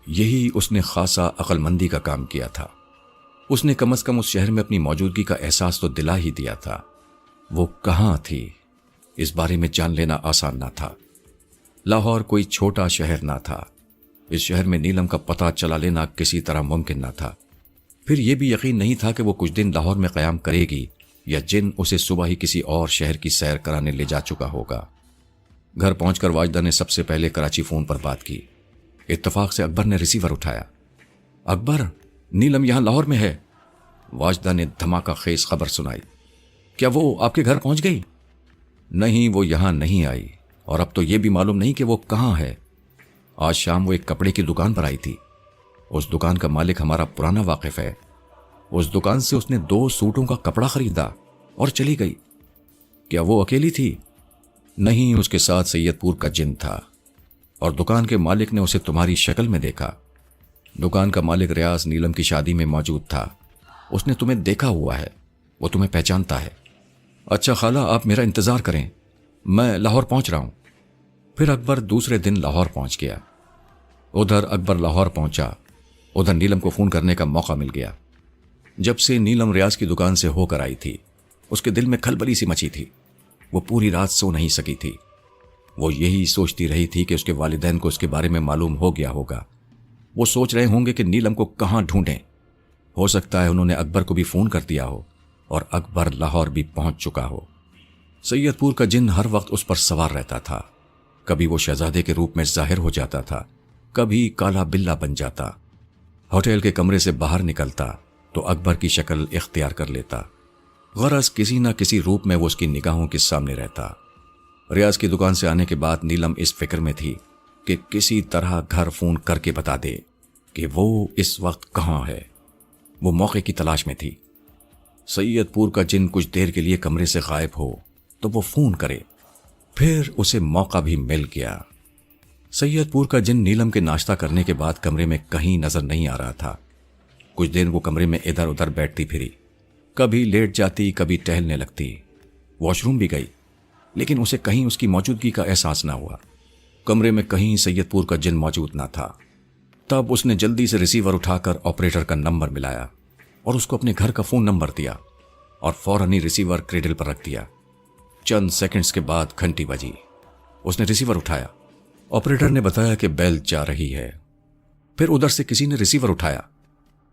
यही उसने खासा अक्लमंदी का काम किया था। उसने कम से कम उस शहर में अपनी मौजूदगी का एहसास तो दिला ही दिया था। वो कहाँ थी इस बारे में जान लेना आसान ना था। लाहौर कोई छोटा शहर ना था। इस शहर में नीलम का पता चला लेना किसी तरह मुमकिन ना था। फिर यह भी यकीन नहीं था कि वो कुछ दिन लाहौर में क़याम करेगी या जिन उसे सुबह ही किसी और शहर की सैर कराने ले जा चुका होगा। घर पहुंचकर वाजदा ने सबसे पहले कराची फोन पर बात की। इत्तफाक से अकबर ने रिसीवर उठाया। अकबर, नीलम यहां लाहौर में है। वाजदा ने धमाका खेज खबर सुनाई। क्या वो आपके घर पहुंच गई? नहीं, वो यहां नहीं आई, और अब तो यह भी मालूम नहीं कि वो कहां है। आज शाम वो एक कपड़े की दुकान पर आई थी। उस दुकान का मालिक हमारा पुराना वाकिफ है। उस दुकान से उसने 2 सूटों का कपड़ा खरीदा और चली गई। क्या वो अकेली थी? नहीं, उसके साथ सैयदपुर का जिन था, और दुकान के मालिक ने उसे तुम्हारी शक्ल में देखा। दुकान का मालिक रियाज नीलम की शादी में मौजूद था। उसने तुम्हें देखा हुआ है, वो तुम्हें पहचानता है। अच्छा खाला, आप मेरा इंतजार करें, मैं लाहौर पहुंच रहा हूं। फिर अकबर दूसरे दिन लाहौर पहुंच गया। उधर अकबर लाहौर पहुंचा, उधर नीलम को फोन करने का मौका मिल गया। जब से नीलम रियाज की दुकान से होकर आई थी, उसके दिल में खलबली सी मची थी। वो पूरी रात सो नहीं सकी थी। वो यही सोचती रही थी कि उसके वालिदैन को उसके बारे में मालूम हो गया होगा। वो सोच रहे होंगे कि नीलम को कहाँ ढूंढें। हो सकता है उन्होंने अकबर को भी फोन कर दिया हो और अकबर लाहौर भी पहुंच चुका हो। सैयदपुर का जिन हर वक्त उस पर सवार रहता था। कभी वो शहजादे के रूप में जाहिर हो जाता था, कभी काला बिल्ला बन जाता। होटल के कमरे से बाहर निकलता तो अकबर की शक्ल इख्तियार कर लेता। गरज किसी न किसी रूप में वो उसकी निगाहों के सामने रहता। रियाज की दुकान से आने के बाद नीलम इस फिक्र में थी कि किसी तरह घर फोन करके बता दे कि वो इस वक्त कहाँ है। वो मौके की तलाश में थी। सैयदपुर का जिन कुछ देर के लिए कमरे से गायब हो तो वो फोन करे। फिर उसे मौका भी मिल गया। सैयदपुर का जिन नीलम के नाश्ता करने के बाद कमरे में कहीं नजर नहीं आ रहा था। कुछ देर वो कमरे में इधर उधर बैठती फिरी, कभी लेट जाती, कभी टहलने लगती। वॉशरूम भी गई, लेकिन उसे कहीं उसकी मौजूदगी का एहसास ना हुआ। कमरे में कहीं सैयदपुर का जिन मौजूद ना था। तब उसने जल्दी से रिसीवर उठाकर ऑपरेटर का नंबर मिलाया और उसको अपने घर का फोन नंबर दिया और फौरन ही रिसीवर क्रेडल पर रख दिया। चंद सेकंड्स के बाद घंटी बजी। उसने रिसीवर उठाया। ऑपरेटर ने बताया कि बेल जा रही है। फिर उधर से किसी ने रिसीवर उठाया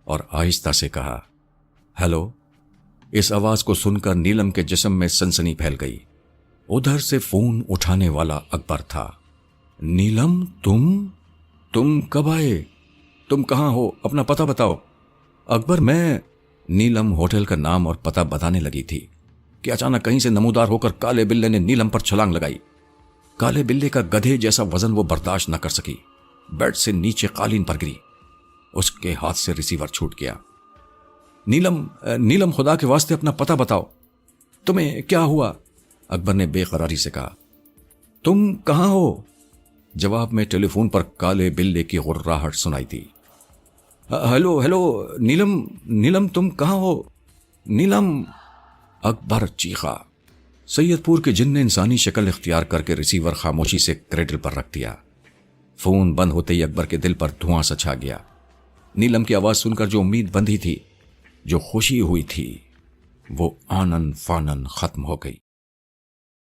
और आहिस्ता से कहा, हेलो। इस आवाज को सुनकर नीलम के जिस्म में सनसनी फैल गई। उधर से फोन उठाने वाला अकबर था। नीलम, तुम कब आए? तुम कहां हो? अपना पता बताओ। अकबर, मैं। नीलम होटल का नाम और पता बताने लगी थी कि अचानक कहीं से नमूदार होकर काले बिल्ले ने नीलम पर छलांग लगाई। काले बिल्ले का गधे जैसा वजन वो बर्दाश्त न कर सकी। बेड से नीचे कालीन पर गिरी। उसके हाथ से रिसीवर छूट गया। नीलम, खुदा के वास्ते अपना पता बताओ, तुम्हें क्या हुआ? अकबर ने बेकरारी से कहा। तुम कहां हो? जवाब में टेलीफोन पर काले बिल्ले की गुर्राहट सुनाई दी। हेलो, नीलम, तुम कहां हो? नीलम, अकबर चीखा। सैयदपुर के जिन ने इंसानी शक्ल इख्तियार करके रिसीवर खामोशी से क्रेडल पर रख दिया। फोन बंद होते ही अकबर के दिल पर धुआं सा छा गया। नीलम की आवाज सुनकर जो उम्मीद बंधी थी, जो खुशी हुई थी, वो आनन फानन खत्म हो गई।